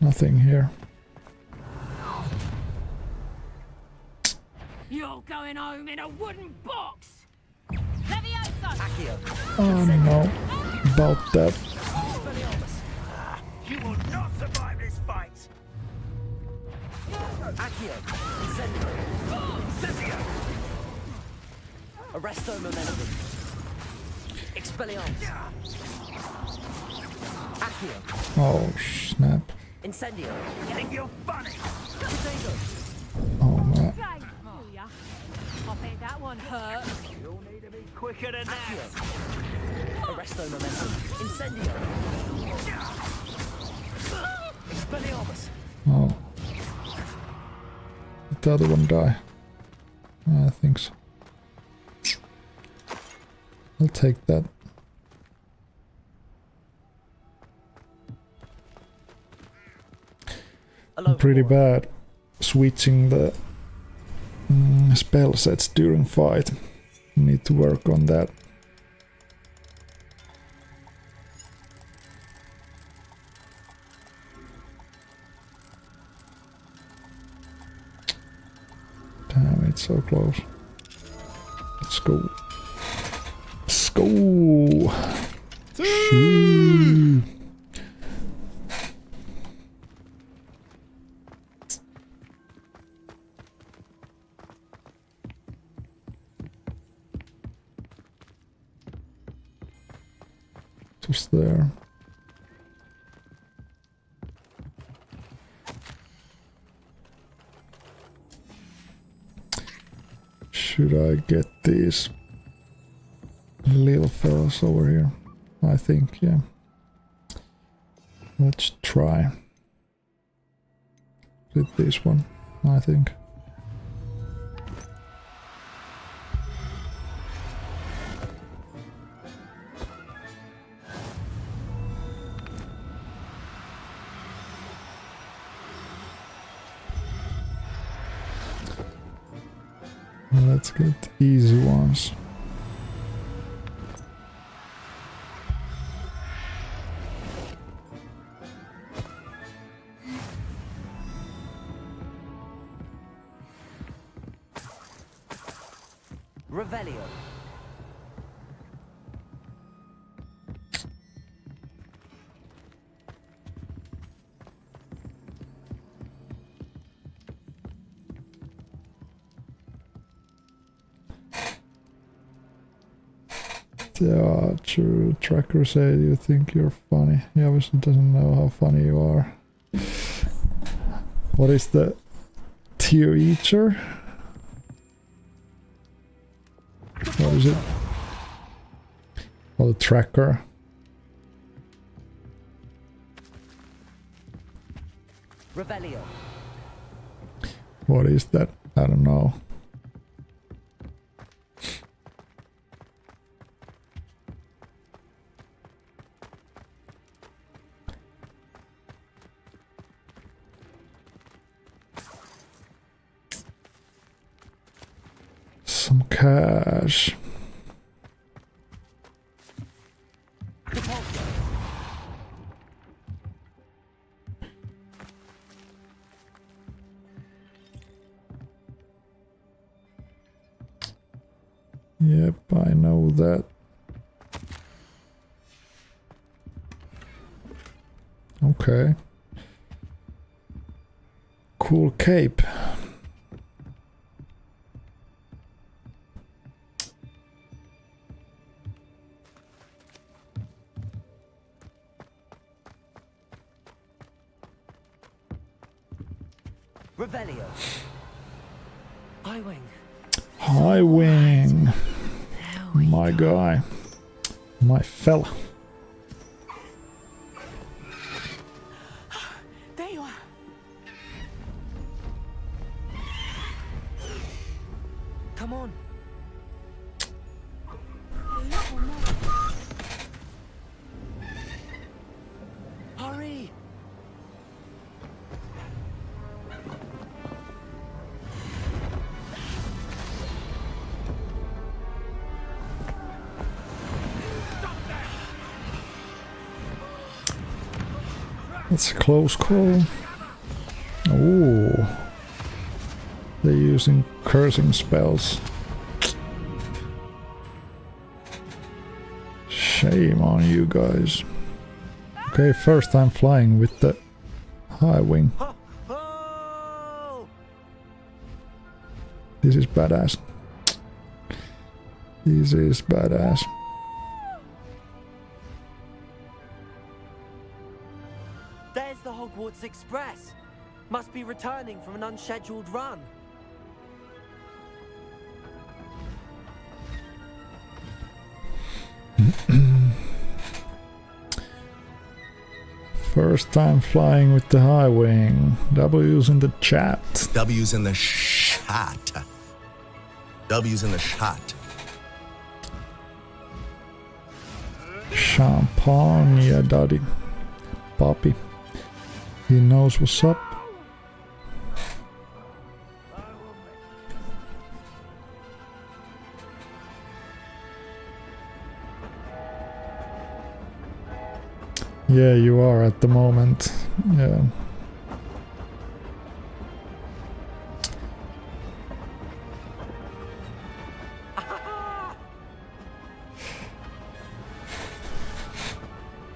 Speaker 1: Nothing here.
Speaker 15: You're going home in a wooden box!
Speaker 1: Oh no. About that.
Speaker 12: You will not survive this fight!
Speaker 4: Accio. Incendio. Incendio. Arresto momentum. Expelliarmus. Accio.
Speaker 1: Oh snap.
Speaker 4: Incendio.
Speaker 12: You think you're funny?
Speaker 4: Potato.
Speaker 1: Oh man.
Speaker 15: I think that one hurt.
Speaker 12: You'll need to be quicker than that.
Speaker 4: Arresto momentum. Incendio. Expelliarmus.
Speaker 1: Oh. Did the other one die? I think so. I'll take that. I'm pretty bad switching the spell sets during fight. Need to work on that. Damn, it's so close. Let's go. Let's go! Shoo. Just there. Should I get these little fellas over here? I think, yeah. Let's try. With this one, I think. Let's get easy ones.
Speaker 4: Revelio.
Speaker 1: Yeah, true. Tracker say you think you're funny. He obviously doesn't know how funny you are. What is the tier eater? What is it? Oh, the tracker.
Speaker 4: Revelio.
Speaker 1: What is that? I don't know. Some cash. Yep, I know that. Okay. Cool cape.
Speaker 4: Revelio. Highwing.
Speaker 1: Highwing. My guy. My fella.
Speaker 14: There you are.
Speaker 4: Come on. Hurry.
Speaker 1: It's a close call. Ooh. They're using cursing spells. Shame on you guys. Okay, first time flying with the high wing. This is badass. This is badass.
Speaker 4: There's the Hogwarts Express. Must be returning from an unscheduled run.
Speaker 1: First time flying with the high wing. W's in the chat.
Speaker 18: W's in the chat. W's in the chat.
Speaker 1: Champagne, yeah, daddy. Poppy. He knows what's up. Yeah, you are at the moment. Yeah.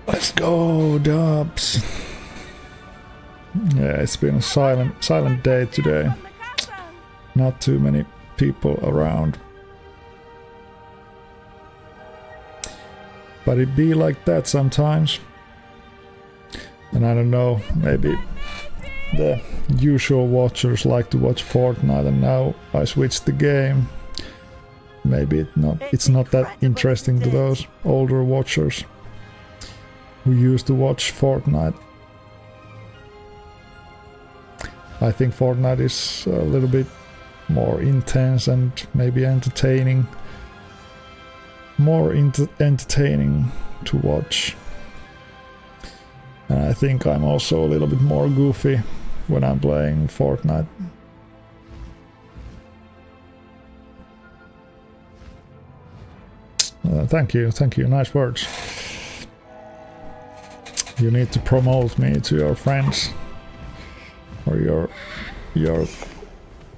Speaker 1: Let's go, Dubs. Yeah, it's been a silent day today. Not too many people around. But it be like that sometimes. And I don't know, maybe the usual watchers like to watch Fortnite and now I switched the game. Maybe it's not that interesting to those older watchers who used to watch Fortnite. I think Fortnite is a little bit more intense and maybe entertaining. More entertaining to watch. And I think I'm also a little bit more goofy when I'm playing Fortnite. Thank you, nice words. You need to promote me to your friends or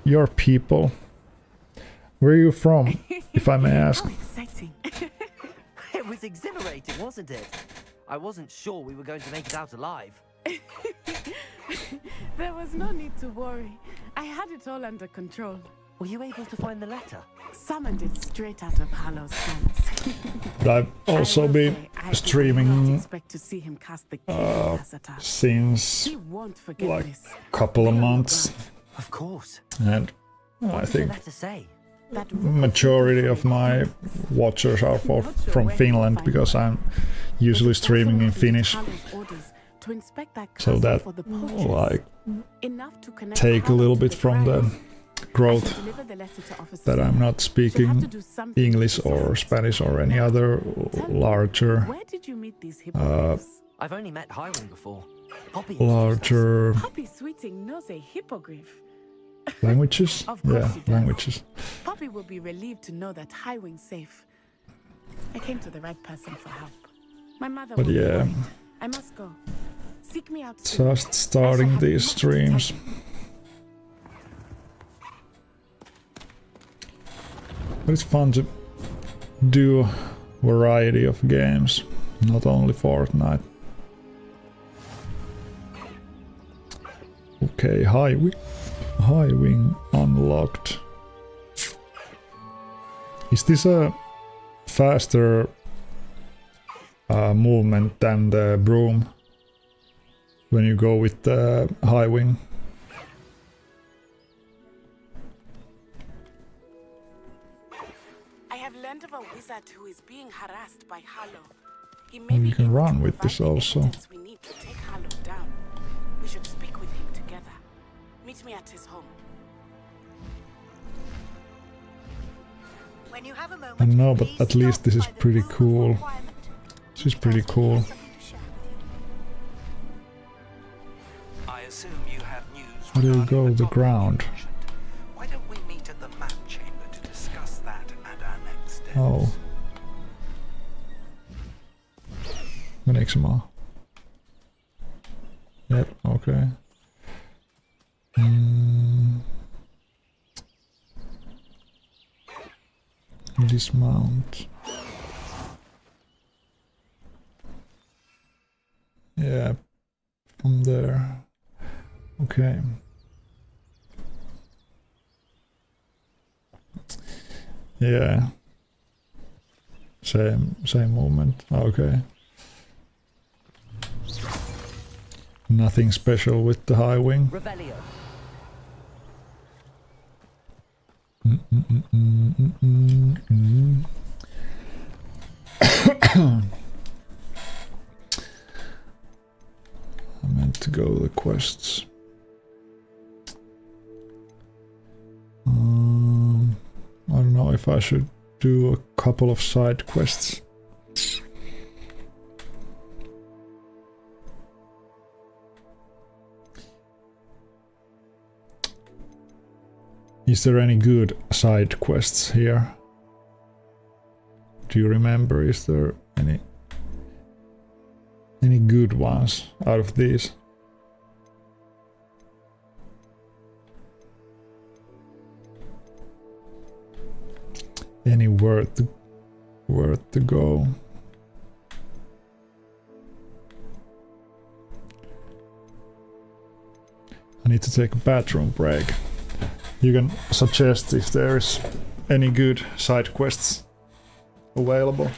Speaker 1: your people. Where are you from, if I may ask?
Speaker 14: Exciting.
Speaker 4: It was exhilarating, wasn't it? I wasn't sure we were going to make it out alive.
Speaker 14: There was no need to worry. I had it all under control.
Speaker 4: Were you able to find the letter?
Speaker 14: Summoned it straight out of Hallow's hands.
Speaker 1: I've also been streaming
Speaker 14: expect to see him cast the
Speaker 1: since
Speaker 14: he won't forget
Speaker 1: like
Speaker 14: this.
Speaker 1: couple of months.
Speaker 4: Of course.
Speaker 1: And
Speaker 4: What
Speaker 1: I
Speaker 4: does
Speaker 1: think
Speaker 4: the letter say?
Speaker 1: majority of my watchers are from Finland because I'm usually streaming in Finnish. So that like take a little bit from the growth that I'm not speaking English or Spanish or any other larger
Speaker 4: I've only met Highwing before. Poppy
Speaker 1: larger
Speaker 14: Poppy Sweeting knows a hippogriff.
Speaker 1: languages.
Speaker 14: Of course
Speaker 1: Yeah,
Speaker 14: she does.
Speaker 1: languages.
Speaker 14: Poppy will be relieved to know that Highwing's safe. I came to the right person for help. My mother
Speaker 1: But
Speaker 14: will be
Speaker 1: yeah.
Speaker 14: worried. I must go. Seek me out soon.
Speaker 1: Just starting these streams. But it's fun to do a variety of games, not only Fortnite. Okay, high wing unlocked. Is this a faster movement than the broom when you go with the high wing?
Speaker 14: I have learned of a wizard who is being harassed by Harlow. He may
Speaker 1: And
Speaker 14: be
Speaker 1: you can
Speaker 14: able
Speaker 1: run
Speaker 14: to
Speaker 1: with this
Speaker 14: provide the
Speaker 1: also.
Speaker 14: evidence we need to take Harlow down. We should speak with him together. Meet me at his home.
Speaker 17: When you have a moment,
Speaker 1: I know, but
Speaker 17: please
Speaker 1: at least
Speaker 17: stop
Speaker 1: this is
Speaker 17: by the
Speaker 1: pretty
Speaker 17: room of
Speaker 1: cool.
Speaker 17: requirement.
Speaker 1: This is pretty cool.
Speaker 12: I assume you have news.
Speaker 1: How do you go the ground?
Speaker 12: Why don't we meet at the map chamber to discuss that and our next steps?
Speaker 1: Oh. Meneekö maa? Yep, okay. Dismount. Yeah, from there. Okay. Yeah. Same movement. Okay. Nothing special with the high wing.
Speaker 19: Revelio.
Speaker 1: I meant to go the quests. I don't know if I should do a couple of side quests. Is there any good side quests here? Do you remember? Is there any good ones out of these? Any worth to go? I need to take a bathroom break. You can suggest if there is any good side quests available.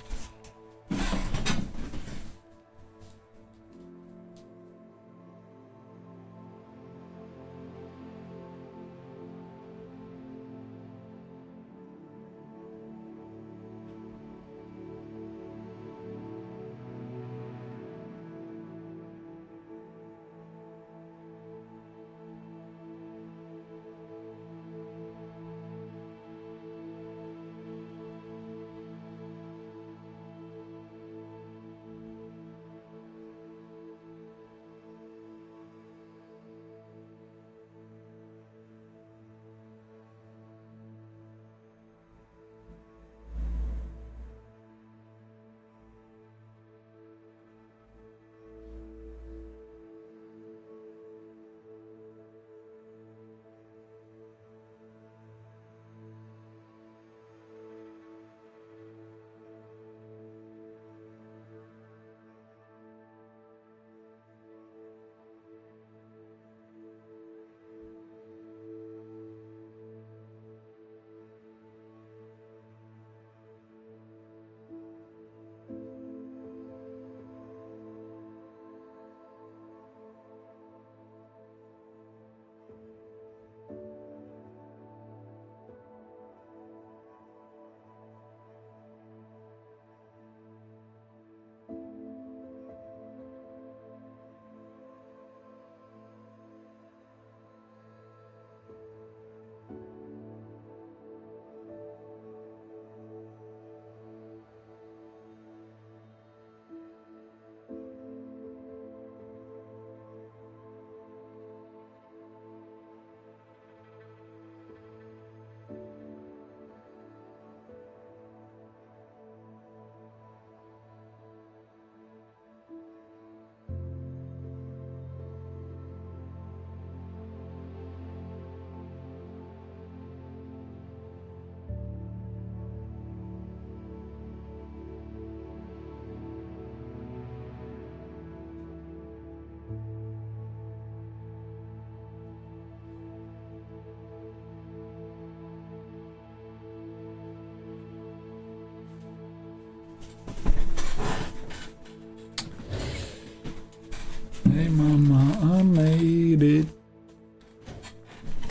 Speaker 1: Hey mama, I made it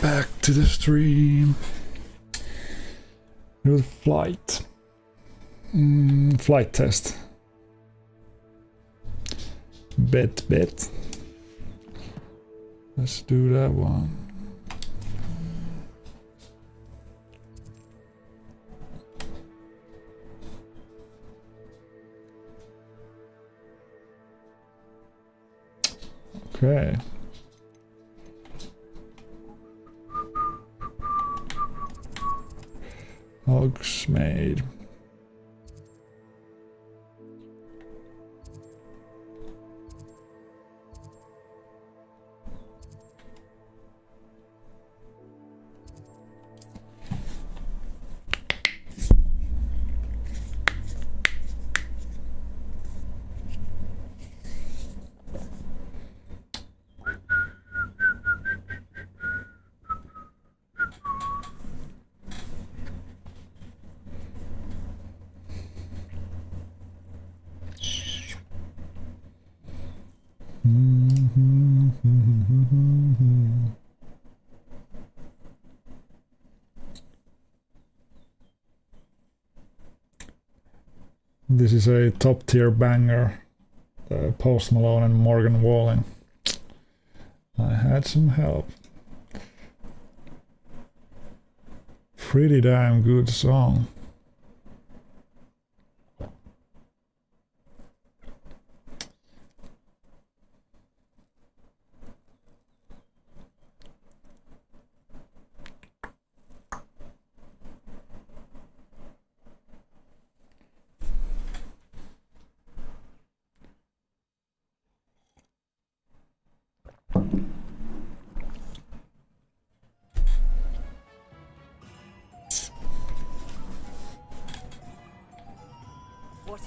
Speaker 1: back to the stream. Do the flight. Flight test. Bet. Let's do that one. Okay. Hogsmeade. This is a top tier banger. Post Malone and Morgan Wallen. I had some help. Pretty damn good song.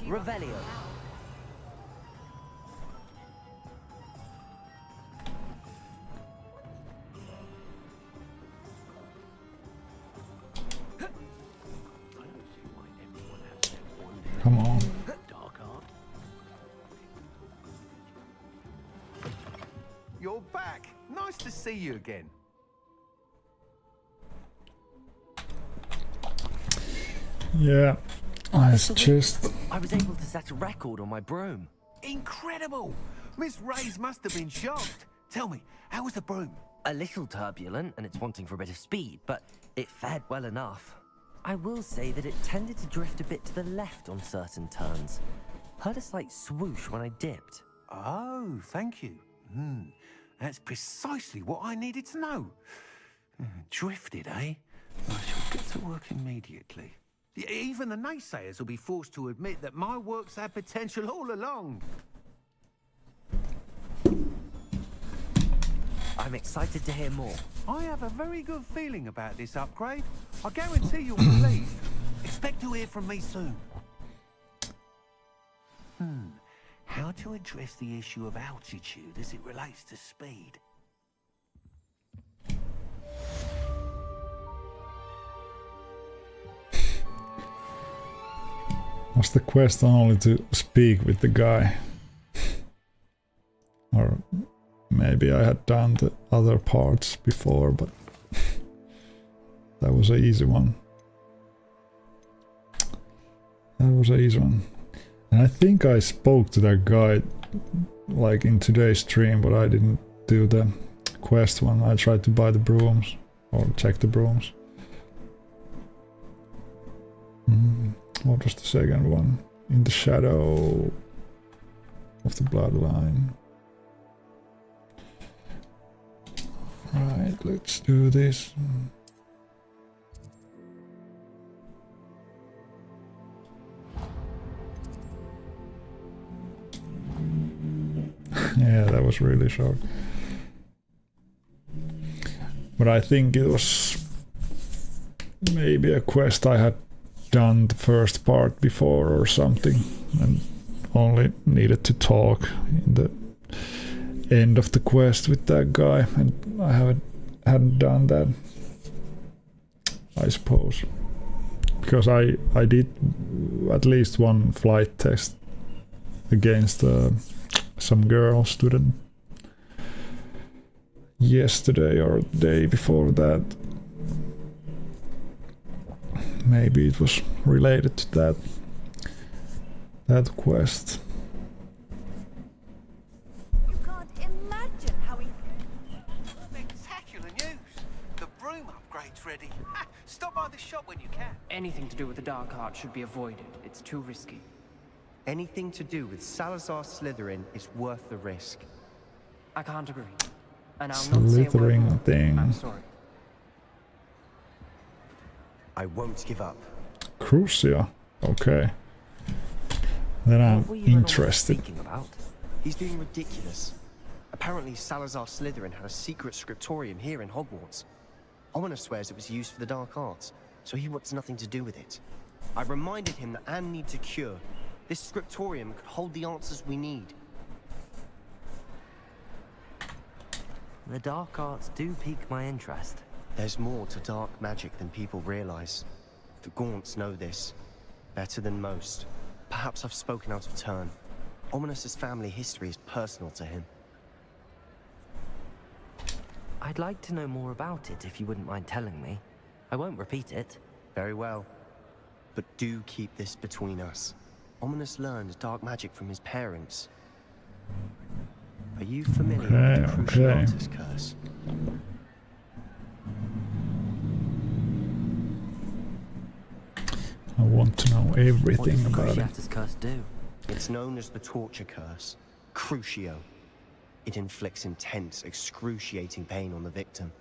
Speaker 4: Revelio.
Speaker 1: Come on.
Speaker 6: You're back. Nice to see you again.
Speaker 1: Yeah, I was
Speaker 4: able to set a record on my broom.
Speaker 6: Incredible! Miss Reyes must have been shocked. Tell me, how was the broom?
Speaker 4: A little turbulent, and it's wanting for a bit of speed, but it fared well enough. I will say that it tended to drift a bit to the left on certain turns. Heard a slight swoosh when I dipped.
Speaker 6: Oh, thank you. That's precisely what I needed to know. Drifted, eh? I shall get to work immediately. Even the naysayers will be forced to admit that my work's had potential all along.
Speaker 4: I'm excited to hear more.
Speaker 6: I have a very good feeling about this upgrade. I guarantee you'll be pleased. Expect to hear from me soon. How to address the issue of altitude as it relates to speed?
Speaker 1: Was the quest only to speak with the guy? Or maybe I had done the other parts before, but that was an easy one. And I think I spoke to that guy like in today's stream, but I didn't do the quest one. I tried to buy the brooms or check the brooms. What was the second one? In the shadow of the bloodline. Right, let's do this. Yeah, that was really short. But I think it was maybe a quest I had done the first part before or something, and only needed to talk in the end of the quest with that guy, and I hadn't done that, I suppose, because I did at least one flight test against some girl student yesterday or the day before that. Maybe it was related to that quest.
Speaker 17: You can't imagine how he...
Speaker 9: Spectacular news! The broom upgrade's ready. Ha! Stop by the shop when you can.
Speaker 5: Anything to do with the dark art should be avoided. It's too risky.
Speaker 11: Anything to do with Salazar Slytherin is worth the risk.
Speaker 5: I can't agree. And I'll not say a word
Speaker 1: Slytherin
Speaker 5: more.
Speaker 1: thing.
Speaker 5: I'm sorry.
Speaker 11: I won't give up.
Speaker 1: Crucia. Okay. Then I'm interested.
Speaker 11: He's being ridiculous. Apparently Salazar Slytherin had a secret scriptorium here in Hogwarts. Ominous swears it was used for the dark arts, so he wants nothing to do with it. I reminded him that Anne needs a cure. This scriptorium could hold the answers we need.
Speaker 4: The dark arts do pique my interest.
Speaker 11: There's more to dark magic than people realize. The Gaunts know this better than most. Perhaps I've spoken out of turn. Ominous's family history is personal to him.
Speaker 4: I'd like to know more about it if you wouldn't mind telling me. I won't repeat it.
Speaker 11: Very well. But do keep this between us. Ominous learned dark magic from his parents. Are you familiar with the Cruciatus curse?
Speaker 1: I want to know everything about it.
Speaker 4: What does the Cruciatus curse do?
Speaker 11: It's known as the torture curse. Crucio. It inflicts intense, excruciating pain on the victim.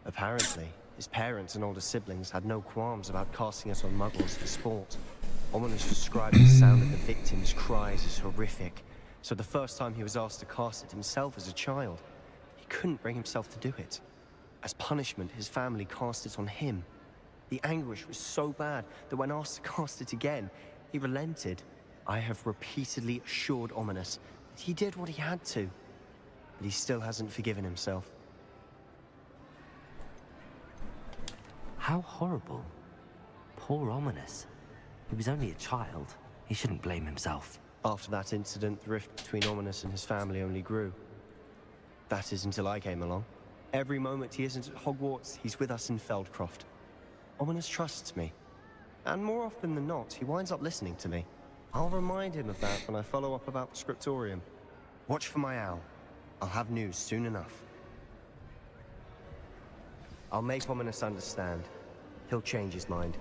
Speaker 11: Apparently, his parents and older siblings had no qualms about casting us on muggles for sport. Ominous described the sound of the victim's cries as horrific, so the first time he was asked to cast it himself as a child, he couldn't bring himself to do it. As punishment, his family cast it on him. The anguish was so bad that when asked to cast it again, he relented. I have repeatedly assured Ominous that he did what he had to, but he still hasn't forgiven himself.
Speaker 4: How horrible. Poor Ominous. He was only a child. He shouldn't blame himself.
Speaker 11: After that incident, the rift between Ominous and his family only grew. That is until I came along. Every moment he isn't at Hogwarts, he's with us in Feldcroft. Ominous trusts me. And more often than not, he winds up listening to me. I'll remind him of that when I follow up about the scriptorium. Watch for my owl. I'll have news soon enough. I'll make Ominous understand. He'll change his mind.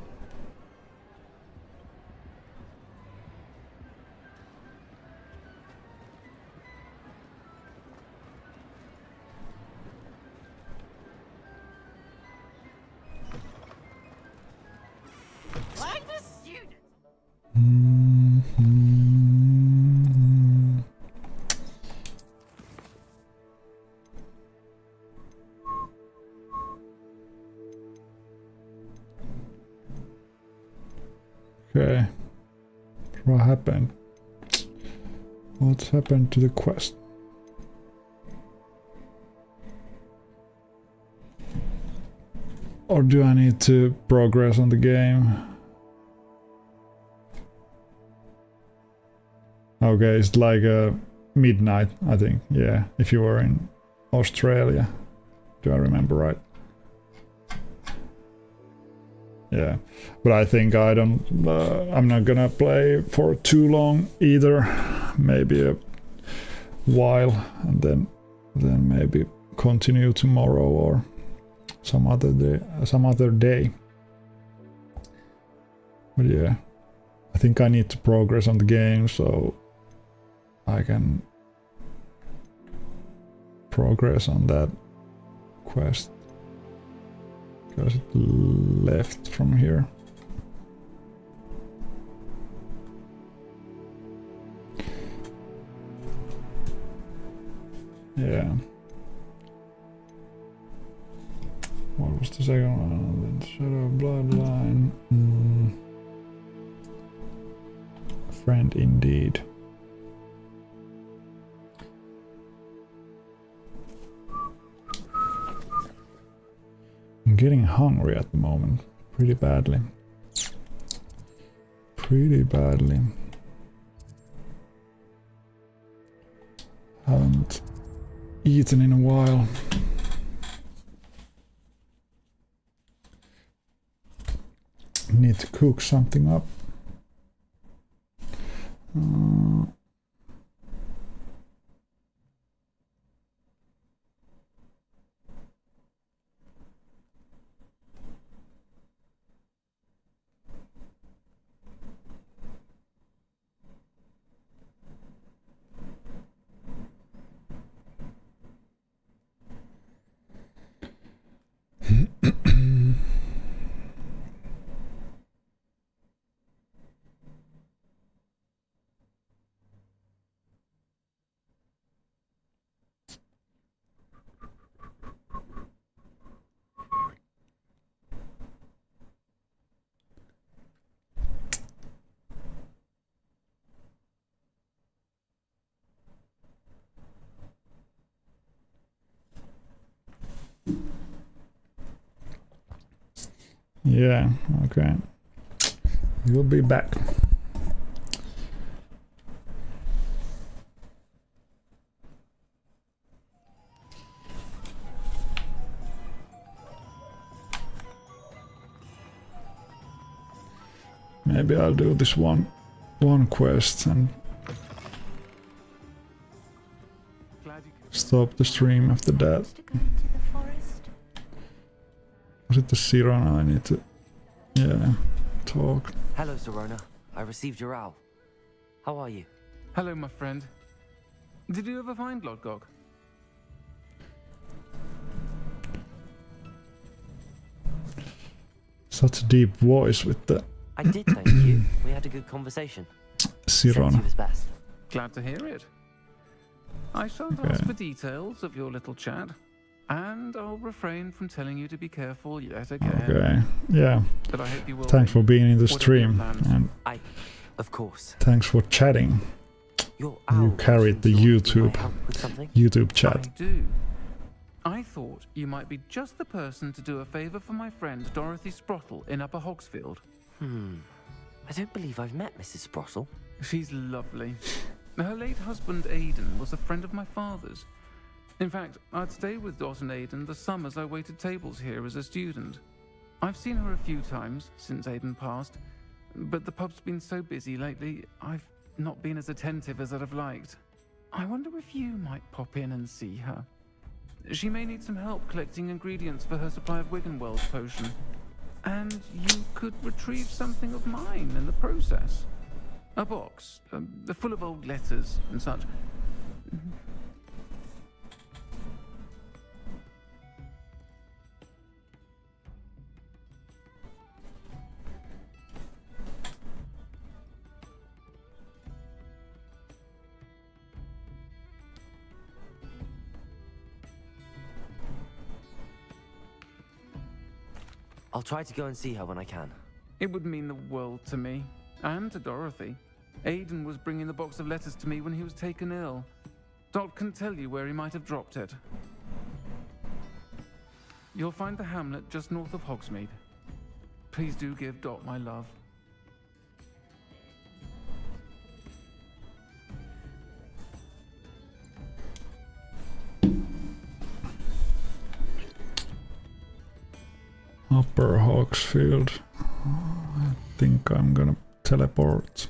Speaker 9: Like the student.
Speaker 1: Okay. What happened? What's happened to the quest? Or do I need to progress on the game? Okay, it's like midnight, I think. Yeah, if you were in Australia. Do I remember right? Yeah, but I think I'm not gonna play for too long either. Maybe a while, and then maybe continue tomorrow or some other day. But yeah, I think I need to progress on the game so I can progress on that quest. Because it left from here. Yeah. What was the second one? The Shadow Bloodline. Friend indeed. I'm getting hungry at the moment. Pretty badly. Pretty badly. Haven't eaten in a while. Need to cook something up. Yeah, okay. You'll be back. Maybe I'll do this one quest and stop the stream after that. Was it the Sirona I need to, talk?
Speaker 4: Hello, Sirona. I received your owl. How are you?
Speaker 5: Hello, my friend. Did you ever find Lodgok?
Speaker 1: Such a deep voice with the
Speaker 4: I did, thank you. We had a good conversation.
Speaker 1: Sirona.
Speaker 4: Said he was best.
Speaker 5: Glad to hear it. I shan't ask for details of your little chat, and I'll refrain from telling you to be careful yet again.
Speaker 1: Okay, yeah.
Speaker 5: But I hope you will.
Speaker 1: Thanks for being in the
Speaker 5: Whatever
Speaker 1: stream,
Speaker 5: your plans.
Speaker 1: and
Speaker 4: Of course.
Speaker 1: thanks for chatting.
Speaker 4: Your
Speaker 1: You carried the YouTube chat.
Speaker 5: I do. I thought you might be just the person to do a favor for my friend Dorothy Sprottle in Upper Hogsfield.
Speaker 4: I don't believe I've met Mrs. Sprottle.
Speaker 5: She's lovely. Her late husband Aidan was a friend of my father's. In fact, I'd stay with Dot and Aidan the summers I waited tables here as a student. I've seen her a few times since Aidan passed, but the pub's been so busy lately, I've not been as attentive as I'd have liked. I wonder if you might pop in and see her. She may need some help collecting ingredients for her supply of Wiggenweld potion. And you could retrieve something of mine in the process. A box, full of old letters and such.
Speaker 4: I'll try to go and see her when I can.
Speaker 5: It would mean the world to me, and to Dorothy. Aidan was bringing the box of letters to me when he was taken ill. Dot can tell you where he might have dropped it. You'll find the hamlet just north of Hogsmeade. Please do give Dot my love.
Speaker 1: Upper Hogsfield. I think I'm gonna teleport.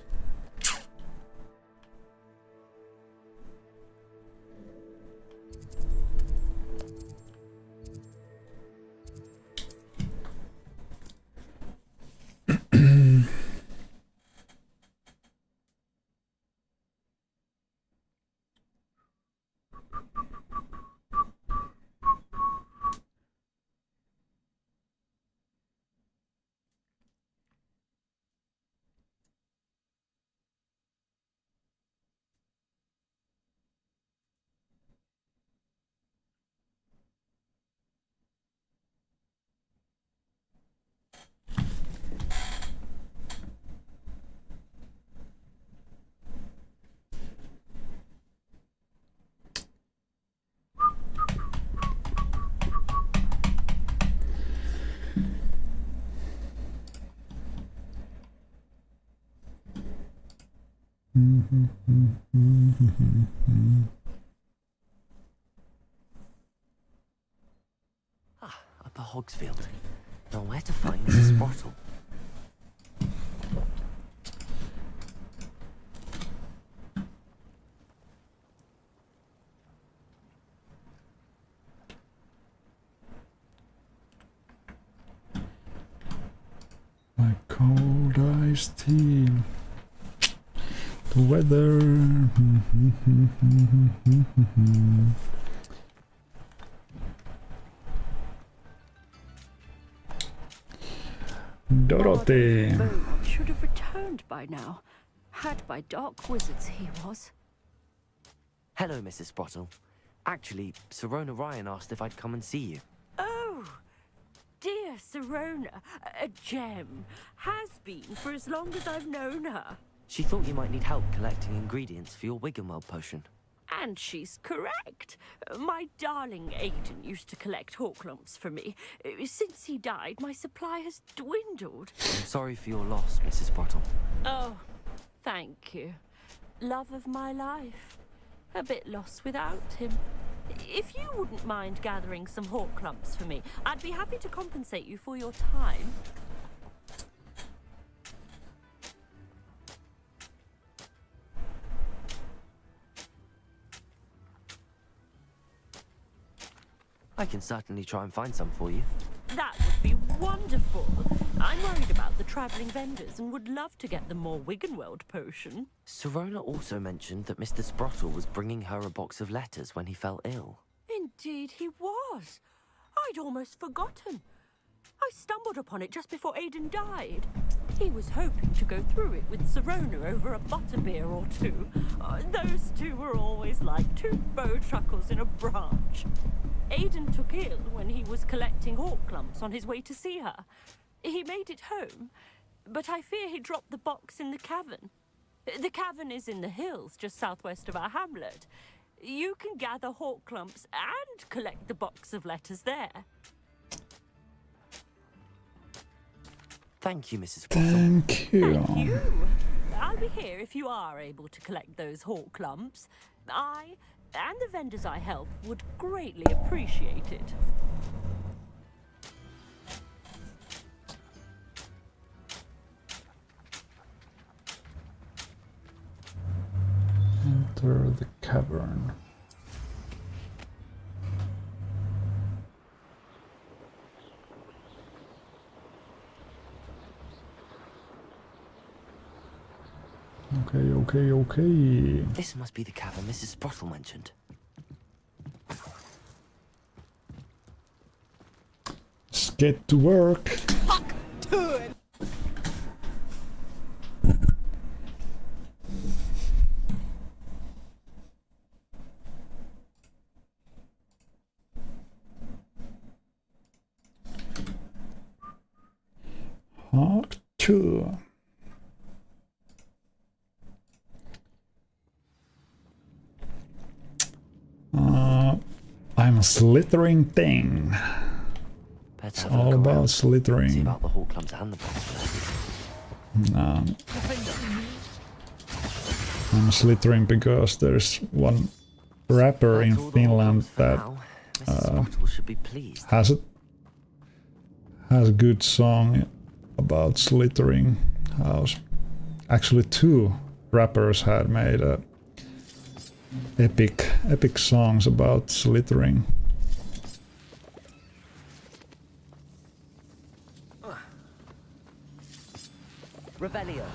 Speaker 4: Upper Hogsfield. Now where to find Mrs. Sprottle?
Speaker 1: Iced tea. The weather. Dorothy.
Speaker 15: Beaumont should have returned by now. Had by dark wizards he was.
Speaker 4: Hello, Mrs. Sprottle. Actually, Sirona Ryan asked if I'd come and see you.
Speaker 15: Oh, dear Sirona, a gem. Has been for as long as I've known her.
Speaker 4: She thought you might need help collecting ingredients for your Wiggenweld potion.
Speaker 15: And she's correct. My darling Aidan used to collect Horklumps for me. Since he died, my supply has dwindled.
Speaker 4: I'm sorry for your loss, Mrs. Sprottle.
Speaker 15: Oh, thank you. Love of my life. A bit lost without him. If you wouldn't mind gathering some Horklumps for me, I'd be happy to compensate you for your time.
Speaker 4: I can certainly try and find some for you.
Speaker 15: That would be wonderful. I'm worried about the travelling vendors and would love to get them more Wiggenweld potion.
Speaker 4: Sirona also mentioned that Mr. Sprottle was bringing her a box of letters when he fell ill.
Speaker 15: Indeed he was. I'd almost forgotten. I stumbled upon it just before Aidan died. He was hoping to go through it with Sirona over a butterbeer or two. Those two were always like two bow truckles in a branch. Aidan took ill when he was collecting Horklumps on his way to see her. He made it home, but I fear he dropped the box in the cavern. The cavern is in the hills just southwest of our hamlet. You can gather Horklumps and collect the box of letters there.
Speaker 4: Thank you, Mrs. Sprottle.
Speaker 1: Thank you.
Speaker 15: Thank you. I'll be here if you are able to collect those Horklumps. I and the vendors I help would greatly appreciate it.
Speaker 1: Enter the cavern. Okay.
Speaker 4: This must be the cavern Mrs. Sprottle mentioned.
Speaker 1: Let's get to work.
Speaker 13: Fuck to it.
Speaker 1: Hawk 2. I'm a Slytherin thing. It's all about Slytherin.
Speaker 4: See about the Horklumps and the box.
Speaker 1: No. I'm a Slytherin because there's one rapper in Finland that has a good song about Slytherin house. Actually, two rappers had made epic songs about Slytherin.
Speaker 16: Revelio.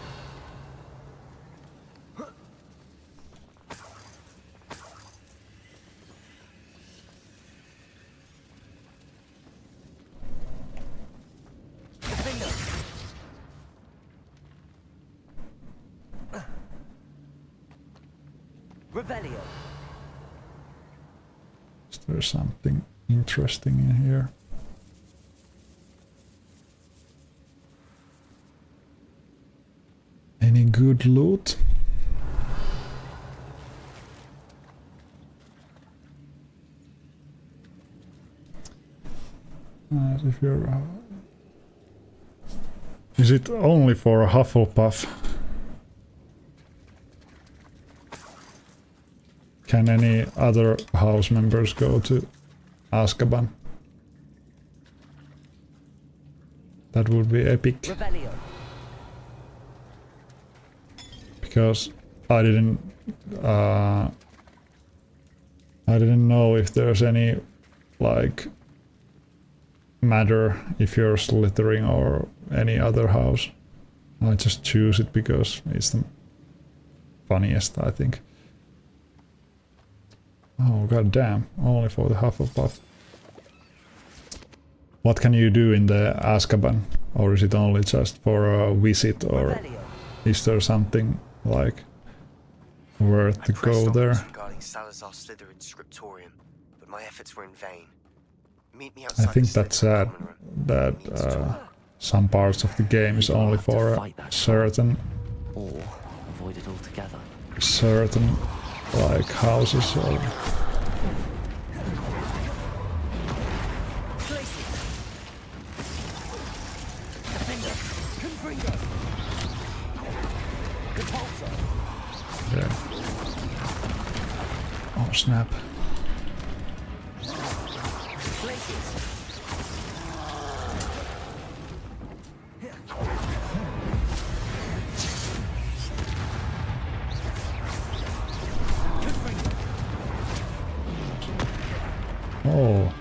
Speaker 16: Revelio.
Speaker 1: Is there something interesting in here? Any good loot? If you're, is it only for a Hufflepuff? Can any other house members go to Azkaban? That would be epic.
Speaker 16: Revelio.
Speaker 1: Because I didn't know if there's any like matter if you're Slytherin or any other house. I just choose it because it's the funniest, I think. Oh god damn, only for the Hufflepuff. What can you do in the Azkaban? Or is it only just for a visit, or is there something like worth to go there?
Speaker 11: Regarding Salazar Slytherin's scriptorium, but my efforts were in vain. Meet me
Speaker 1: I
Speaker 11: outside
Speaker 1: think
Speaker 11: the
Speaker 1: that's sad that some parts of the game is only for a certain
Speaker 4: or avoid it altogether.
Speaker 1: Certain like houses or yeah. Oh snap. Oh,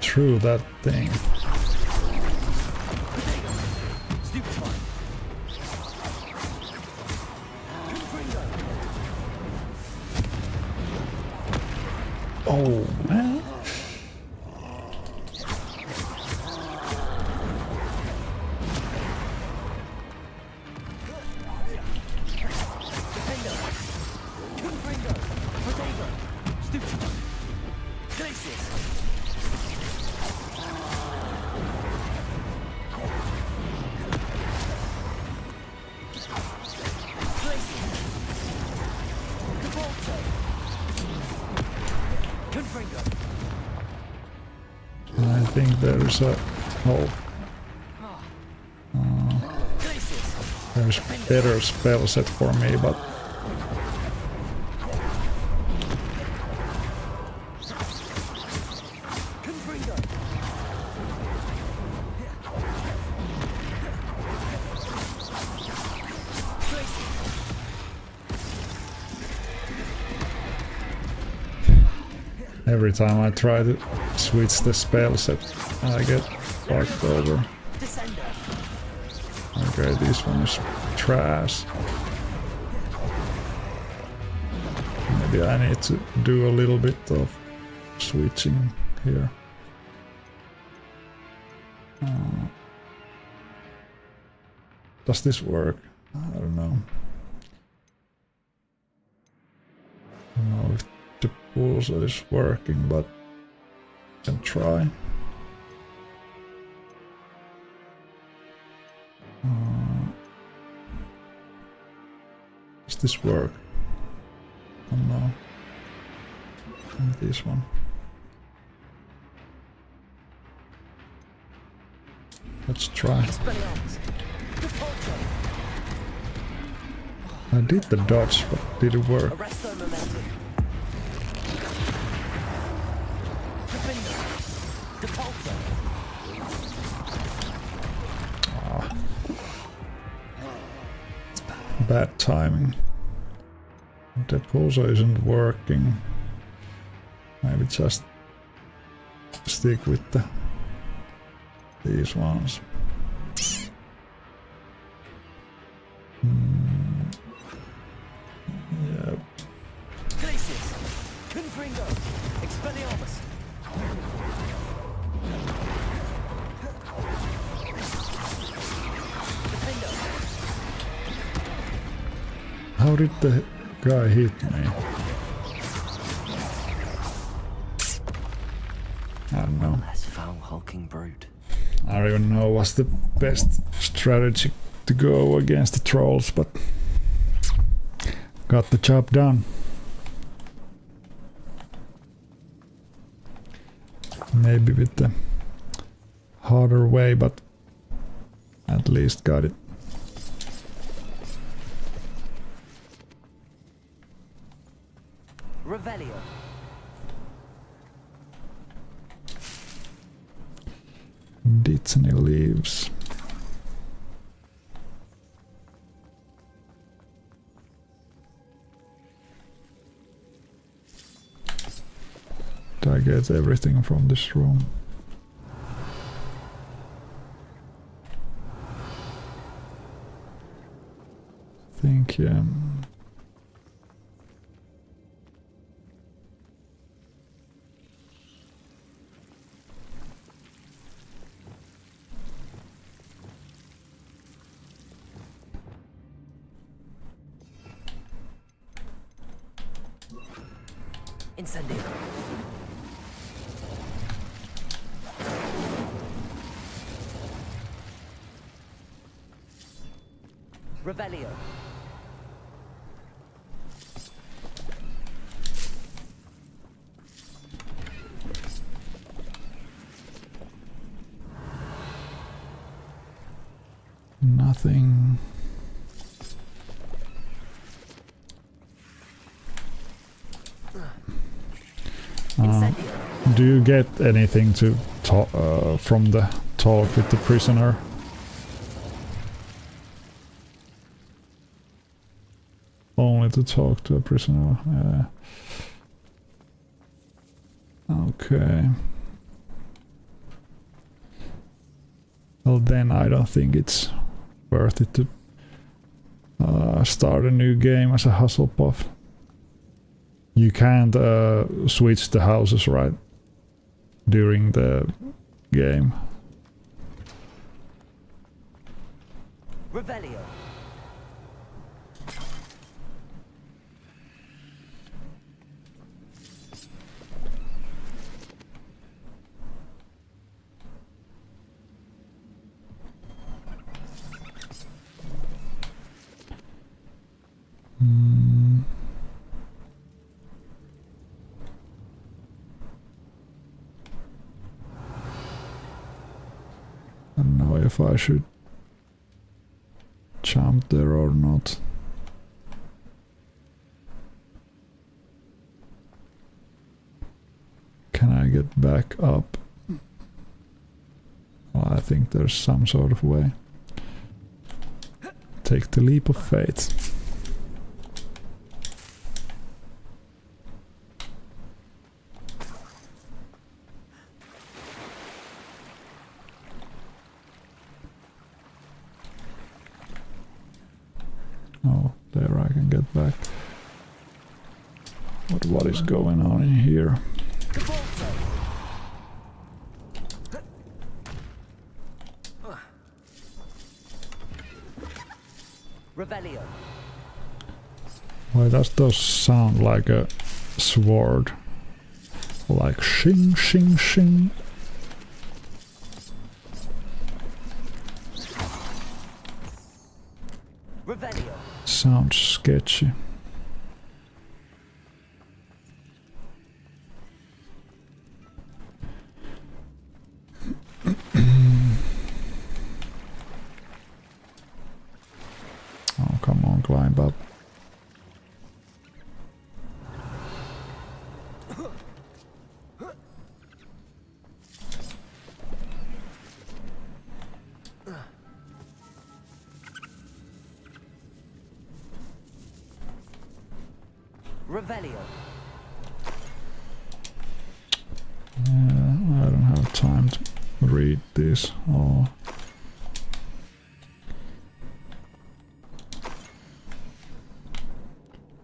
Speaker 1: true that thing. Oh man. I think there is a there's better spell set for me, but every time I try to switch the spell set, I get fucked over. Okay, this one is trash. Maybe I need to do a little bit of switching here. Does this work? I don't know. I don't know if the pulsar is working, but I can try. Does this work? Oh no. And this one. Let's try. I did the dodge, but did it work? Bad timing. The pulsar isn't working. Maybe just stick with these ones. Yep. How did the guy hit me? I don't know.
Speaker 4: Less foul hulking brute.
Speaker 1: I don't even know what's the best strategy to go against the trolls, but got the job done. Maybe with the harder way, but at least got it.
Speaker 16: Revelio.
Speaker 1: Ditsany leaves. Did I get everything from this room? think, yeah.
Speaker 4: Incendio. Revelio.
Speaker 1: Nothing. Do you get anything to talk from the talk with the prisoner? Only to talk to a prisoner. Okay. Well, then I don't think it's worth it to start a new game as a Hufflepuff. You can't switch the houses, right? During the game.
Speaker 4: Revelio.
Speaker 1: I don't know if I should jump there or not. Can I get back up? Well, I think there's some sort of way. Take the leap of faith. Oh, there I can get back. But what is going on in here?
Speaker 4: Revelio.
Speaker 1: Why does those sound like a sword? Like shing shing shing.
Speaker 4: Revelio.
Speaker 1: Sounds sketchy. Oh, come on, climb up.
Speaker 4: Revelio.
Speaker 1: I don't have time to read this. Oh.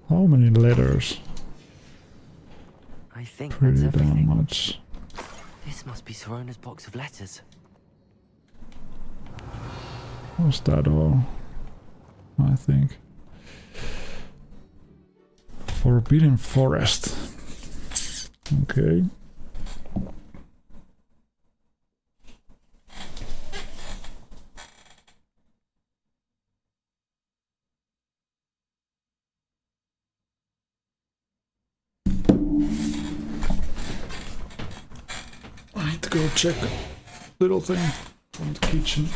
Speaker 1: How many letters?
Speaker 4: I think
Speaker 1: Pretty
Speaker 4: that's everything.
Speaker 1: damn much.
Speaker 4: This must be Sorona's box of letters.
Speaker 1: Was that all? I think. Forbidden Forest. Okay. I need to go check a little thing from the kitchen.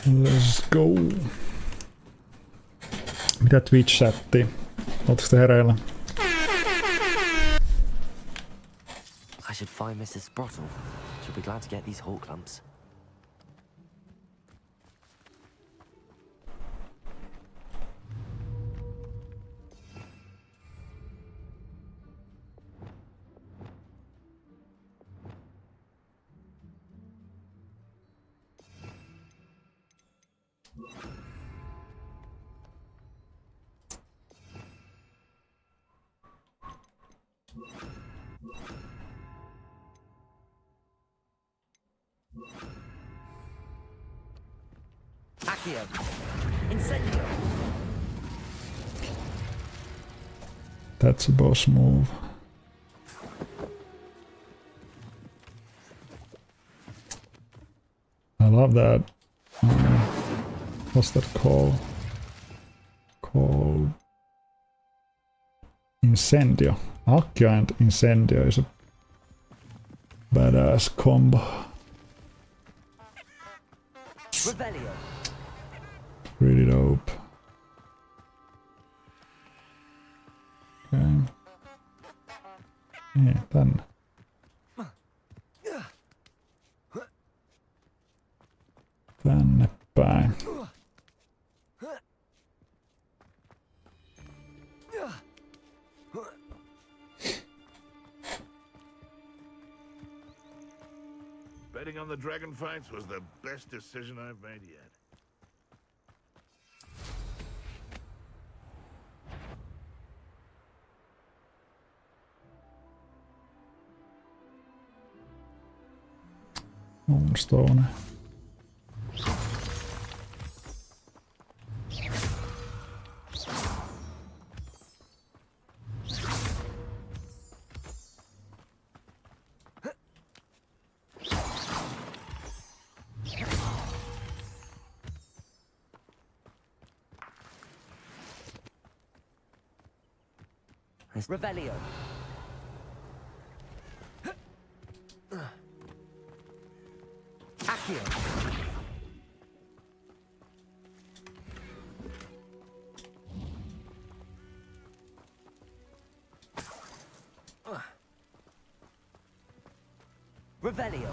Speaker 1: Let's go. Mitä Twitch-chattia? Ootteko te hereillä?
Speaker 4: I should find Mrs. Sprottle. She'll be glad to get these hawk lumps. Incendio.
Speaker 1: That's a boss move. I love that. What's that called? Called Incendio. Accio and Incendio is a badass combo.
Speaker 4: Revelio.
Speaker 1: Pretty dope. Okay. Niin, tänne. Tänne päin.
Speaker 8: Betting on the dragon fights was the best decision I've made yet.
Speaker 1: Moonstone.
Speaker 4: Revelio. Accio. Revelio.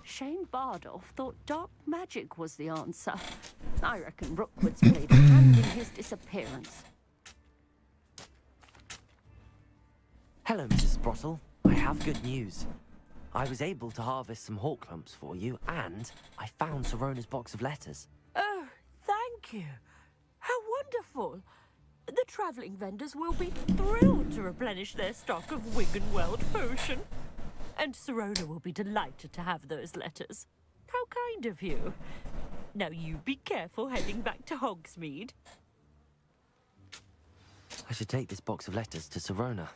Speaker 15: Shane Bardolph thought dark magic was the answer. I reckon Rookwood's played a hand in his disappearance.
Speaker 4: Hello, Mrs. Sprottle. I have good news. I was able to harvest some hawk lumps for you, and I found Sirona's box of letters.
Speaker 15: Oh, thank you. How wonderful. The travelling vendors will be thrilled to replenish their stock of Wiggenweld potion. And Sirona will be delighted to have those letters. How kind of you. Now you be careful heading back to Hogsmeade.
Speaker 4: I should take this box of letters to Sirona.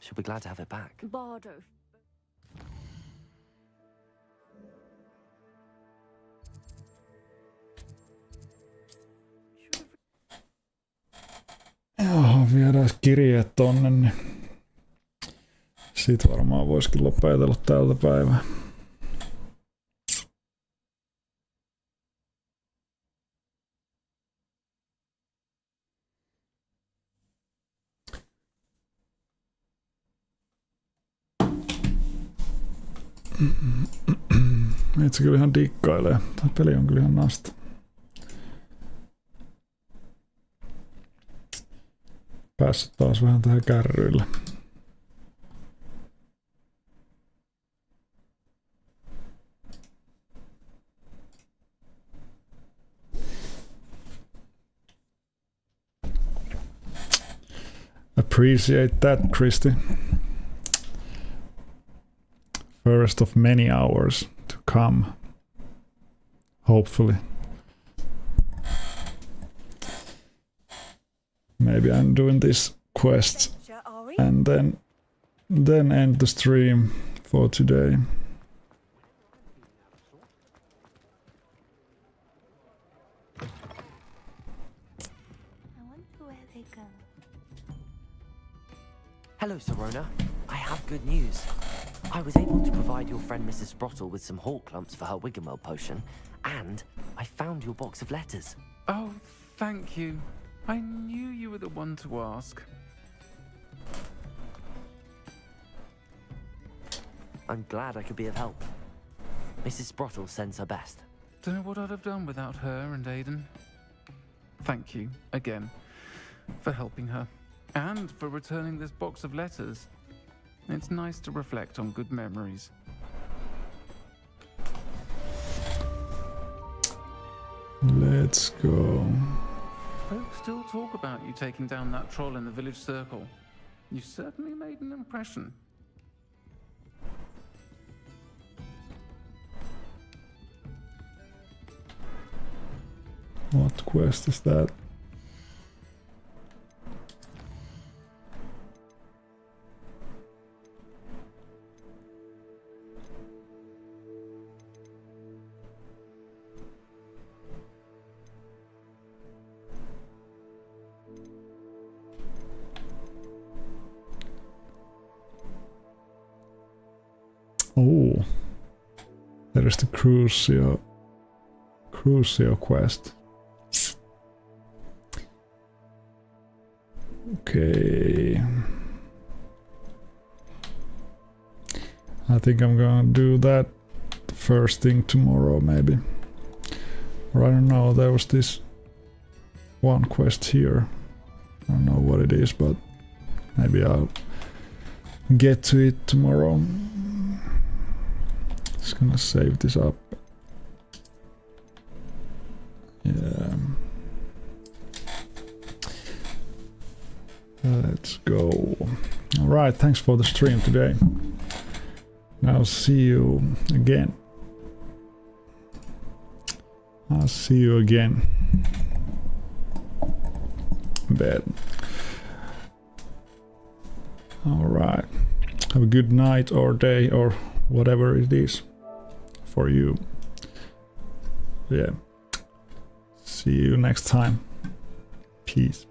Speaker 4: She'll be glad to have it back.
Speaker 15: Bardo.
Speaker 1: Joo, viedään kirjeet tonne, niin sit varmaan voisikin lopetella tältä päivää. Itse kyllä ihan dikkailee. Tämä peli on kyllä ihan nasta. Päässyt taas vähän tähän kärryille. Appreciate that, Christy. First of many hours to come. Hopefully. Maybe I'm doing this quest and then end the stream for today.
Speaker 4: Hello, Serona. I have good news. I was able to provide your friend Mrs. Sprottle with some hawk clumps for her Wiggenweld potion, and I found your box of letters.
Speaker 5: Oh, thank you. I knew you were the one to ask.
Speaker 4: I'm glad I could be of help. Mrs. Sprottle sends her best.
Speaker 5: Don't know what I'd have done without her and Aiden. Thank you, again, for helping her, and for returning this box of letters. It's nice to reflect on good memories.
Speaker 1: Let's go.
Speaker 5: Folks still talk about you taking down that troll in the village circle. You certainly made an impression.
Speaker 1: What quest is that? Oh, there is the Crucio quest. Okay. I think I'm gonna do that first thing tomorrow, maybe. Or I don't know, there was this one quest here. I don't know what it is, but maybe I'll get to it tomorrow. Just gonna save this up. Yeah. Let's go. Alright, thanks for the stream today. I'll see you again. I'll see you again. Bed. Alright. Have a good night or day or whatever it is for you. Yeah. See you next time. Peace.